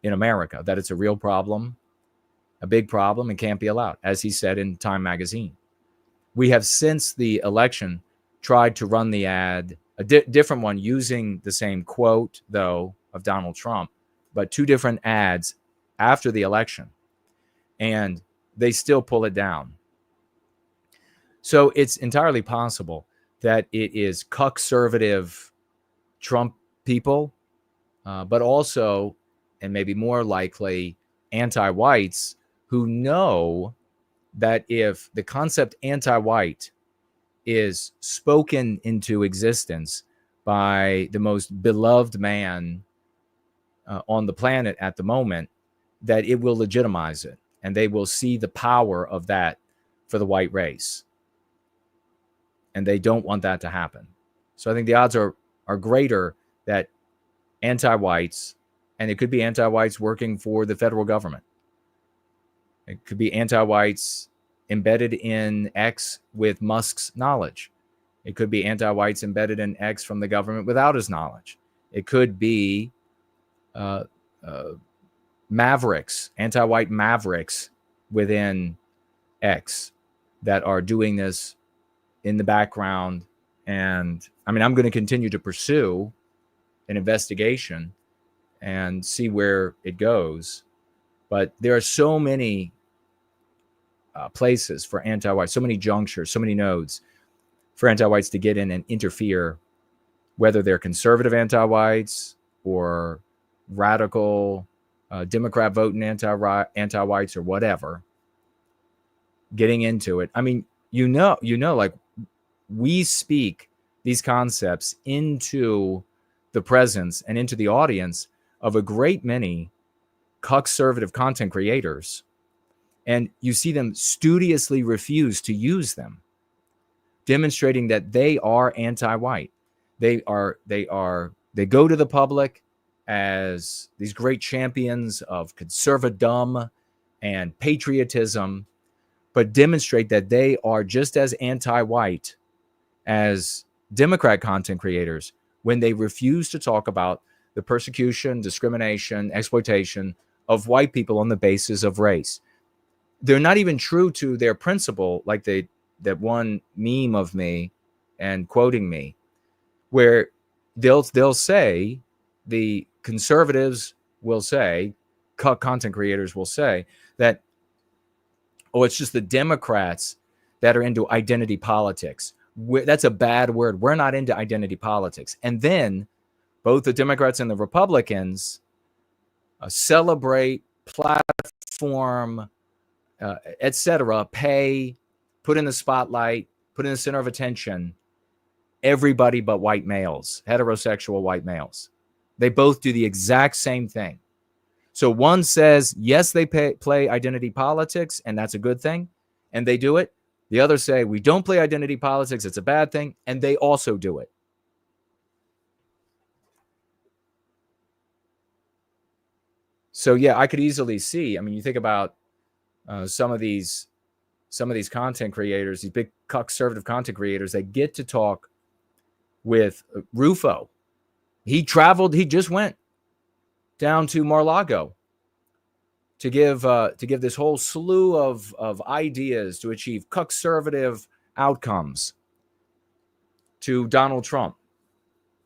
in America, that it's a real problem, a big problem, and can't be allowed, as he said in Time magazine. We have, since the election, tried to run the ad, a different one using the same quote, though, of Donald Trump, but two different ads after the election, and they still pull it down. So it's entirely possible that it is conservative Trump people, but also, and maybe more likely, anti-whites who know that if the concept anti-white is spoken into existence by the most beloved man on the planet at the moment, that it will legitimize it, and they will see the power of that for the white race. And they don't want that to happen. So I think the odds are greater that anti-whites, and it could be anti-whites working for the federal government. It could be anti-whites embedded in X with Musk's knowledge. It could be anti-whites embedded in X from the government without his knowledge. It could be mavericks, anti-white mavericks within X that are doing this in the background. And I mean, I'm going to continue to pursue an investigation and see where it goes. But there are so many places for anti-whites, so many junctures, so many nodes for anti-whites to get in and interfere, whether they're conservative anti-whites or radical Democrat voting anti-whites or whatever, getting into it. I mean, you know, like, we speak these concepts into the presence and into the audience of a great many conservative content creators, and you see them studiously refuse to use them, demonstrating that they are anti-white. They go to the public as these great champions of conservadom and patriotism, but demonstrate that they are just as anti-white as Democrat content creators when they refuse to talk about the persecution, discrimination, exploitation of white people on the basis of race. They're not even true to their principle, like that one meme of me and quoting me, where they'll say the conservatives will say, content creators will say that, oh, it's just the Democrats that are into identity politics. That's a bad word. We're not into identity politics. And then both the Democrats and the Republicans celebrate, platform, etc., pay, put in the spotlight, put in the center of attention, everybody but white males, heterosexual white males. They both do the exact same thing. So one says, yes, they play identity politics, and that's a good thing, and they do it. The others say, we don't play identity politics, it's a bad thing, and they also do it. So yeah, I could easily see, I mean, you think about some of these content creators, these big conservative content creators, they get to talk with Rufo. He just went down to Mar-a-Lago to give this whole slew of ideas to achieve conservative outcomes to Donald Trump.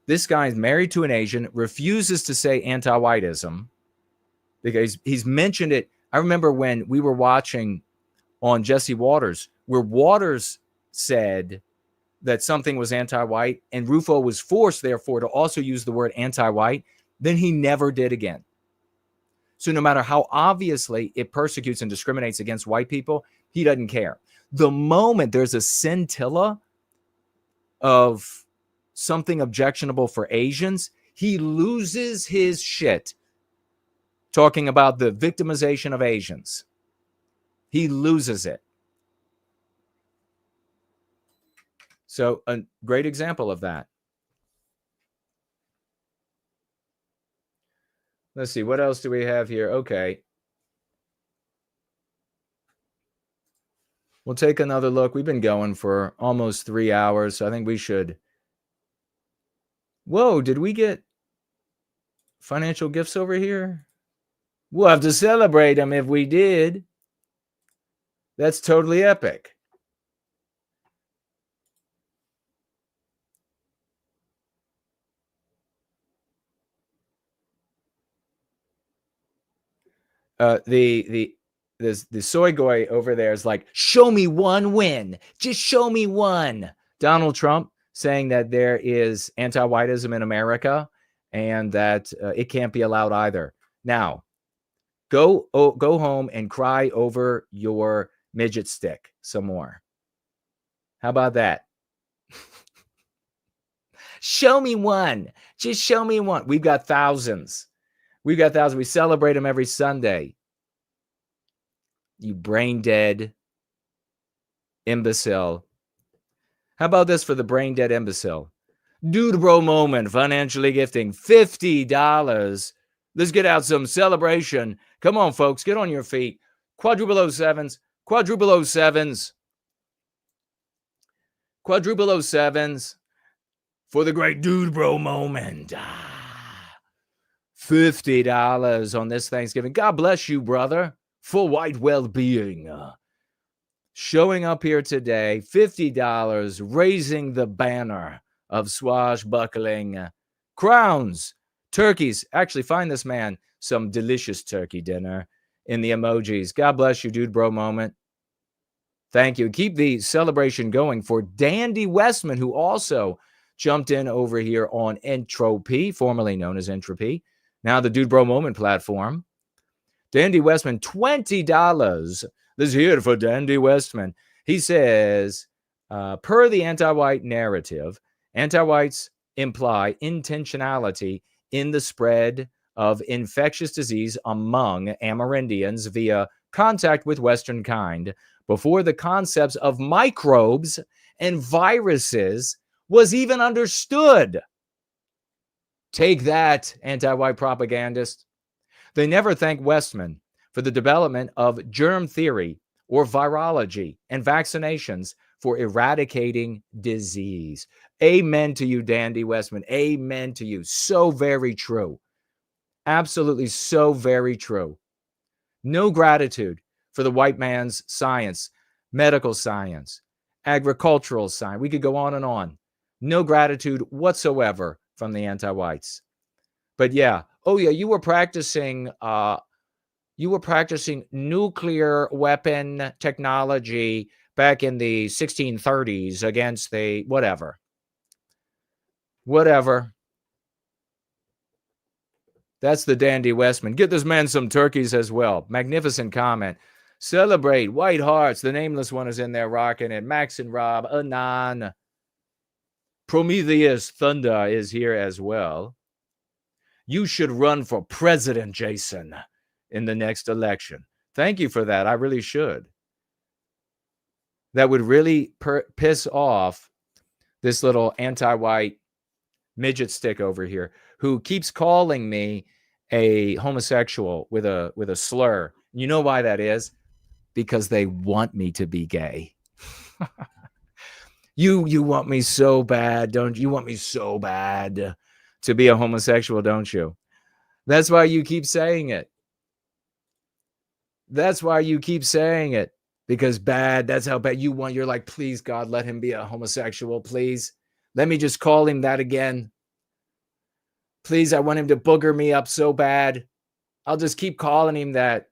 This guy is married to an Asian, refuses to say anti-whiteism because he's mentioned it. I remember when we were watching on Jesse Waters, where Waters said that something was anti-white, and Rufo was forced, therefore, to also use the word anti-white. Then he never did again. So no matter how obviously it persecutes and discriminates against white people, he doesn't care. The moment there's a scintilla of something objectionable for Asians, he loses his shit talking about the victimization of Asians. He loses it. So a great example of that. Let's see, what else do we have here? Okay. We'll take another look. We've been going for almost 3 hours, so I think we should. Whoa, did we get financial gifts over here? We'll have to celebrate them if we did. That's totally epic. The soy guy over there is like, show me one win. Just show me one. Donald Trump saying that there is anti-whiteism in America and that it can't be allowed either. Now, go home and cry over your midget stick some more. How about that? Show me one. Just show me one. We've got thousands. We celebrate them every Sunday. You brain dead imbecile. How about this for the brain dead imbecile? Dude bro moment, financially gifting $50. Let's get out some celebration. Come on, folks, get on your feet. Quadruple 07s, quadruple 07s, quadruple 07s for the great dude bro moment. $50 on this Thanksgiving. God bless you, brother, for white well-being. Showing up here today, $50, raising the banner of swashbuckling. Crowns, turkeys. Actually, find this man some delicious turkey dinner in the emojis. God bless you, dude bro moment. Thank you. Keep the celebration going for Dandy Westman, who also jumped in over here on Entropy, formerly known as Entropy. Now the Dude Bro Moment platform. Dandy Westman, $20. This is here for Dandy Westman. He says, per the anti-white narrative, anti-whites imply intentionality in the spread of infectious disease among Amerindians via contact with Western kind before the concepts of microbes and viruses was even understood. Take that, anti-white propagandist. They never thank Westman for the development of germ theory or virology and vaccinations for eradicating disease. Amen to you, Dandy Westman. Amen to you. So very true. Absolutely so very true. No gratitude for the white man's science, medical science, agricultural science. We could go on and on. No gratitude whatsoever from the anti-whites. But yeah. Oh yeah, you were practicing nuclear weapon technology back in the 1630s against the whatever. That's the Dandy Westman. Get this man some turkeys as well. Magnificent comment. Celebrate. White Hearts. The Nameless One is in there rocking it. Max and Rob. Anon. Prometheus Thunder is here as well. You should run for president, Jason, in the next election. Thank you for that. I really should. That would really piss off this little anti-white midget stick over here who keeps calling me a homosexual with a slur. You know why that is? Because they want me to be gay. You want me so bad, don't you? You want me so bad to be a homosexual, don't you? That's why you keep saying it. That's why you keep saying it. Because bad, that's how bad you want. You're like, please, God, let him be a homosexual, please. Let me just call him that again. Please, I want him to booger me up so bad. I'll just keep calling him that.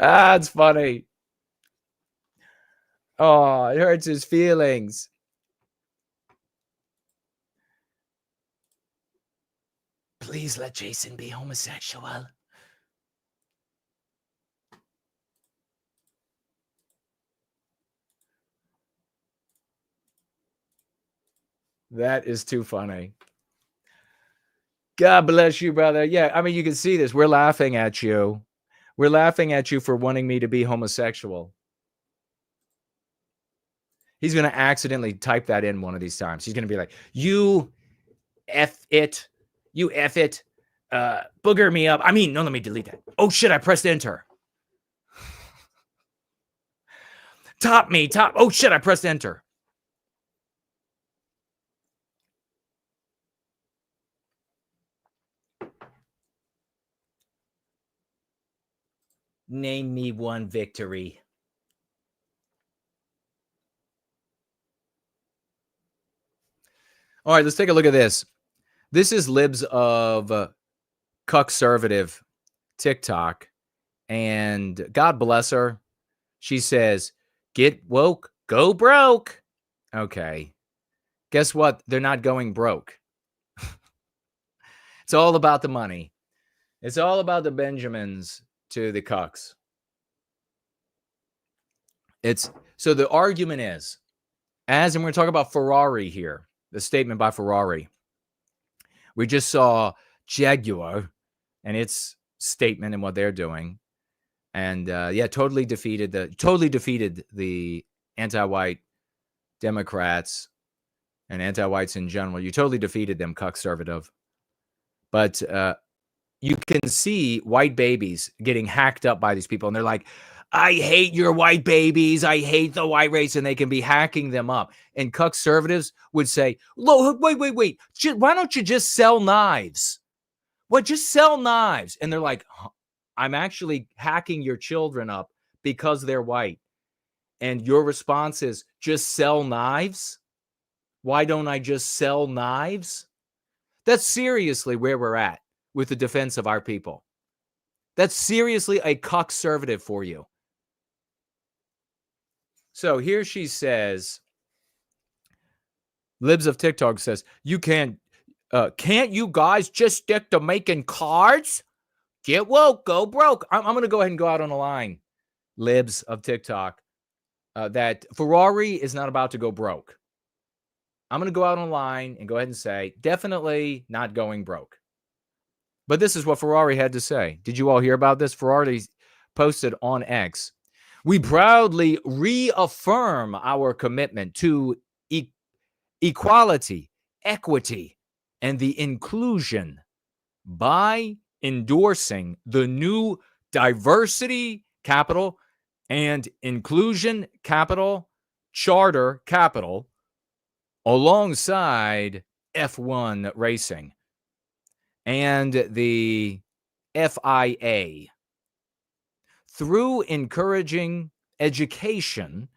It's funny. Oh, it hurts his feelings. Please let Jason be homosexual. That is too funny. God bless you, brother. Yeah, I mean, you can see this. We're laughing at you. We're laughing at you for wanting me to be homosexual. He's going to accidentally type that in one of these times. He's going to be like, you F it. You F it. Booger me up. I mean, no, let me delete that. Oh, shit, I pressed enter. Top me. Oh, shit, I pressed enter. Name me one victory. All right, let's take a look at this. This is Libs of Cuckservative TikTok. And God bless her. She says, get woke, go broke. Okay. Guess what? They're not going broke. It's all about the money. It's all about the Benjamins to the cucks. So the argument is, and we're going to talk about Ferrari here, the statement by Ferrari. We just saw Jaguar and its statement and what they're doing. And totally defeated the anti-white Democrats and anti-whites in general. You totally defeated them, cuckservative. But you can see white babies getting hacked up by these people. And they're like, I hate your white babies. I hate the white race. And they can be hacking them up. And cuckservatives would say, wait. Why don't you just sell knives? What? Just sell knives. And they're like, I'm actually hacking your children up because they're white. And your response is just sell knives? Why don't I just sell knives? That's seriously where we're at with the defense of our people. That's seriously a cuckservative for you. So here she says, Libs of TikTok says, can't you guys just stick to making cards? Get woke, go broke. I'm going to go ahead and go out on a line, Libs of TikTok, that Ferrari is not about to go broke. I'm going to go out on a line and go ahead and say, definitely not going broke. But this is what Ferrari had to say. Did you all hear about this? Ferrari posted on X. We proudly reaffirm our commitment to equality, equity, and the inclusion by endorsing the new diversity capital and inclusion capital charter capital alongside F1 racing and the FIA through encouraging education,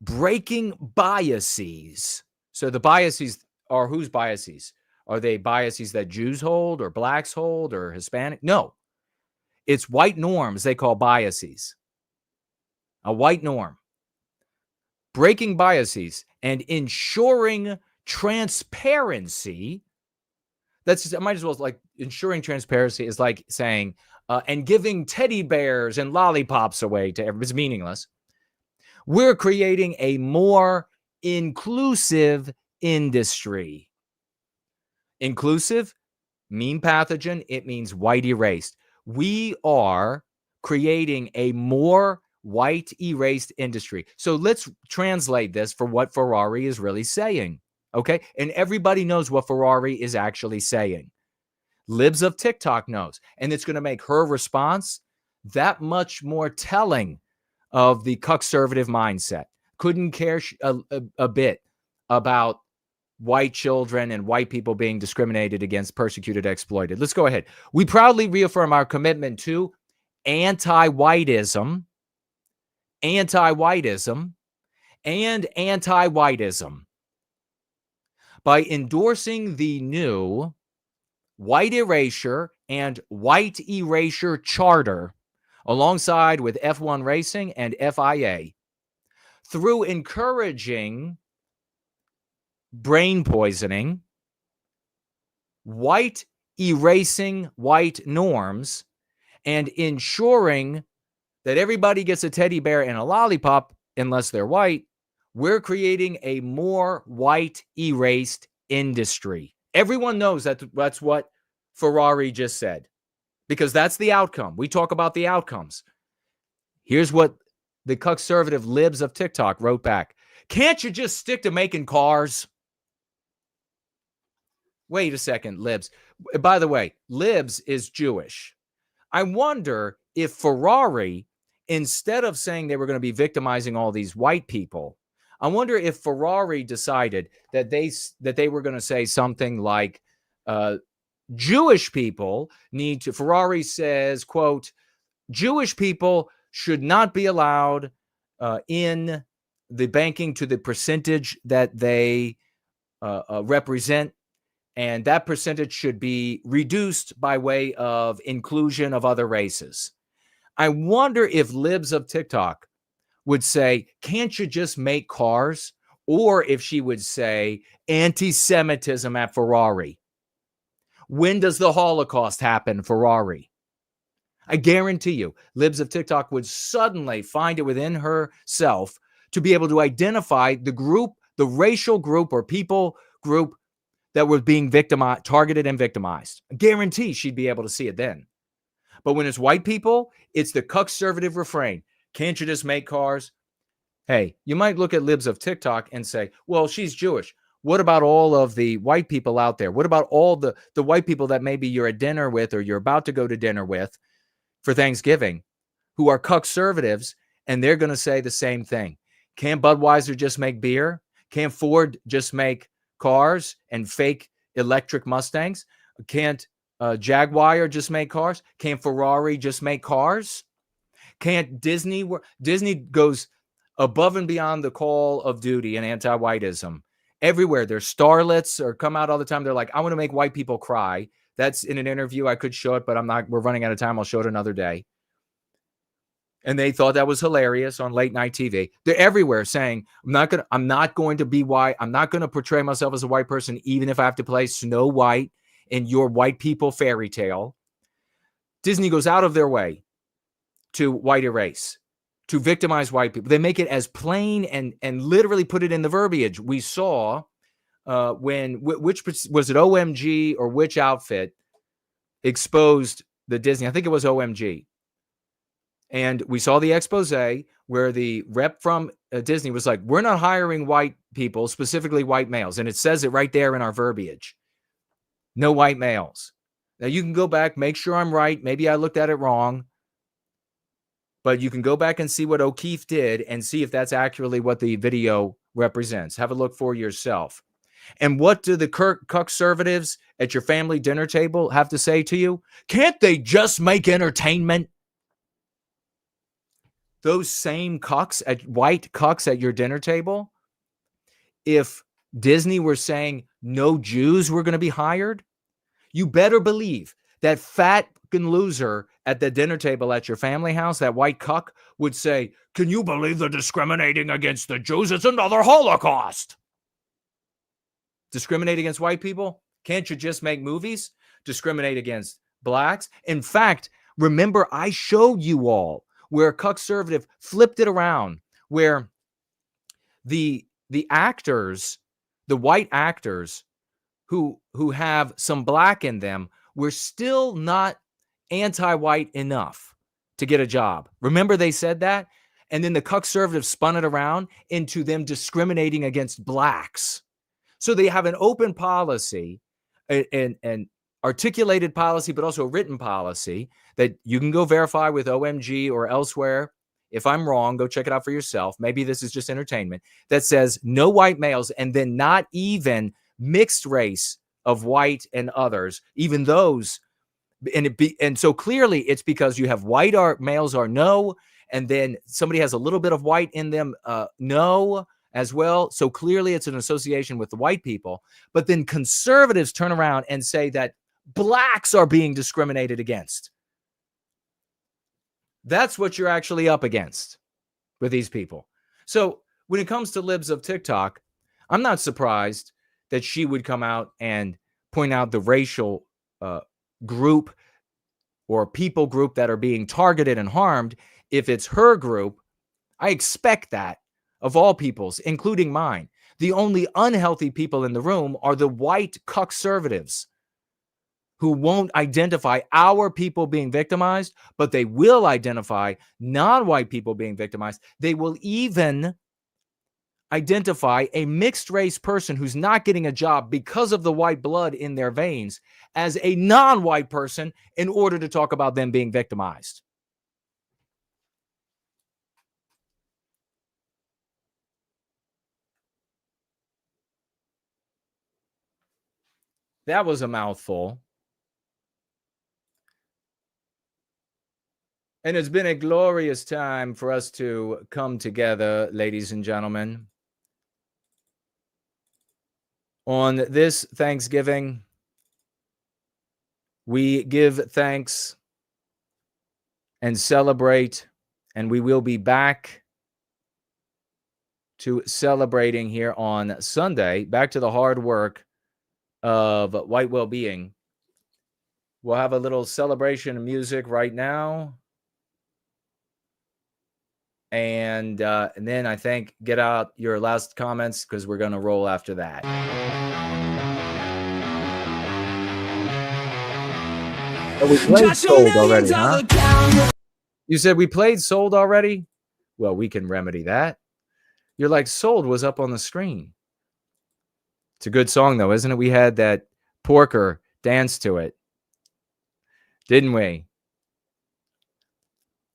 breaking biases. So the biases are whose biases? Are they biases that Jews hold or blacks hold or Hispanic? No. It's white norms they call biases. A white norm. Breaking biases and ensuring transparency. I might as well, like, ensuring transparency is like saying, and giving teddy bears and lollipops away to everyone. It's meaningless. We're creating a more inclusive industry. Inclusive, mean pathogen, it means white erased. We are creating a more white erased industry. So let's translate this for what Ferrari is really saying. Okay. And everybody knows what Ferrari is actually saying. Libs of TikTok knows. And it's going to make her response that much more telling of the conservative mindset. Couldn't care a bit about white children and white people being discriminated against, persecuted, exploited. Let's go ahead. We proudly reaffirm our commitment to anti-whiteism, and anti-whiteism by endorsing the new white erasure and white erasure charter alongside with F1 Racing and FIA through encouraging brain poisoning, white erasing white norms, and ensuring that everybody gets a teddy bear and a lollipop unless they're white. We're creating a more white erased industry. Everyone knows that that's what Ferrari just said, because that's the outcome. We talk about the outcomes. Here's what the conservative libs of TikTok wrote back. Can't you just stick to making cars? Wait a second, libs. By the way, libs is Jewish. I wonder if Ferrari, instead of saying they were going to be victimizing all these white people, I wonder if Ferrari decided that they were going to say something like, Jewish people need to, Ferrari says, quote, Jewish people should not be allowed in the banking to the percentage that they represent. And that percentage should be reduced by way of inclusion of other races. I wonder if libs of TikTok would say, can't you just make cars? Or if she would say, anti-Semitism at Ferrari. When does the Holocaust happen, Ferrari? I guarantee you, libs of TikTok would suddenly find it within herself to be able to identify the group, the racial group or people group that was being victimized, targeted and victimized. I guarantee she'd be able to see it then. But when it's white people, it's the conservative refrain. Can't you just make cars? Hey, you might look at libs of TikTok and say, well, she's Jewish. What about all of the white people out there? What about all the white people that maybe you're at dinner with or you're about to go to dinner with for Thanksgiving who are conservatives, and they're going to say the same thing. Can't Budweiser just make beer? Can't Ford just make cars and fake electric Mustangs? Can't Jaguar just make cars? Can't Ferrari just make cars? Can't Disney? Disney goes above and beyond the call of duty and anti-whiteism. Everywhere, there's starlets or come out all the time. They're like, I want to make white people cry. That's in an interview. I could show it, but I'm not. We're running out of time. I'll show it another day. And they thought that was hilarious on late night TV. They're everywhere saying, I'm not going to be white. I'm not going to portray myself as a white person, even if I have to play Snow White in your white people fairy tale. Disney goes out of their way to white erase, to victimize white people. They make it as plain and literally put it in the verbiage. We saw which was it, OMG or which outfit exposed the Disney? I think it was OMG. And we saw the expose where the rep from Disney was like, we're not hiring white people, specifically white males. And it says it right there in our verbiage. No white males. Now you can go back, make sure I'm right. Maybe I looked at it wrong. But you can go back and see what O'Keefe did and see if that's actually what the video represents. Have a look for yourself. And what do the conservatives at your family dinner table have to say to you? Can't they just make entertainment? Those same white cucks at your dinner table, if Disney were saying no Jews were going to be hired, you better believe that fat fucking loser at the dinner table at your family house, that white cuck, would say, can you believe they're discriminating against the Jews? It's another Holocaust. Discriminate against white people? Can't you just make movies? Discriminate against blacks? In fact, remember I showed you all where a conservative flipped it around, where the actors, the white actors who have some black in them, were still not anti-white enough to get a job. Remember they said that? And then the conservatives spun it around into them discriminating against blacks. So they have an open policy, an articulated policy, but also a written policy that you can go verify with OMG or elsewhere. If I'm wrong, go check it out for yourself. Maybe this is just entertainment. That says no white males, and then not even mixed race of white and others, even those. And so clearly it's because you have white males are no, and then somebody has a little bit of white in them, no as well. So clearly it's an association with the white people. But then conservatives turn around and say that blacks are being discriminated against. That's what you're actually up against with these people. So when it comes to libs of TikTok, I'm not surprised that she would come out and point out the racial group or people group that are being targeted and harmed. If it's her group, I expect that of all peoples, including mine. The only unhealthy people in the room are the white conservatives who won't identify our people being victimized, but they will identify non-white people being victimized. They will even identify a mixed race person who's not getting a job because of the white blood in their veins as a non-white person in order to talk about them being victimized. That was a mouthful. And it's been a glorious time for us to come together, ladies and gentlemen. On this Thanksgiving, we give thanks and celebrate, and we will be back to celebrating here on Sunday, back to the hard work of white well-being. We'll have a little celebration of music right now. And then I think get out your last comments because we're going to roll after that. Oh, we played Sold already, huh? You said we played Sold already? Well, we can remedy that. You're like, Sold was up on the screen. It's a good song, though, isn't it? We had that Porker dance to it, didn't we?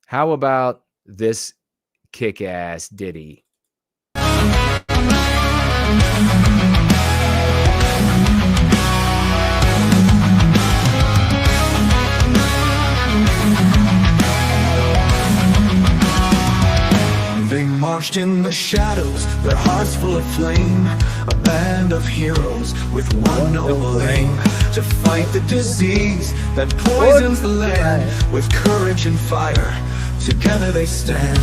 How about this kick-ass ditty? They marched in the shadows, their hearts full of flame, a band of heroes with one noble aim, to fight the disease that poisons the land. With courage and fire, together they stand.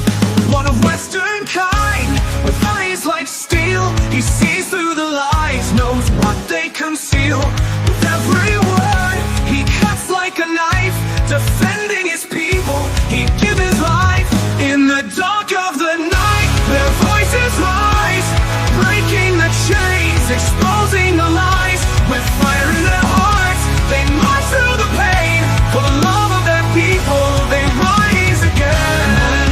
One of Western kind, with eyes like steel, he sees through the lies, knows what they conceal. With every word, he cuts like a knife, defending his people, he'd give his life. In the dark of the night, their voices rise, breaking the chains, exposing the lies. With fire in their hearts, they march through the pain. For the love of their people, they rise again.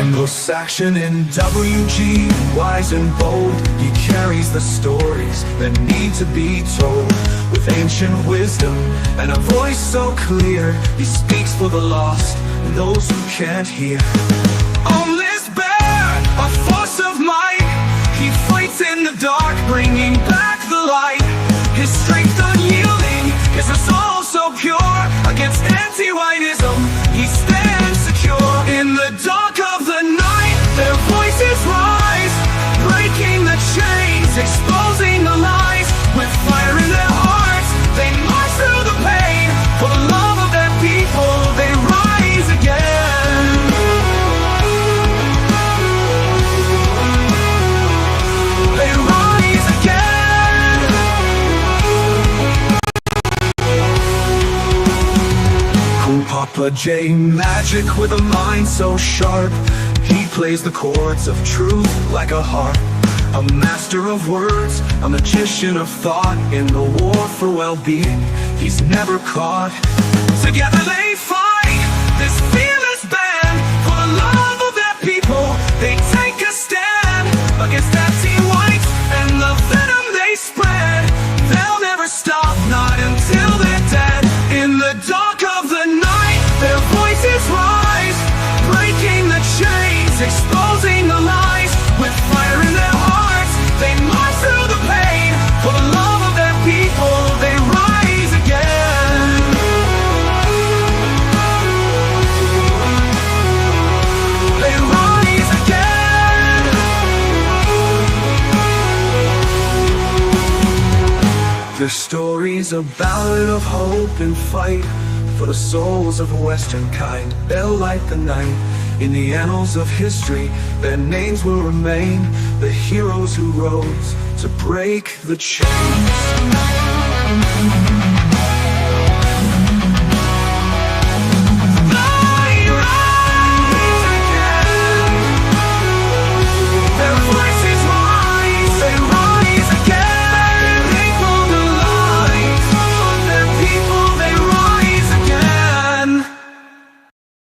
Anglo-Saxon in WG, wise and bold, he carries the stories that need to be told. With ancient wisdom and a voice so clear, he speaks for the lost and those who can't hear. On this bear, a force of might, he fights in the dark, bringing back the light. His strength unyielding, his soul so pure. Against anti-whiteism, he stands secure. In the dark of the night, Papa J magic with a mind so sharp. He plays the chords of truth like a harp. A master of words, a magician of thought. In the war for well-being, he's never caught. Together they fight, this fearless band. For the love of their people, they take a stand. Against anti-whites and the venom they spread. They'll never stop, not until they're dead. In the dark of the night, their voices rise, breaking the chains, exposing the lies. With fire in their hearts, they march through the pain. For the love of their people, they rise again. They rise again. Their story's a ballad of hope and fight. For the souls of a western kind, they'll light the night. In the annals of history, their names will remain. The heroes who rose to break the chains.